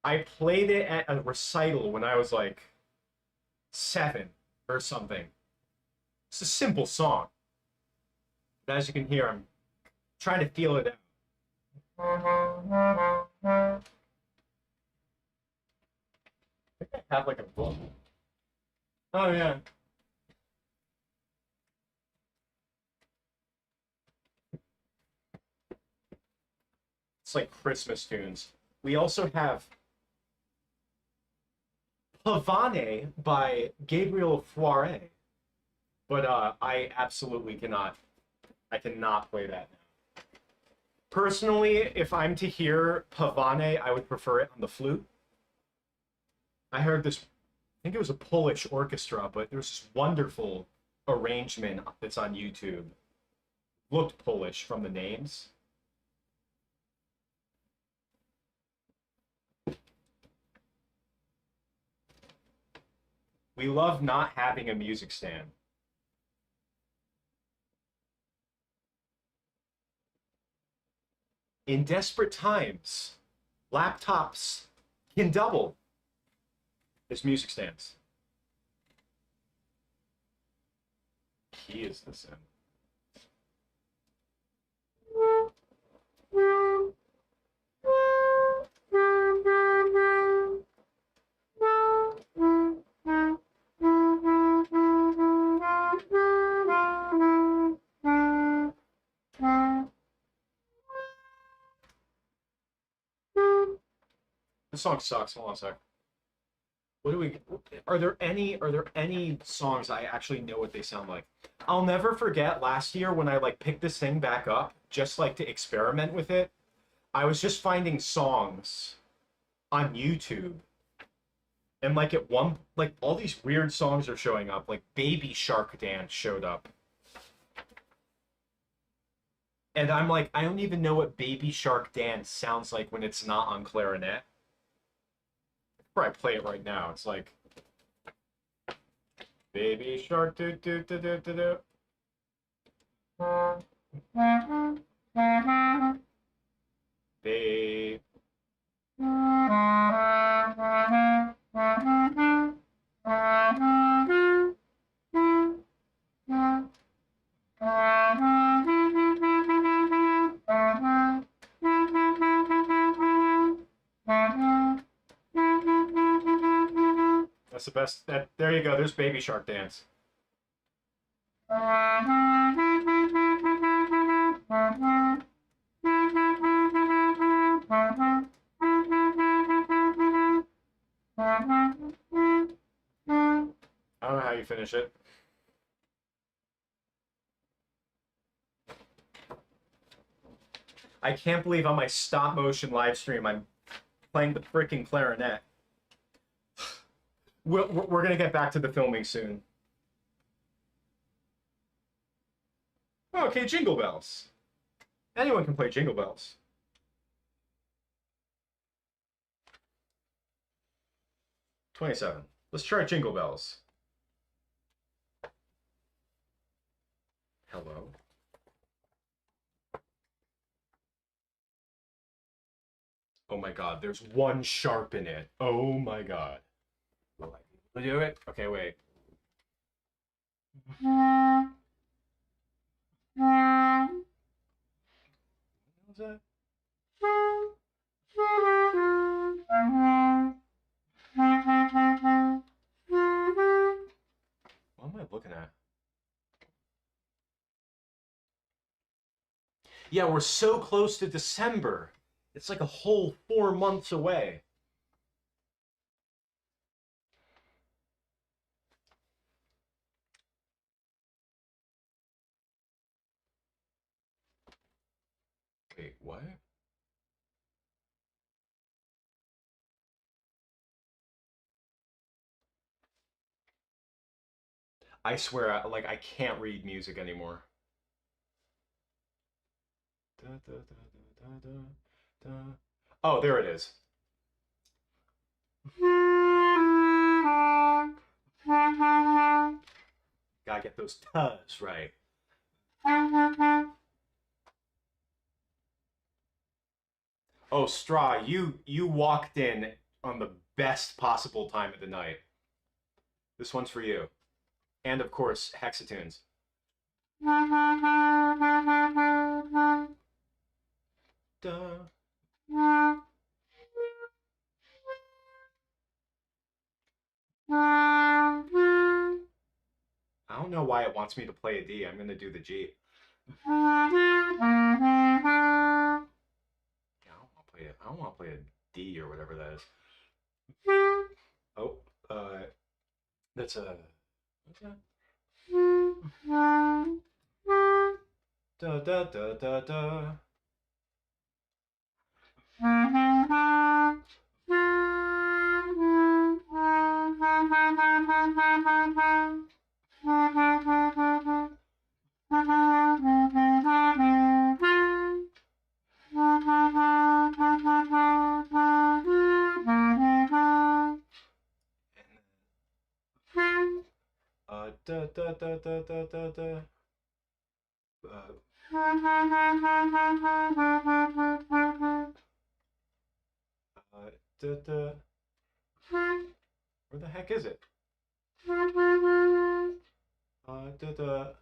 I played it at a recital when I was like 7 or something. It's a simple song. But as you can hear, I'm trying to feel it out. I think I have like a book. Oh yeah. It's like Christmas tunes. We also have Pavane by Gabriel Fauré, but I absolutely cannot. I cannot play that now. Personally, if I'm to hear Pavane, I would prefer it on the flute. I heard this, I think it was a Polish orchestra, but there's this wonderful arrangement that's on YouTube. Looked Polish from the names. We love not having a music stand. In desperate times, laptops can double as music stands. Key is this in? This song sucks. Hold on a sec. What do we? Are there any songs I actually know what they sound like? I'll never forget last year when I like picked this thing back up just like to experiment with it. I was just finding songs on YouTube, and like at one like all these weird songs are showing up. Like Baby Shark Dance showed up, and I'm like, I don't even know what Baby Shark Dance sounds like when it's not on clarinet. Probably play it right now. It's like Baby Shark do do do do do do. Babe. That's the best. There you go. There's Baby Shark Dance. I don't know how you finish it. I can't believe on my stop motion live stream I'm playing the freaking clarinet. We're gonna get back to the filming soon. Okay, Jingle Bells. Anyone can play Jingle Bells. '27. Let's try Jingle Bells. Hello. Oh my god, there's one sharp in it. Oh my god. Will I be able to do it? Okay, wait. What was that? What am I looking at? Yeah, we're so close to December. It's like a whole 4 months away. Wait, what? I swear, like, I can't read music anymore. Da, da, da, da, da, da. Oh, there it is. Gotta get those tu's right. Oh, Straw, you walked in on the best possible time of the night. This one's for you. And of course, Hexatunes. Duh. I don't know why it wants me to play a D. I'm gonna do the G. Yeah, I don't want to play a D or whatever that is. Oh, that's a. What's that? Da da da da da. Da da da da da da da. Da da. Where the heck is it? Da da.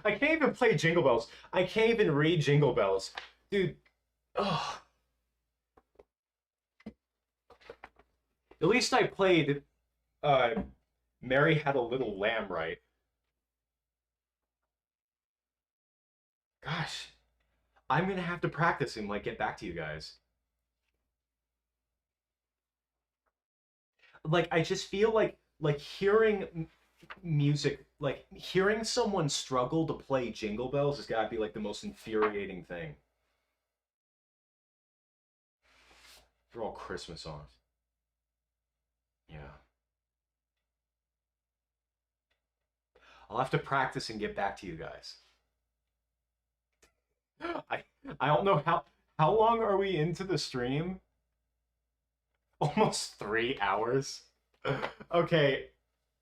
I can't even play Jingle Bells. I can't even read Jingle Bells. Dude, ugh. At least I played Mary Had a Little Lamb right. Gosh, I'm gonna have to practice and like get back to you guys. Like I just feel like hearing music, like hearing someone struggle to play Jingle Bells has got to be like the most infuriating thing. They're all Christmas songs. Yeah. I'll have to practice and get back to you guys. I I don't know how long are we into the stream? Almost 3 hours. Okay,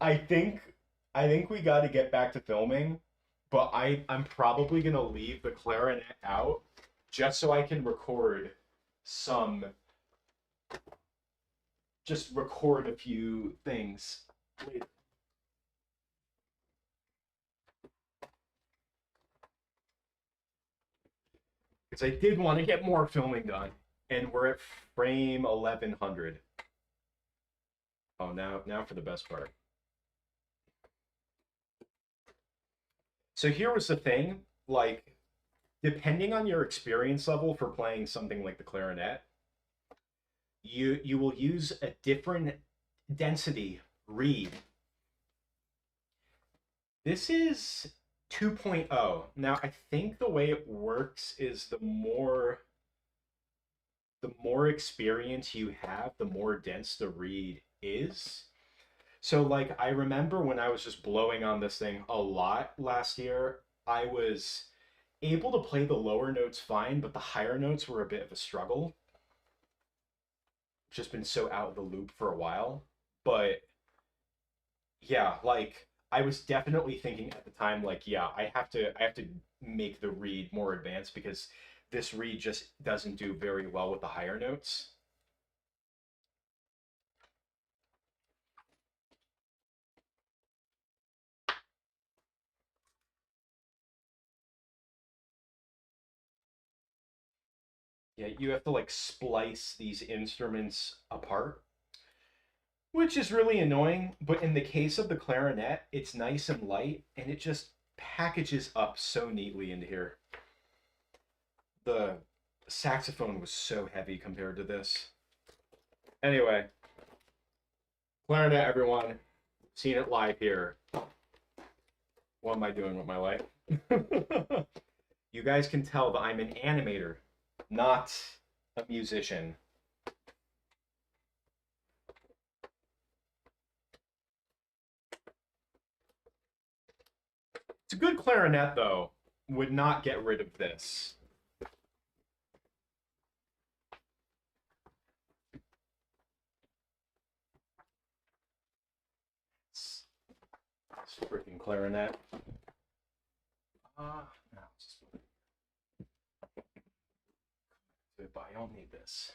I think I think we got to get back to filming, but I'm probably gonna leave the clarinet out just so I can some record a few things later. Because I did want to get more filming done, and we're at frame 1100. Oh, now for the best part. So here was the thing, like, depending on your experience level for playing something like the clarinet, you will use a different density reed. This is 2.0. Now, I think the way it works is the more experience you have, the more dense the reed is. So like I remember when I was just blowing on this thing a lot last year, I was able to play the lower notes fine, but the higher notes were a bit of a struggle. just been so out of the loop for a while. But yeah, like I was definitely thinking at the time, like, yeah, I have to make the reed more advanced because this reed just doesn't do very well with the higher notes. Yeah, you have to like splice these instruments apart, which is really annoying. But in the case of the clarinet, it's nice and light and it just packages up so neatly into here. The saxophone was so heavy compared to this. Anyway, clarinet, everyone. Seen it live here. What am I doing with my life? You guys can tell that I'm an animator, not a musician. It's a good clarinet, though. Would not get rid of this. It's freaking clarinet. No, just but I don't need this.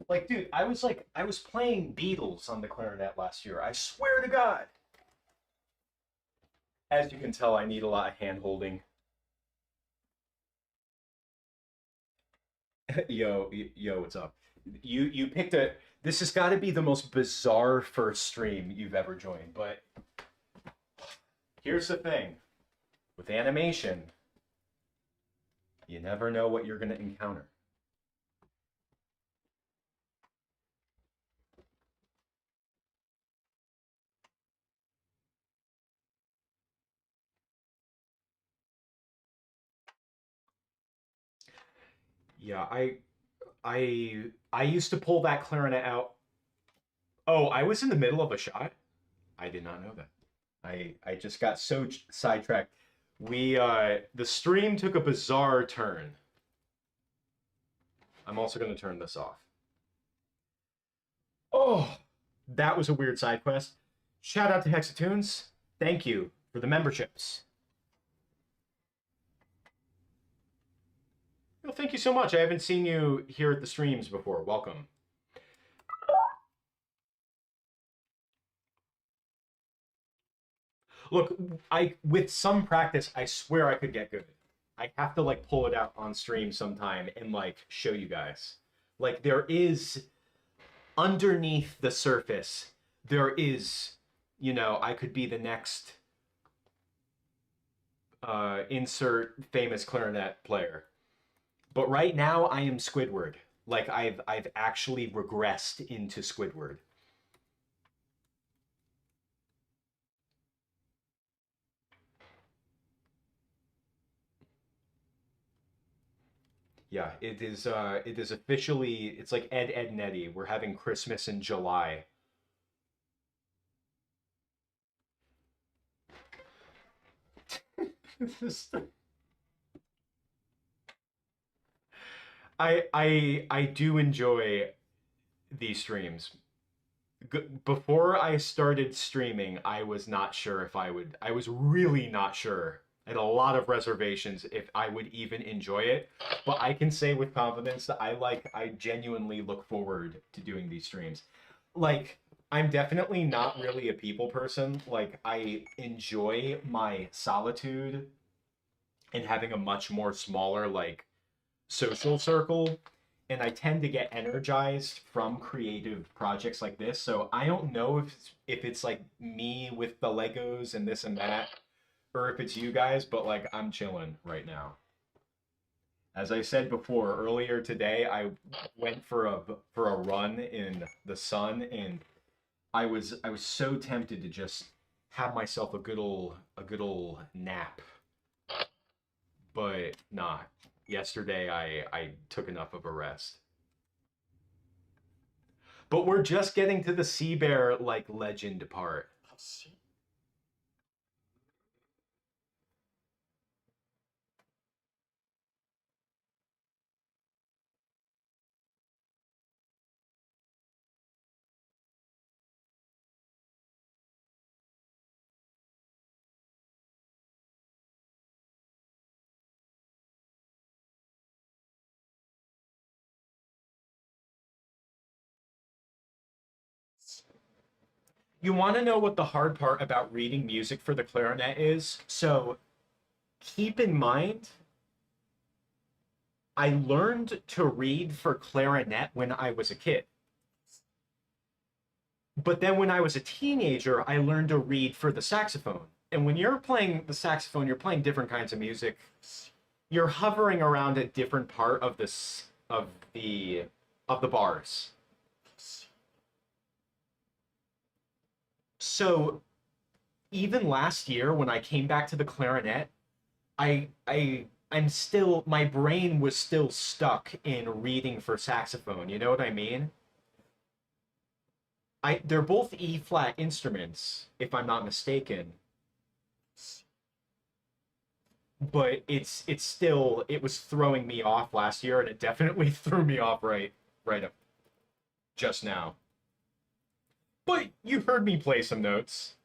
Like, dude, I was playing Beatles on the clarinet last year. I swear to God. As you can tell, I need a lot of hand holding. Yo, what's up? You picked a. This has got to be the most bizarre first stream you've ever joined. But here's the thing, with animation, you never know what you're gonna encounter. Yeah, I used to pull that clarinet out. Oh, I was in the middle of a shot. I did not know that. I just got so sidetracked. We the stream took a bizarre turn. I'm also going to turn this off. Oh, that was a weird side quest. Shout out to Hexatunes. Thank you for the memberships. Well, thank you so much. I haven't seen you here at the streams before. Welcome. Look, I with some practice, I swear I could get good. I have to like pull it out on stream sometime and like show you guys. Like there is underneath the surface, there is, I could be the next insert famous clarinet player. But right now I am Squidward. Like I've actually regressed into Squidward. Yeah, it is officially, it's like Ed and Eddie. We're having Christmas in July. I do enjoy these streams. Before I started streaming, I was not sure if I would. I was really not sure. I had a lot of reservations if I would even enjoy it. But I can say with confidence that I genuinely look forward to doing these streams. Like, I'm definitely not really a people person. Like, I enjoy my solitude and having a much more smaller, like, social circle, and I tend to get energized from creative projects like this. So I don't know if it's like me with the Legos and this and that, or if it's you guys, but like I'm chilling right now. As I said before, earlier today I went for a run in the sun, and I was so tempted to just have myself a good old nap, but nah. Yesterday I took enough of a rest. But we're just getting to the sea bear like legend part. You want to know what the hard part about reading music for the clarinet is? So keep in mind, I learned to read for clarinet when I was a kid. But then when I was a teenager, I learned to read for the saxophone. And when you're playing the saxophone, you're playing different kinds of music. You're hovering around a different part of this of the bars. So even last year when I came back to the clarinet, I'm still, my brain was still stuck in reading for saxophone. You know what I mean? They're both E flat instruments, if I'm not mistaken. But it's still, it was throwing me off last year, and it definitely threw me off right up just now. But you heard me play some notes.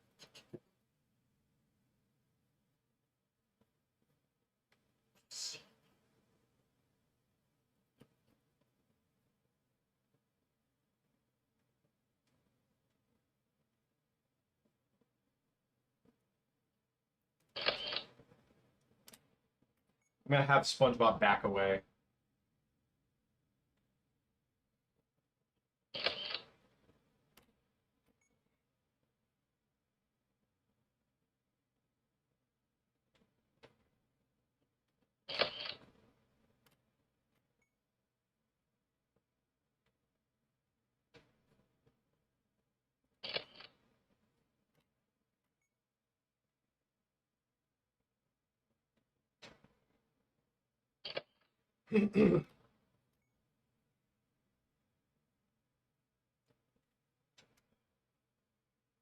I'm gonna have SpongeBob back away.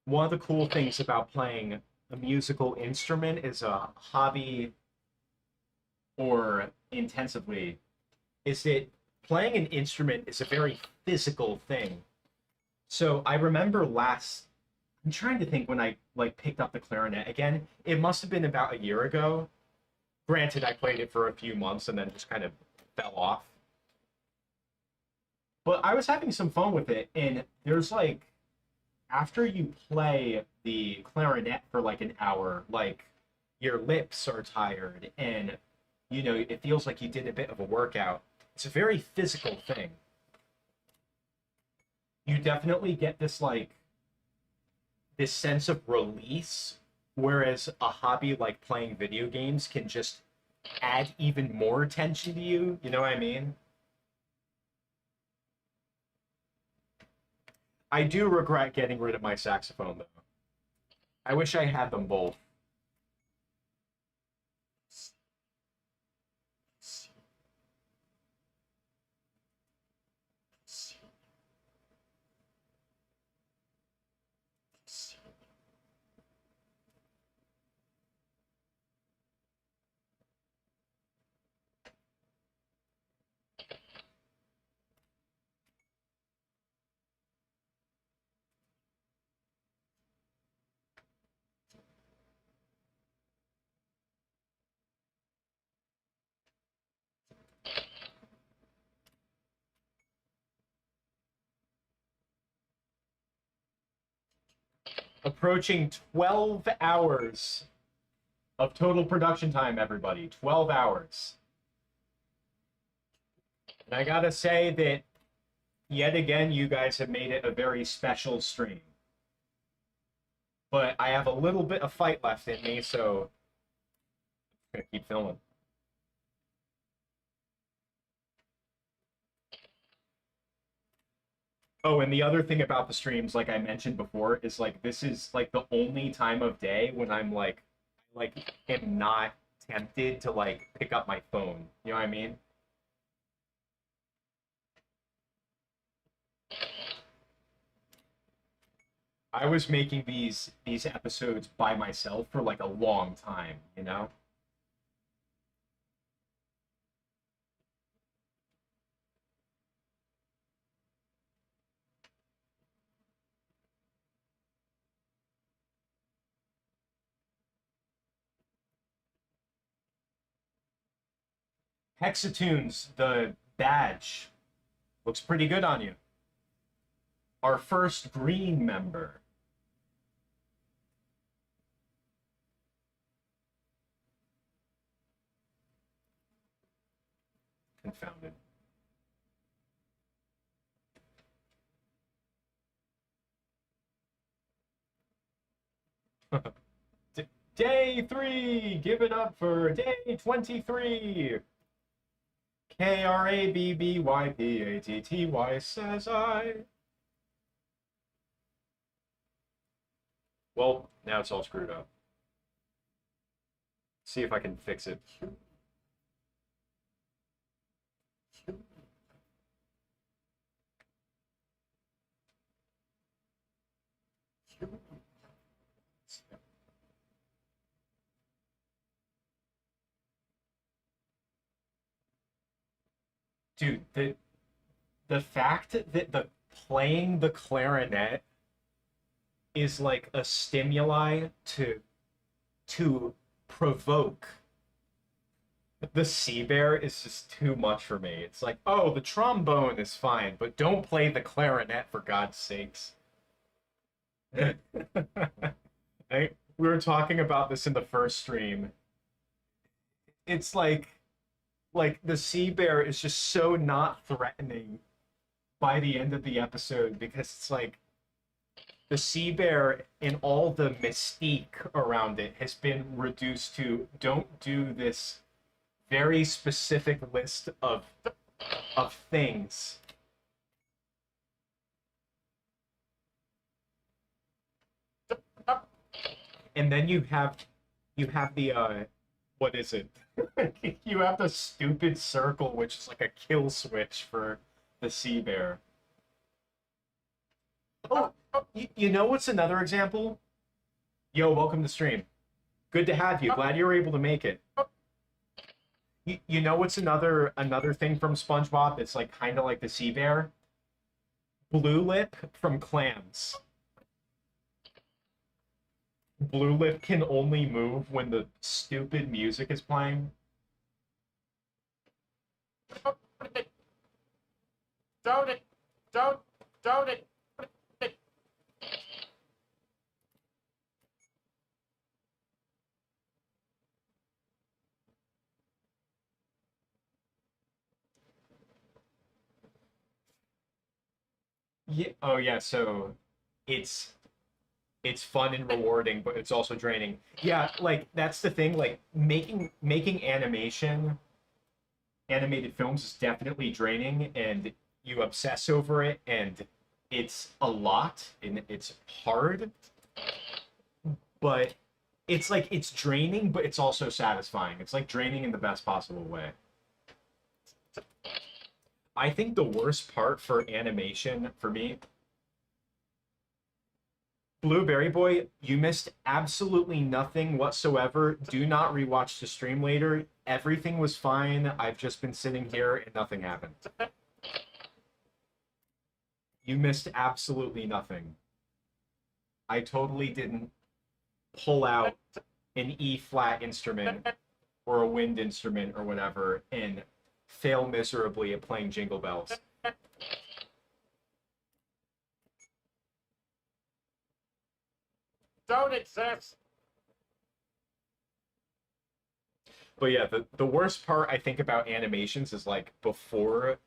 One of the cool things about playing a musical instrument is a hobby or intensively is that playing an instrument is a very physical thing. So I remember I'm trying to think when I like picked up the clarinet again. It must have been about a year ago. Granted, I played it for a few months and then just kind of fell off. But I was having some fun with it, and there's like after you play the clarinet for like an hour, like your lips are tired and it feels like you did a bit of a workout. It's a very physical thing. You definitely get this sense of release, whereas a hobby like playing video games can just add even more attention to you. You know what I mean? I do regret getting rid of my saxophone though. I wish I had them both. Approaching 12 hours of total production time, everybody. 12 hours. And I gotta say that yet again, you guys have made it a very special stream. But I have a little bit of fight left in me, so I'm gonna keep filming. Oh, and the other thing about the streams, like I mentioned before, is like this is like the only time of day when I'm like am not tempted to like pick up my phone. You know what I mean? I was making these episodes by myself for like a long time, you know? Hexatunes, the badge looks pretty good on you. Our first green member. had found it. Day 3! Give it up for day 23! KRABBYPATTY says I. Well, now it's all screwed up. See if I can fix it. Dude, the fact that the playing the clarinet is like a stimuli to provoke the sea bear is just too much for me. It's like, oh, the trombone is fine, but don't play the clarinet for God's sakes. We were talking about this in the first stream. It's like the sea bear is just so not threatening by the end of the episode because it's like the sea bear and all the mystique around it has been reduced to don't do this very specific list of things. And then you have the what is it? You have the stupid circle, which is like a kill switch for the sea bear. Oh, you know what's another example? Yo, welcome to stream. Good to have you. Glad you were able to make it. You know what's another thing from SpongeBob that's like kind of like the sea bear? Blue Lip from Clams. Blue Lip can only move when the stupid music is playing. Don't it. Yeah. Oh yeah. So it's fun and rewarding, but it's also draining. Yeah, like that's the thing. Like making animated films is definitely draining, and you obsess over it, and it's a lot, and it's hard. But it's like it's draining, but it's also satisfying. It's like draining in the best possible way. I think the worst part for animation for me, Blueberry Boy, you missed absolutely nothing whatsoever. Do not rewatch the stream later. Everything was fine. I've just been sitting here and nothing happened. You missed absolutely nothing. I totally didn't pull out an E-flat instrument or a wind instrument or whatever and fail miserably at playing Jingle Bells. Don't exist. But yeah, the worst part I think about animations is like before,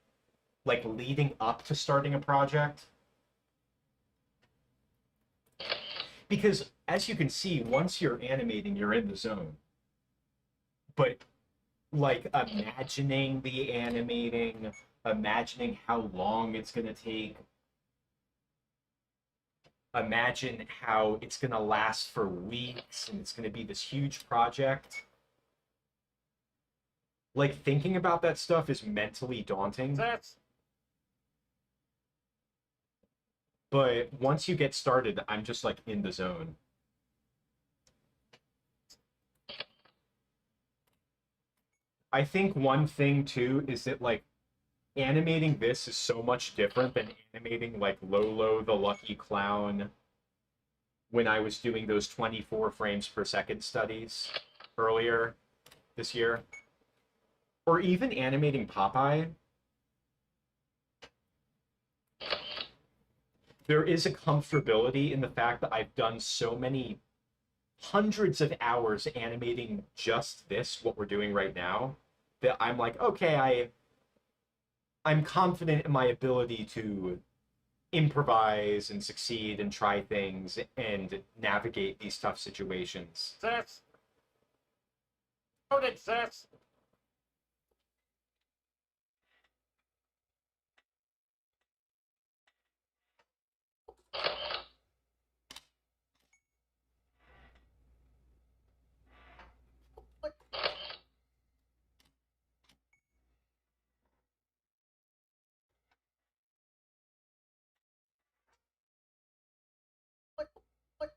like leading up to starting a project. Because as you can see, once you're animating, you're in the zone. But like imagining the animating, imagining how long it's gonna take, imagine how it's gonna last for weeks and it's gonna be this huge project. Like thinking about that stuff is mentally daunting. That's But once you get started, I'm just like in the zone. I think one thing too is that like animating this is so much different than animating like Lolo the Lucky Clown when I was doing those 24 frames per second studies earlier this year. Or even animating Popeye. There is a comfortability in the fact that I've done so many hundreds of hours animating just this, what we're doing right now, that I'm like, okay, I'm confident in my ability to improvise and succeed and try things and navigate these tough situations. This don't exist. What? What? What?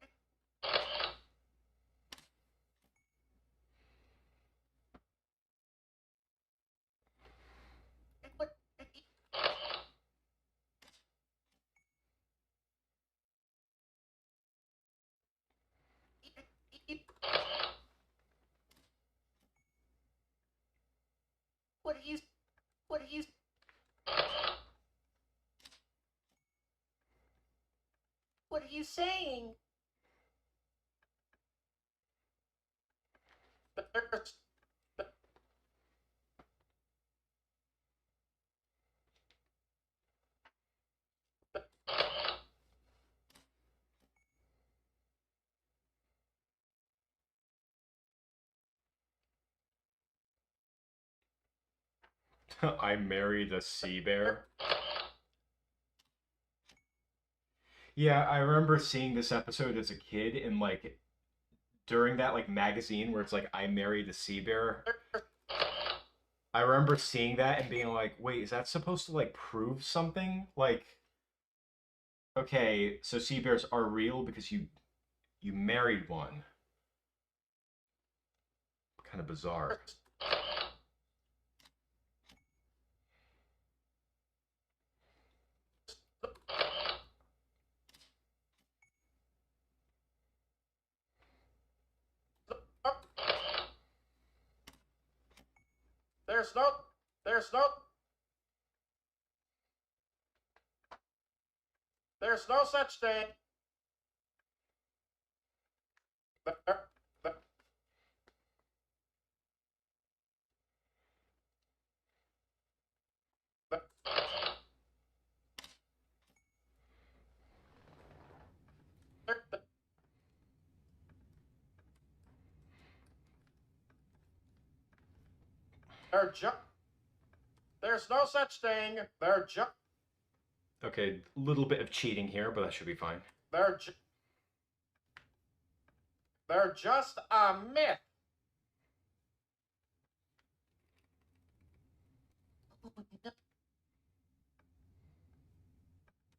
What? What are you? What are you? What are you saying? There's, I married a sea bear. Yeah, I remember seeing this episode as a kid and like during that like magazine where it's like I married a sea bear. I remember seeing that and being like, "Wait, is that supposed to like prove something?" Like, okay, so sea bears are real because you married one. Kind of bizarre. there's no, there's no, there's no such thing. There, there, there, there, they're just, there's no such thing. Okay, a little bit of cheating here, but that should be fine. They're, ju- they're just a myth.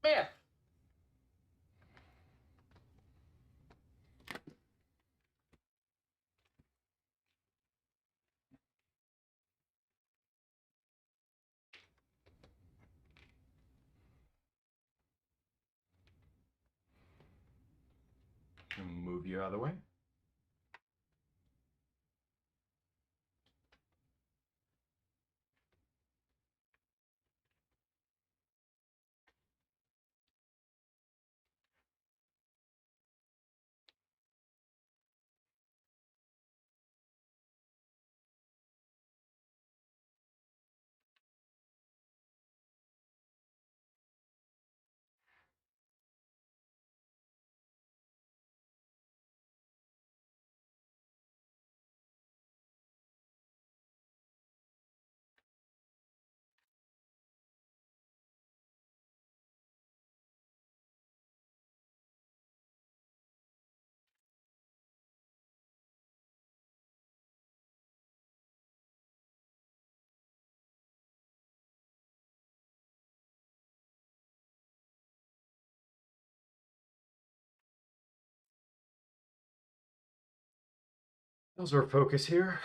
Myth. Move you out of the way. How's our focus here?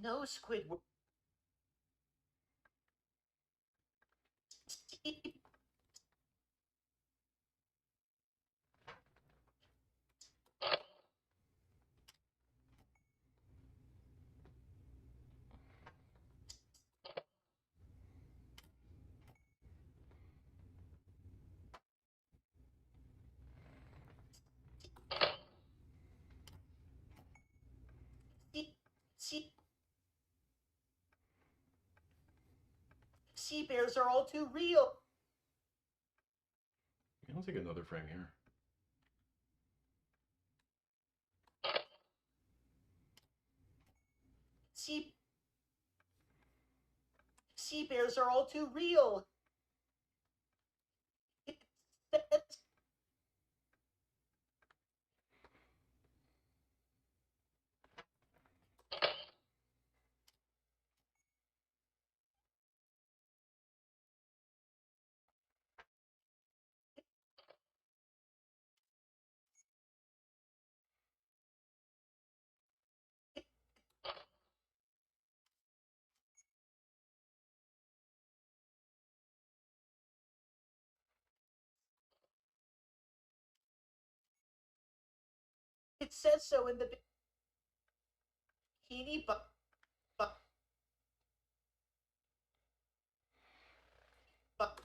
No, Squidward. Sea, sea bears are all too real. I'll take another frame here. Sea bears are all too real. It says so in the bikini, but but but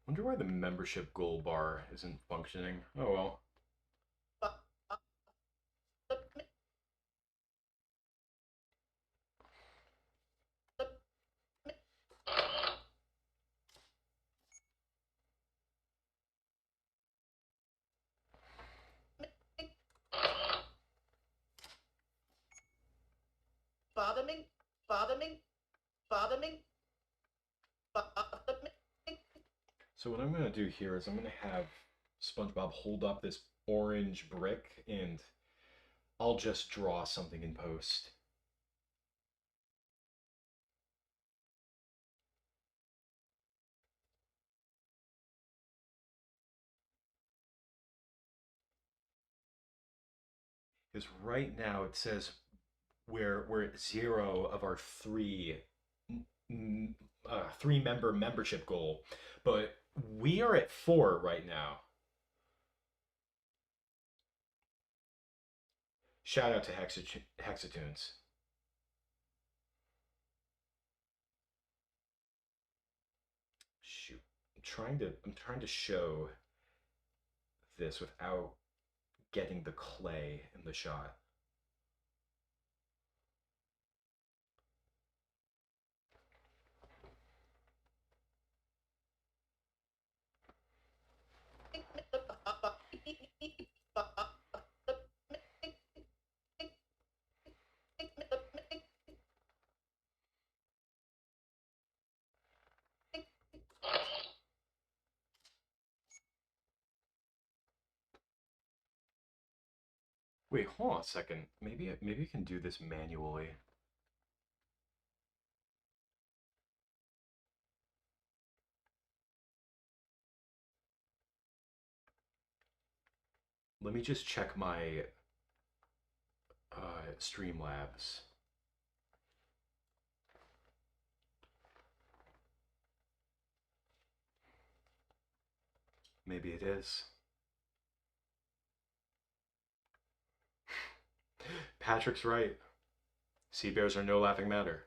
Wonder why the membership goal bar isn't functioning. Oh well. but bottoming, bottoming, bottoming, bottoming. So what I'm gonna do here is I'm gonna have SpongeBob hold up this orange brick and I'll just draw something in post. Because right now it says we're at 0 of our three member membership goal, but we are at 4 right now. Shout out to Hexatoons. Shoot, I'm trying to show this without getting the clay in the shot. Wait, hold on a second. Maybe I can do this manually. Let me just check my Streamlabs. Maybe it is. Patrick's right. Sea bears are no laughing matter.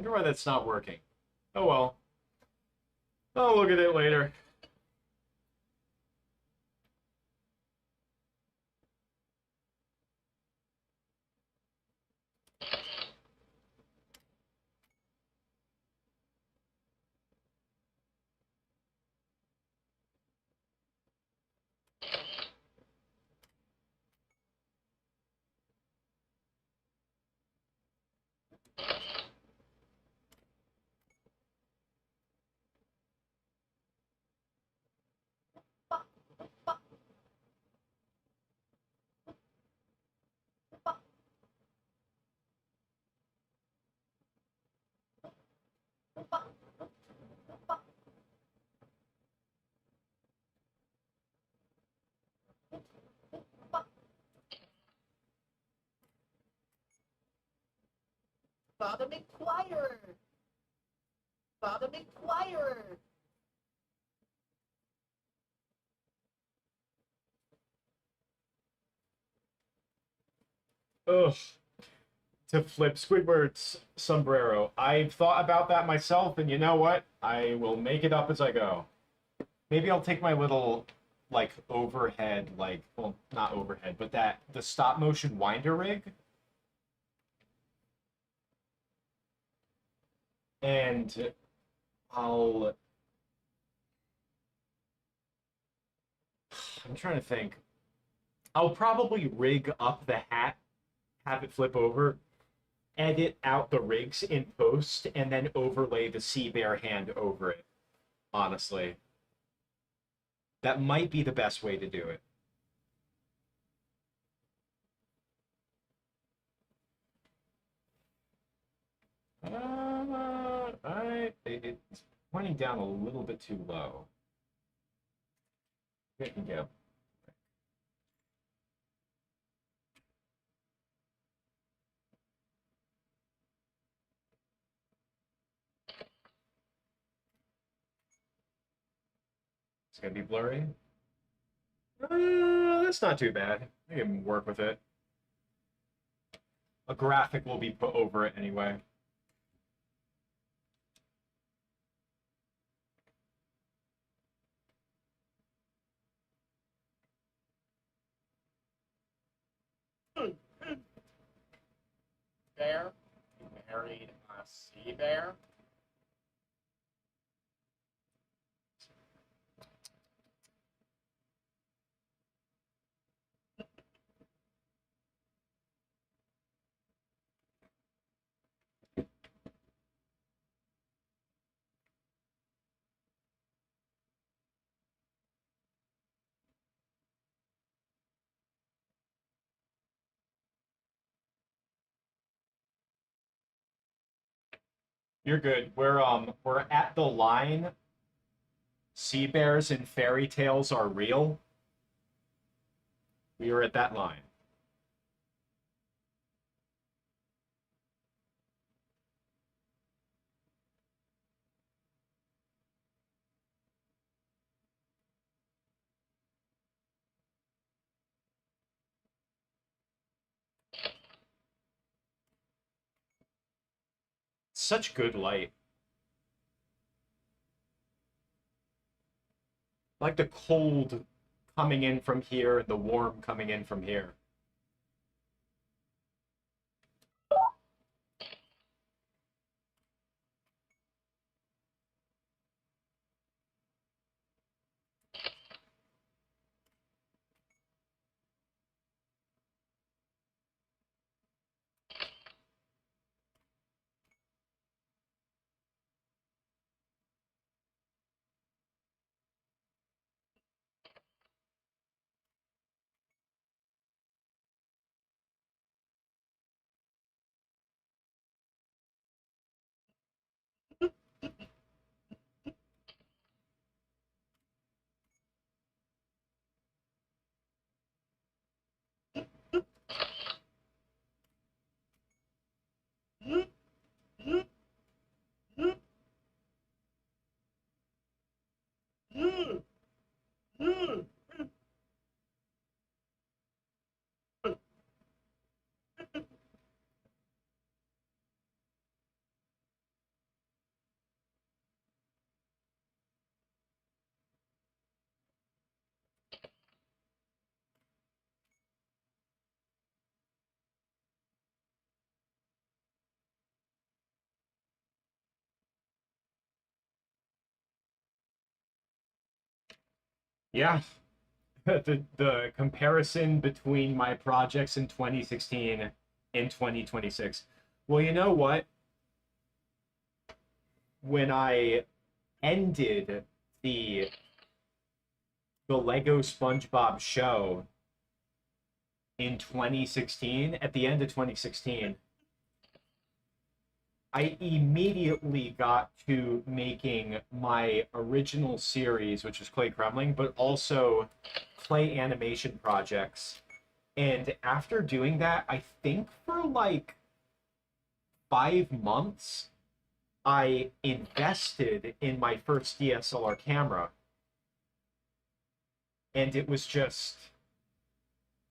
Wonder why that's not working. Oh well. I'll look at it later. Father McGuire! Father McGuire! Ugh. To flip Squidward's sombrero. I've thought about that myself, and you know what? I will make it up as I go. Maybe I'll take my little, like, overhead, like, well, not overhead, but the stop motion winder rig, and I'll. I'm trying to think. I'll probably rig up the hat, have it flip over, edit out the rigs in post, and then overlay the sea bear hand over it. Honestly, that might be the best way to do it. It's pointing down a little bit too low. There you go. It's gonna be blurry. That's not too bad. I can work with it. A graphic will be put over it anyway. Bear married a sea bear. You're good. We're at the line. Sea bears and fairy tales are real. We are at that line. Such good light. Like the cold coming in from here and the warm coming in from here. Yeah. The comparison between my projects in 2016 and 2026. Well, you know what? When I ended the the Lego SpongeBob show in 2016, at the end of 2016, I immediately got to making my original series, which was Clay Kremling, but also clay animation projects. And after doing that, I think for like 5 months, I invested in my first DSLR camera. And it was just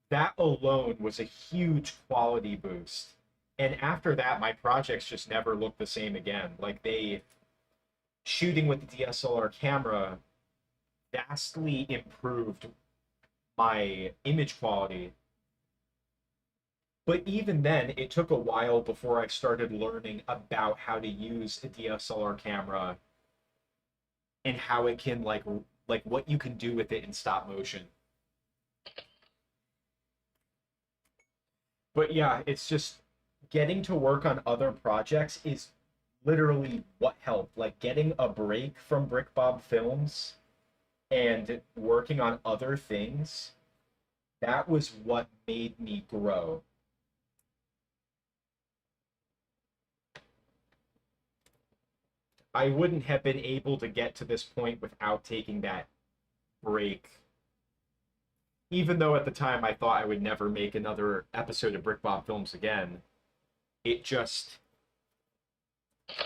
that alone was a huge quality boost. And after that, my projects just never looked the same again. Like they shooting with the DSLR camera vastly improved my image quality. But even then, it took a while before I started learning about how to use a DSLR camera and how it can like what you can do with it in stop motion. But yeah, it's just getting to work on other projects is literally what helped. Like getting a break from BrickBob Films and working on other things, that was what made me grow. I wouldn't have been able to get to this point without taking that break. Even though at the time I thought I would never make another episode of BrickBob Films again, it just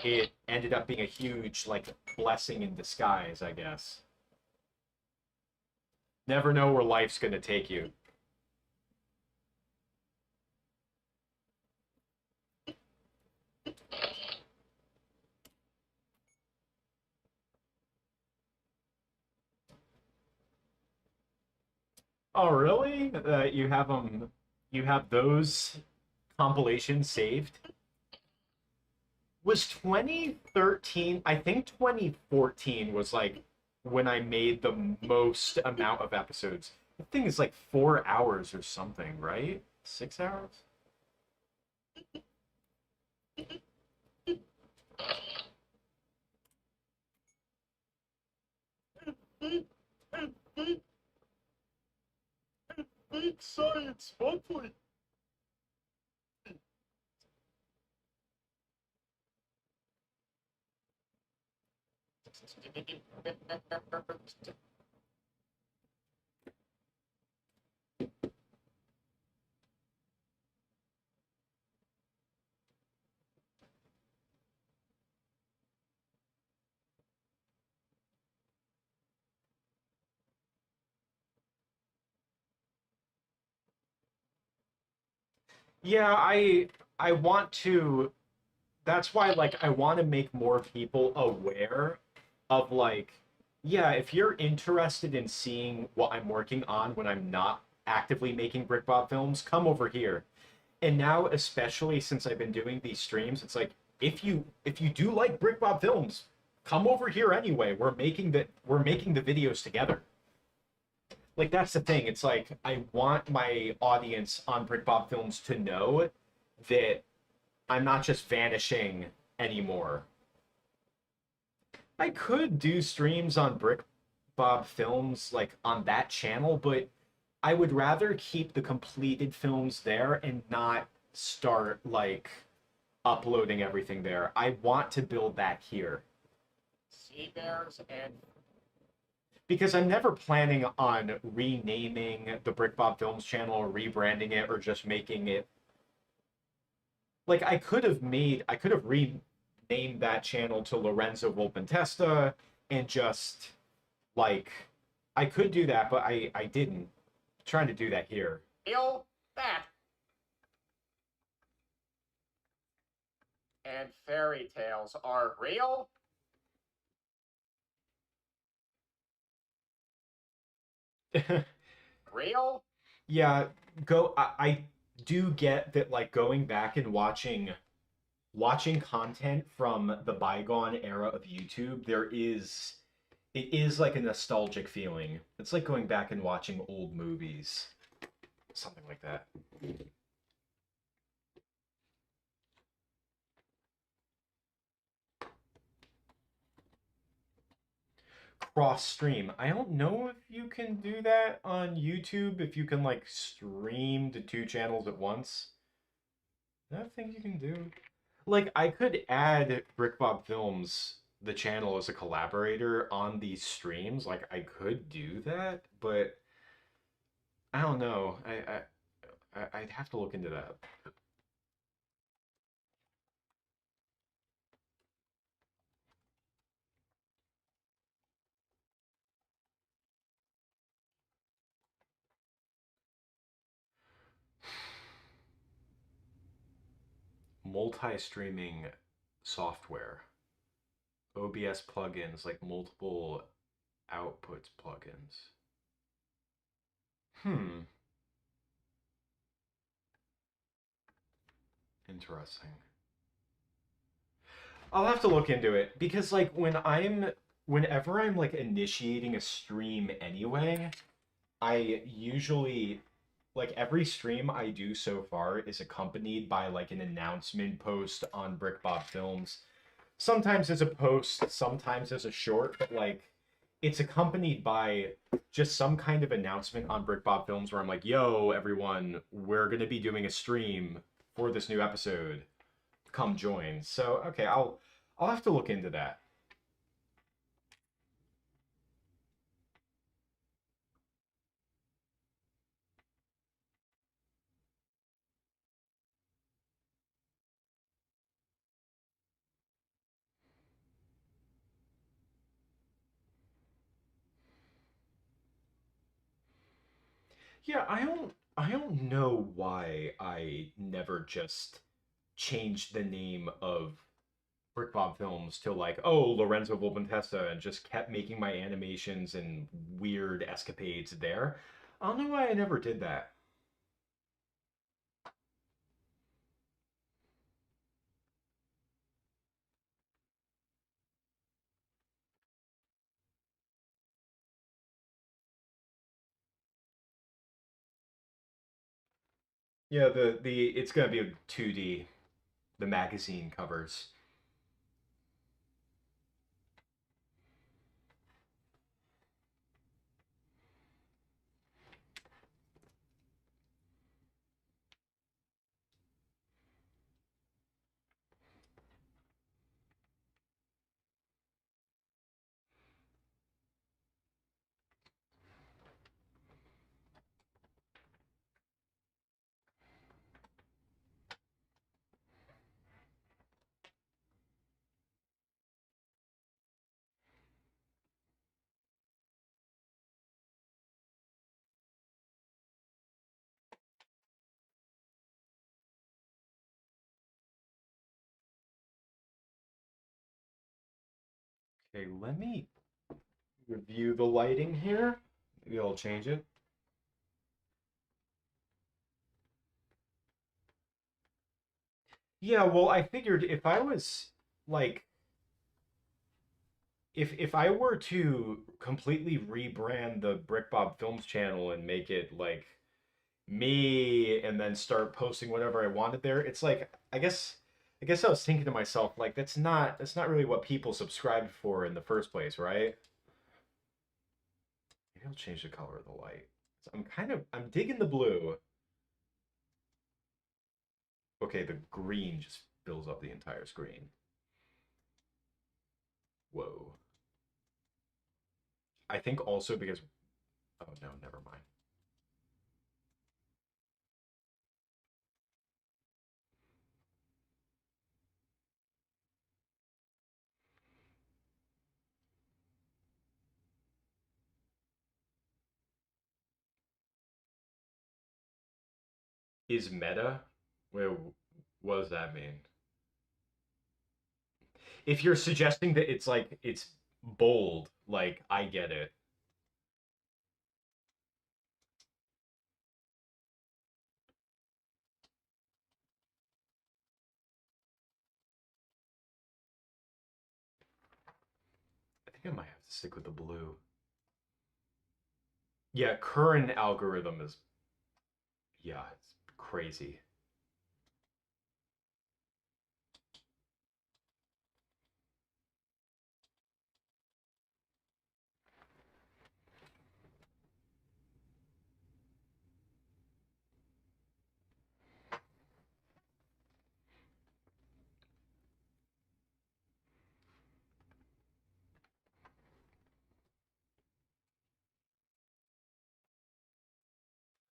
it ended up being a huge like blessing in disguise, I guess. Never know where life's gonna take you. Oh, really? You have them? You have those compilations saved? Was 2013? I think 2014 was like when I made the most amount of episodes. The thing is like 4 hours or something, right? 6 hours? Science monthly. Yeah, I want to that's why like I want to make more people aware of like yeah, if you're interested in seeing what I'm working on when I'm not actively making BrickBob films, come over here. And now especially since I've been doing these streams, it's like if you do like BrickBob films, come over here anyway. We're making the videos together. Like that's the thing. It's like I want my audience on BrickBob films to know that I'm not just vanishing anymore. I could do streams on Brick Bob Films like on that channel, but I would rather keep the completed films there and not start like uploading everything there. I want to build that here Sea bears and because I'm never planning on renaming the Brick Bob Films channel or rebranding it or just making it like I could have renamed that channel to Lorenzo Volpentesta and just like I could do that, but I didn't. I'm trying to do that here. real that. And fairy tales are real. Real. Yeah, go I do get that like going back and watching content from the bygone era of YouTube, there is It is like a nostalgic feeling. It's like going back and watching old movies, something like that. Cross stream. I don't know if you can do that on YouTube, if you can like stream to two channels at once. I don't think you can do. Like I could add BrickBob Films the channel as a collaborator on these streams. Like I could do that, but I don't know. I'd have to look into that. Multi-streaming software. OBS plugins, like multiple outputs plugins. Hmm, interesting. I'll have to look into it because like whenever I'm like initiating a stream anyway, I usually like every stream I do so far is accompanied by like an announcement post on BrickBob Films. Sometimes as a post, sometimes as a short, but like it's accompanied by just some kind of announcement on BrickBob Films where I'm like, "Yo, everyone, we're gonna be doing a stream for this new episode. Come join." So okay, I'll have to look into that. Yeah, I don't know why I never just changed the name of BrickBob Films to like, oh, Lorenzo Volpentessa, and just kept making my animations and weird escapades there. I don't know why I never did that. Yeah, the it's gonna be a 2D, the magazine covers. Okay, let me review the lighting here. Maybe I'll change it. Yeah, well, I figured if I was like if I were to completely rebrand the BrickBob Films channel and make it like me and then start posting whatever I wanted there, it's like I guess I was thinking to myself like that's not really what people subscribed for in the first place, right? Maybe I'll change the color of the light. So I'm digging the blue. Okay, the green just fills up the entire screen. Whoa. I think also because oh no, never mind. Is meta? Wait, what does that mean? If you're suggesting that it's like it's bold, like I get it. I think think I might have to stick with the blue. Yeah, current algorithm is, yeah, it's crazy.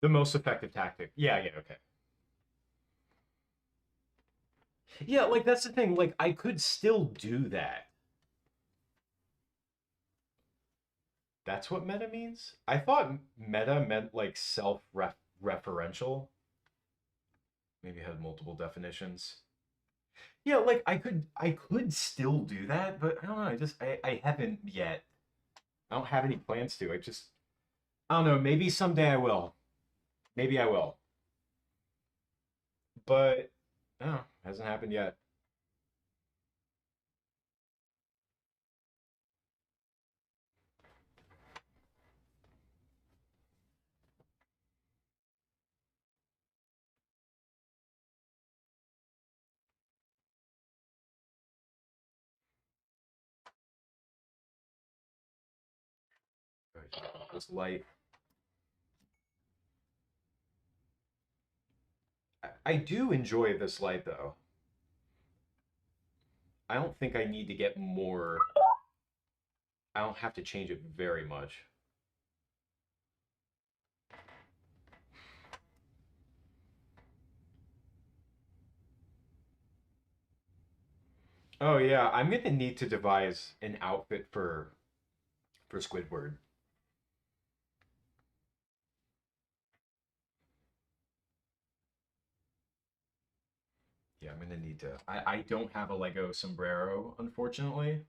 The most effective tactic. Yeah, yeah, okay. Yeah, like that's the thing. Like I could still do that. That's what meta means? I thought meta meant like self-referential. Maybe it had multiple definitions. Yeah, like I could still do that, but I don't know, I haven't yet. I don't have any plans to. I don't know, maybe someday I will. Maybe I will. But no, hasn't happened yet. This light. I do enjoy this light though. I don't think I need to get more. I don't have to change it very much. Oh yeah, I'm gonna need to devise an outfit for Squidward. Yeah, I'm gonna need to. I don't have a Lego sombrero, unfortunately.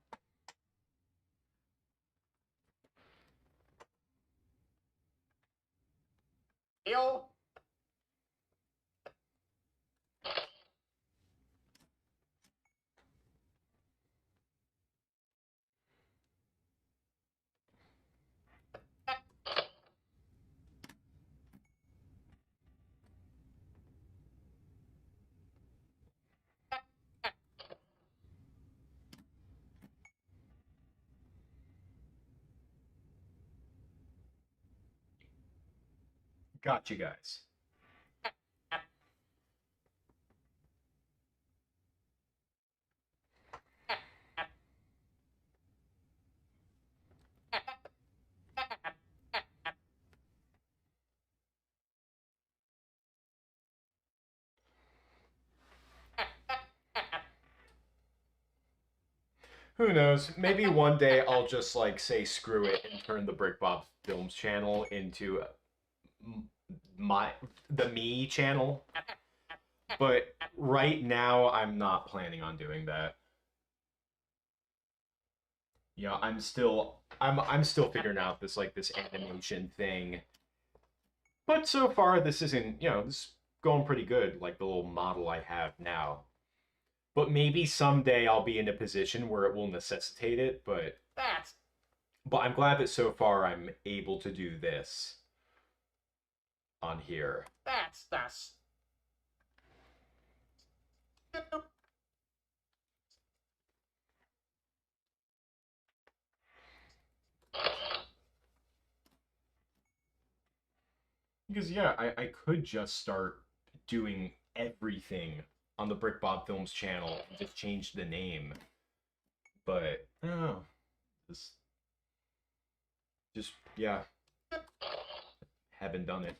Deal? Got you guys. Who knows? Maybe one day I'll just like say screw it and turn the BrickBob Films channel into my the me channel. But right now I'm not planning on doing that. Yeah, I'm still figuring out this animation thing. But so far this isn't, this is going pretty good, like the little model I have now. But maybe someday I'll be in a position where it will necessitate it, That's but I'm glad that so far I'm able to do this on here. that's Because yeah, I could just start doing everything on the BrickBob Films channel and just change the name. But I don't know. Just yeah, haven't done it.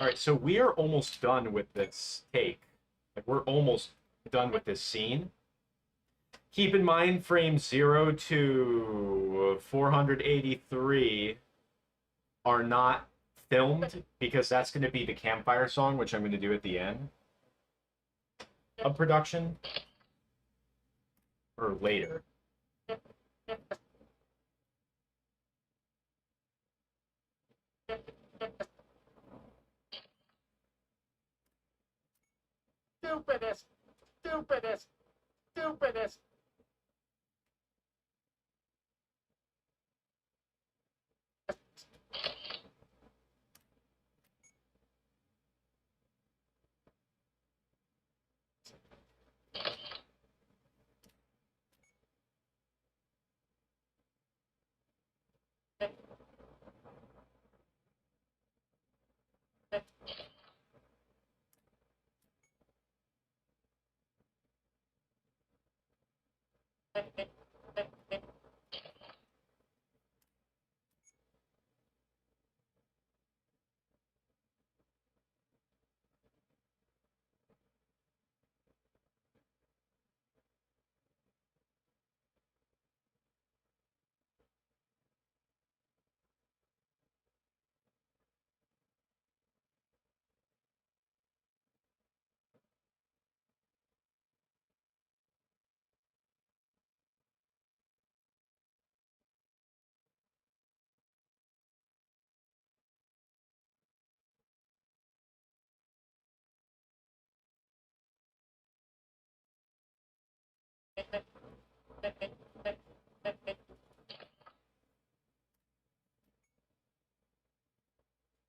All right, so we are almost done with this take. Like, we're almost done with this scene. Keep in mind, frames 0 to 483 are not filmed because that's going to be the campfire song, which I'm going to do at the end of production or later. Stupidest, stupidest, stupidest.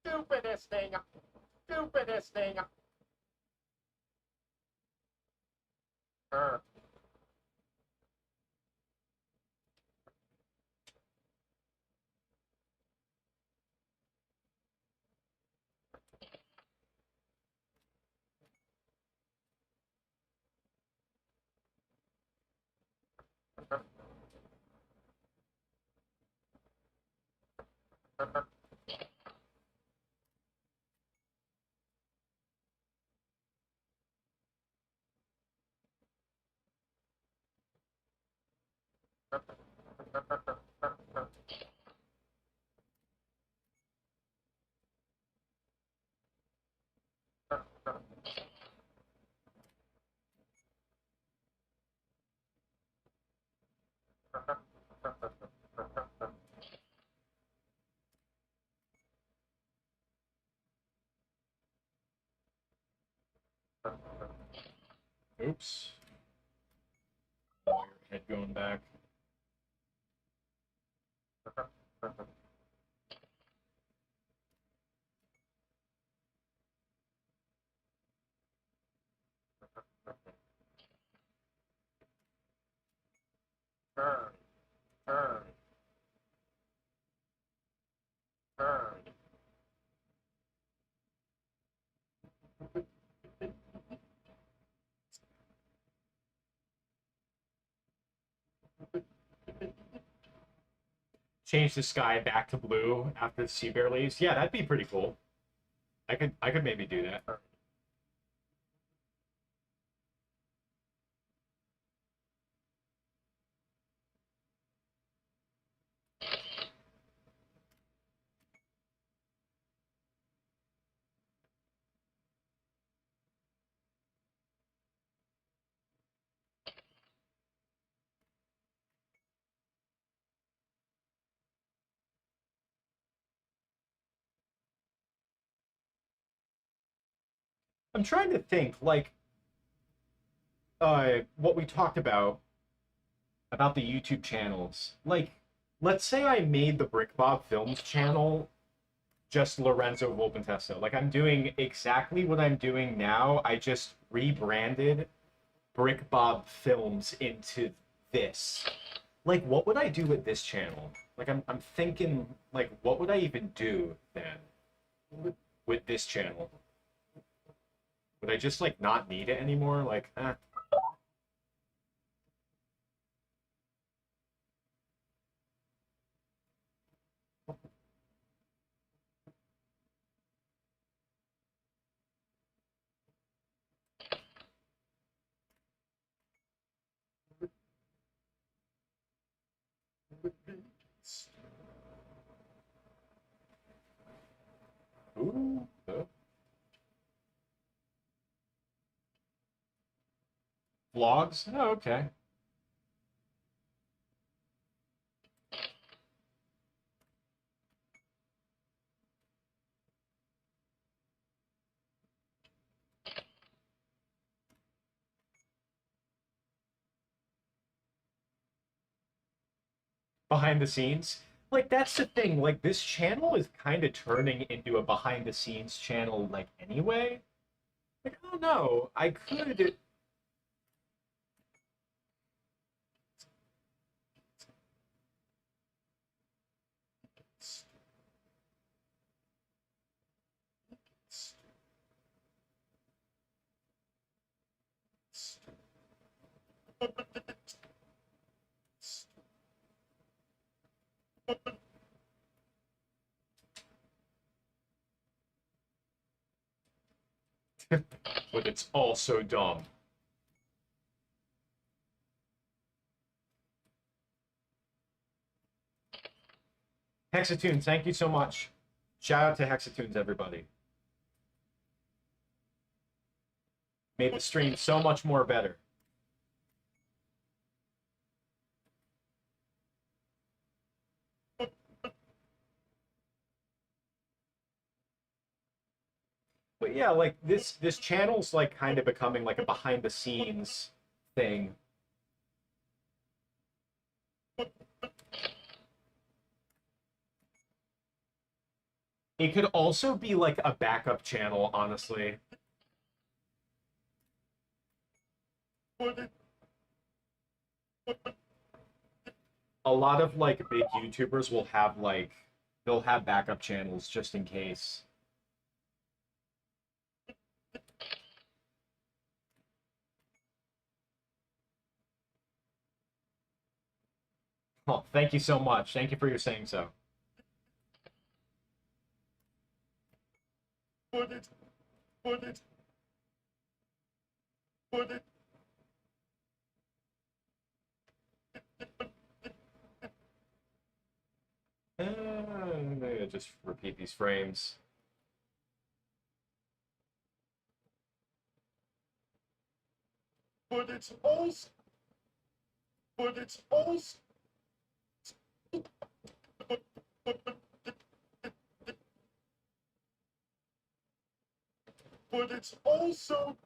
Stupidest thing. Stupidest thing. Oops. Your head going back. Turn, turn, turn. Change the sky back to blue after the sea bear leaves. Yeah, that'd be pretty cool. I could maybe do that. I'm trying to think, like, what we talked about the YouTube channels. Like, let's say I made the BrickBob Films channel just Lorenzo Volpentesto. Like, I'm doing exactly what I'm doing now. I just rebranded BrickBob Films into this. Like, what would I do with this channel? Like, I'm thinking, like, what would I even do then with this channel? Would I just, like, not need it anymore? Like, eh. Ooh. Vlogs? Oh, okay. Behind the scenes. Like that's the thing. Like this channel is kind of turning into a behind the scenes channel. Like anyway. Like I don't know. I could. But it's all so dumb. Hexatoons, thank you so much. Shout out to Hexatoons, everybody. Made the stream so much more better. But yeah, like this channel's like kind of becoming like a behind the scenes thing. It could also be like a backup channel, honestly. A lot of like big YouTubers will have like they'll have backup channels just in case. Oh, thank you so much. Thank you for your saying so. Maybe I'll just repeat these frames. But it's also, but it's also, but it's also.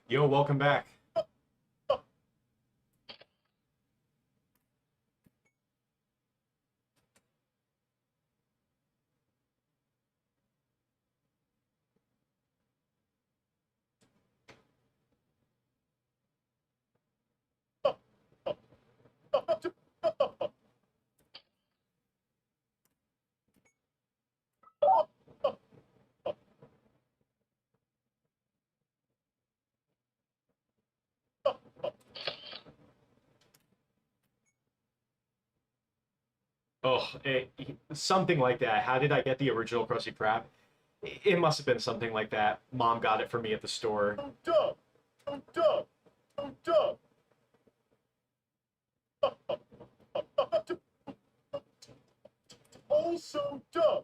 Yo, welcome back. Oh, something like that. How did I get the original Krusty Krab? It must have been something like that. Mom got it for me at the store. Oh, duh. Oh, duh. Oh, duh. Also, duh.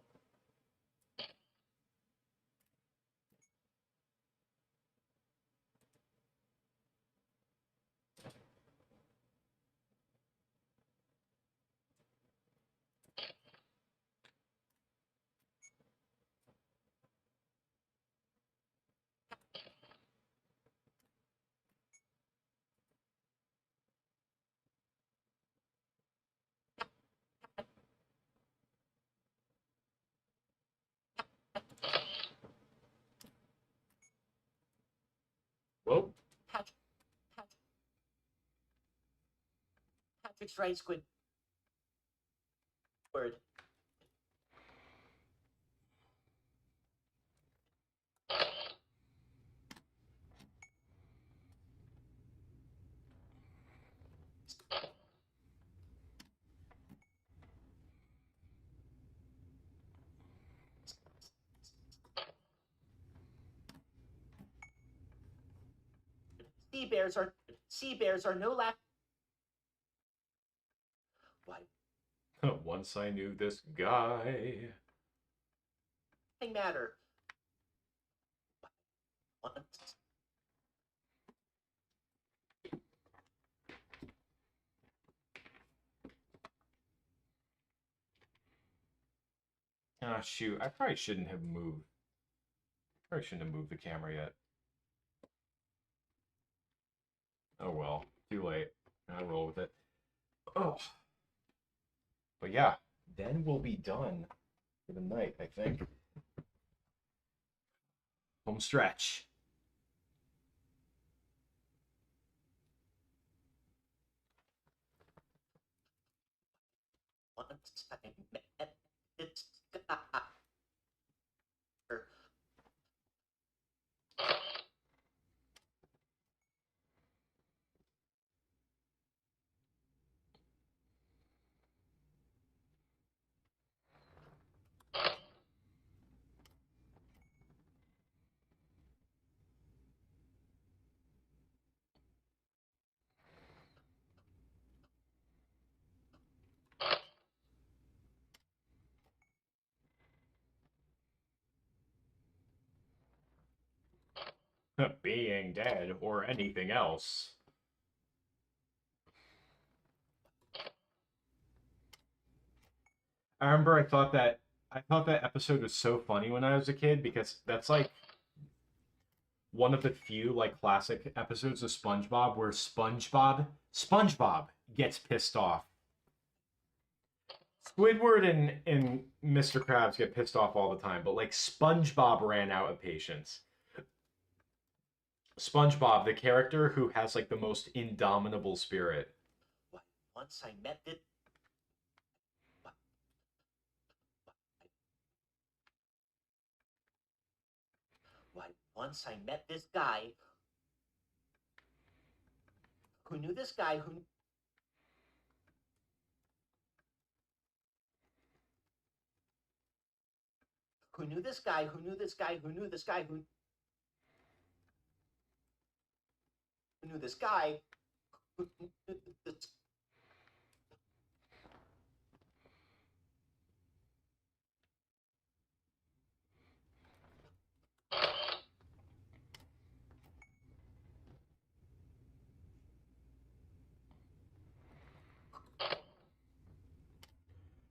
Optics right, Squidward. Sea bears are no lack. Why? Once I knew this guy. Matter. Ah, shoot. I probably shouldn't have moved. Probably shouldn't have moved the camera yet. Oh well. Too late. I'll roll with it. Oh. But yeah, then we'll be done for the night, I think. Home stretch. Once I met this guy. Being dead or anything else. I remember I thought that episode was so funny when I was a kid because that's like one of the few like classic episodes of SpongeBob where SpongeBob gets pissed off. Squidward and Mr. Krabs get pissed off all the time, but like SpongeBob ran out of patience. SpongeBob, the character who has like the most indomitable spirit. Once I met this. Once I met this guy who knew this guy who knew this guy who knew this guy who knew this guy who knew this guy who knew this.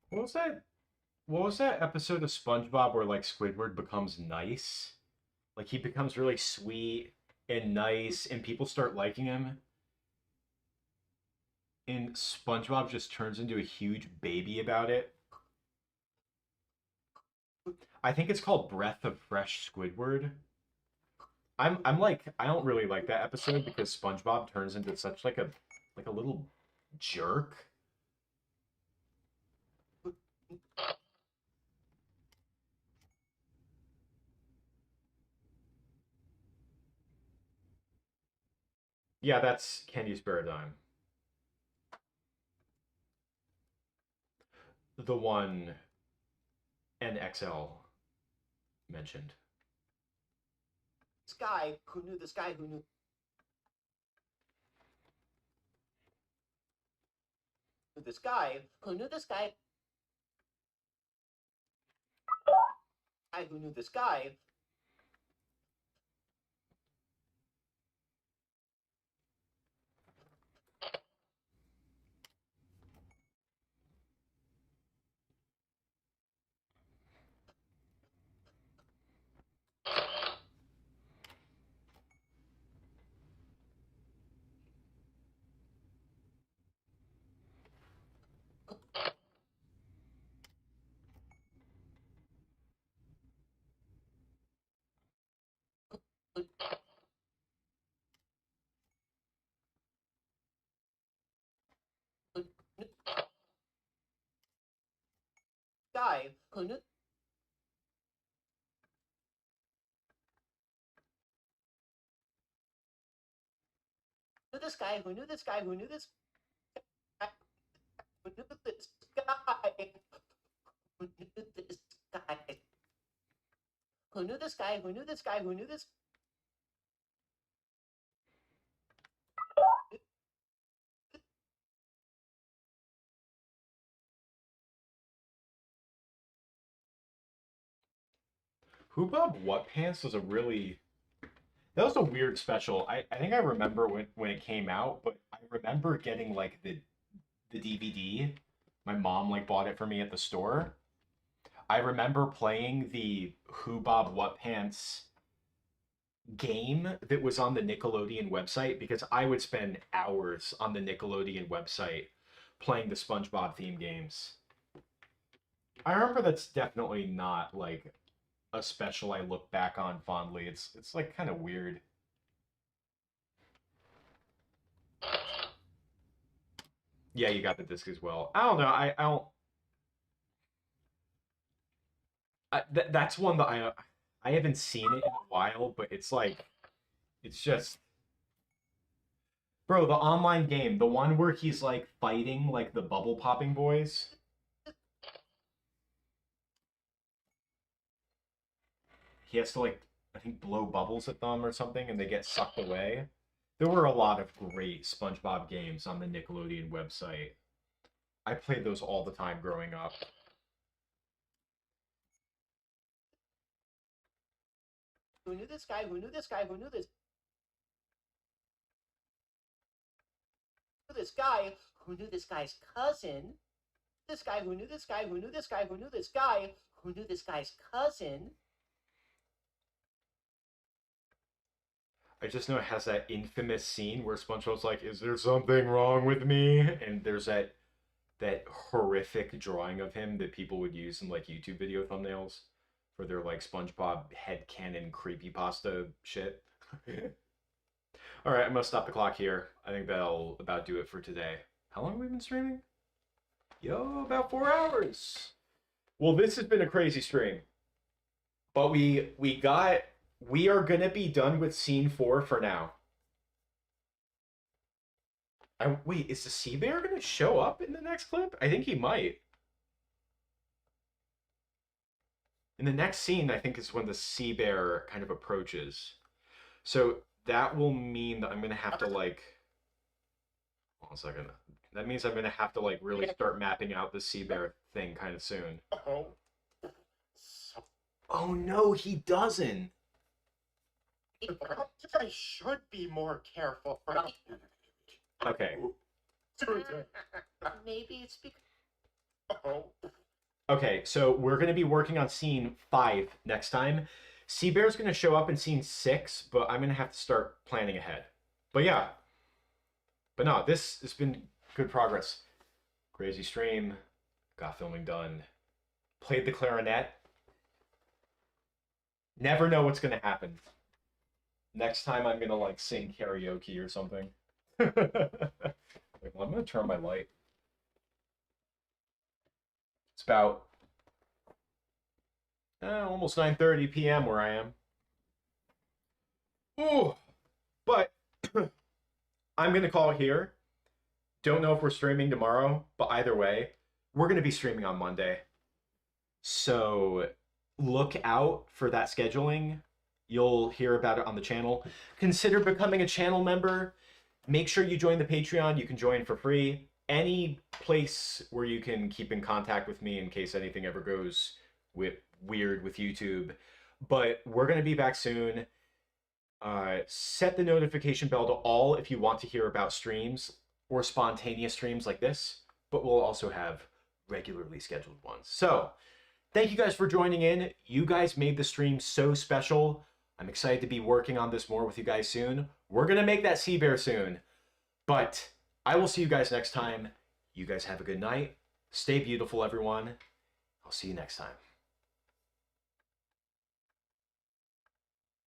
What was that? What was that episode of SpongeBob where like Squidward becomes nice? Like he becomes really sweet and nice and people start liking him. And SpongeBob just turns into a huge baby about it. I think it's called Breath of Fresh Squidward. I'm like I don't really like that episode because SpongeBob turns into such like a little jerk. Yeah, that's Can You Spare a Dime? The one NXL mentioned. This guy who knew this guy who knew this guy who knew this guy who knew this guy. guy who knew this guy who knew this guy who knew this guy who knew this guy who knew this guy who knew this guy who knew this guy who knew this. Who Bob What Pants was a really that was a weird special. I think I remember when it came out, but I remember getting like the DVD. My mom like bought it for me at the store. I remember playing the Who Bob What Pants game that was on the Nickelodeon website because I would spend hours on the Nickelodeon website playing the SpongeBob theme games. I remember that's definitely not like a special I look back on fondly. It's like kind of weird. Yeah, you got the disc as well. I don't know. I don't. That's one that I haven't seen it in a while, but it's like it's just bro, the online game, the one where he's like fighting like the bubble popping boys. He has to like I think blow bubbles at them or something and they get sucked away. There were a lot of great SpongeBob games on the Nickelodeon website. I played those all the time growing up. Who knew this guy who knew this guy who knew this guy who knew this guy's cousin. This guy who knew this guy who knew this guy who knew this guy who knew this guy's cousin. I just know it has that infamous scene where SpongeBob's like, "Is there something wrong with me?" And there's that horrific drawing of him that people would use in like YouTube video thumbnails for their like SpongeBob headcanon creepypasta shit. All right, I'm gonna stop the clock here. I think that'll about do it for today. How long have we been streaming? Yo, about 4 hours. Well, this has been a crazy stream, but we are gonna be done with scene 4 for now. Wait, is the sea bear gonna show up in the next clip? I think he might. In the next scene, I think is when the sea bear kind of approaches. So that will mean that I'm gonna have to like. Hold on a second. That means I'm gonna have to like really start mapping out the sea bear thing kind of soon. Oh. Oh no, he doesn't. I should be more careful. Okay. Maybe it's because. Oh. Okay, so we're going to be working on scene 5 next time. Sea Bear's going to show up in scene 6, but I'm going to have to start planning ahead. But yeah. But no, this has been good progress. Crazy stream. Got filming done. Played the clarinet. Never know what's going to happen. Next time I'm going to like sing karaoke or something. Wait, well, I'm going to turn my light. It's about almost 9:30 p.m. where I am. Ooh, but I'm going to call it here. Don't know if we're streaming tomorrow, but either way, we're going to be streaming on Monday. So look out for that scheduling. You'll hear about it on the channel. Consider becoming a channel member. Make sure you join the Patreon. You can join for free. Any place where you can keep in contact with me in case anything ever goes weird with YouTube. But we're going to be back soon. Set the notification bell to all if you want to hear about streams or spontaneous streams like this. But we'll also have regularly scheduled ones. So thank you guys for joining in. You guys made the stream so special. I'm excited to be working on this more with you guys soon. We're going to make that sea bear soon. But I will see you guys next time. You guys have a good night. Stay beautiful, everyone. I'll see you next time.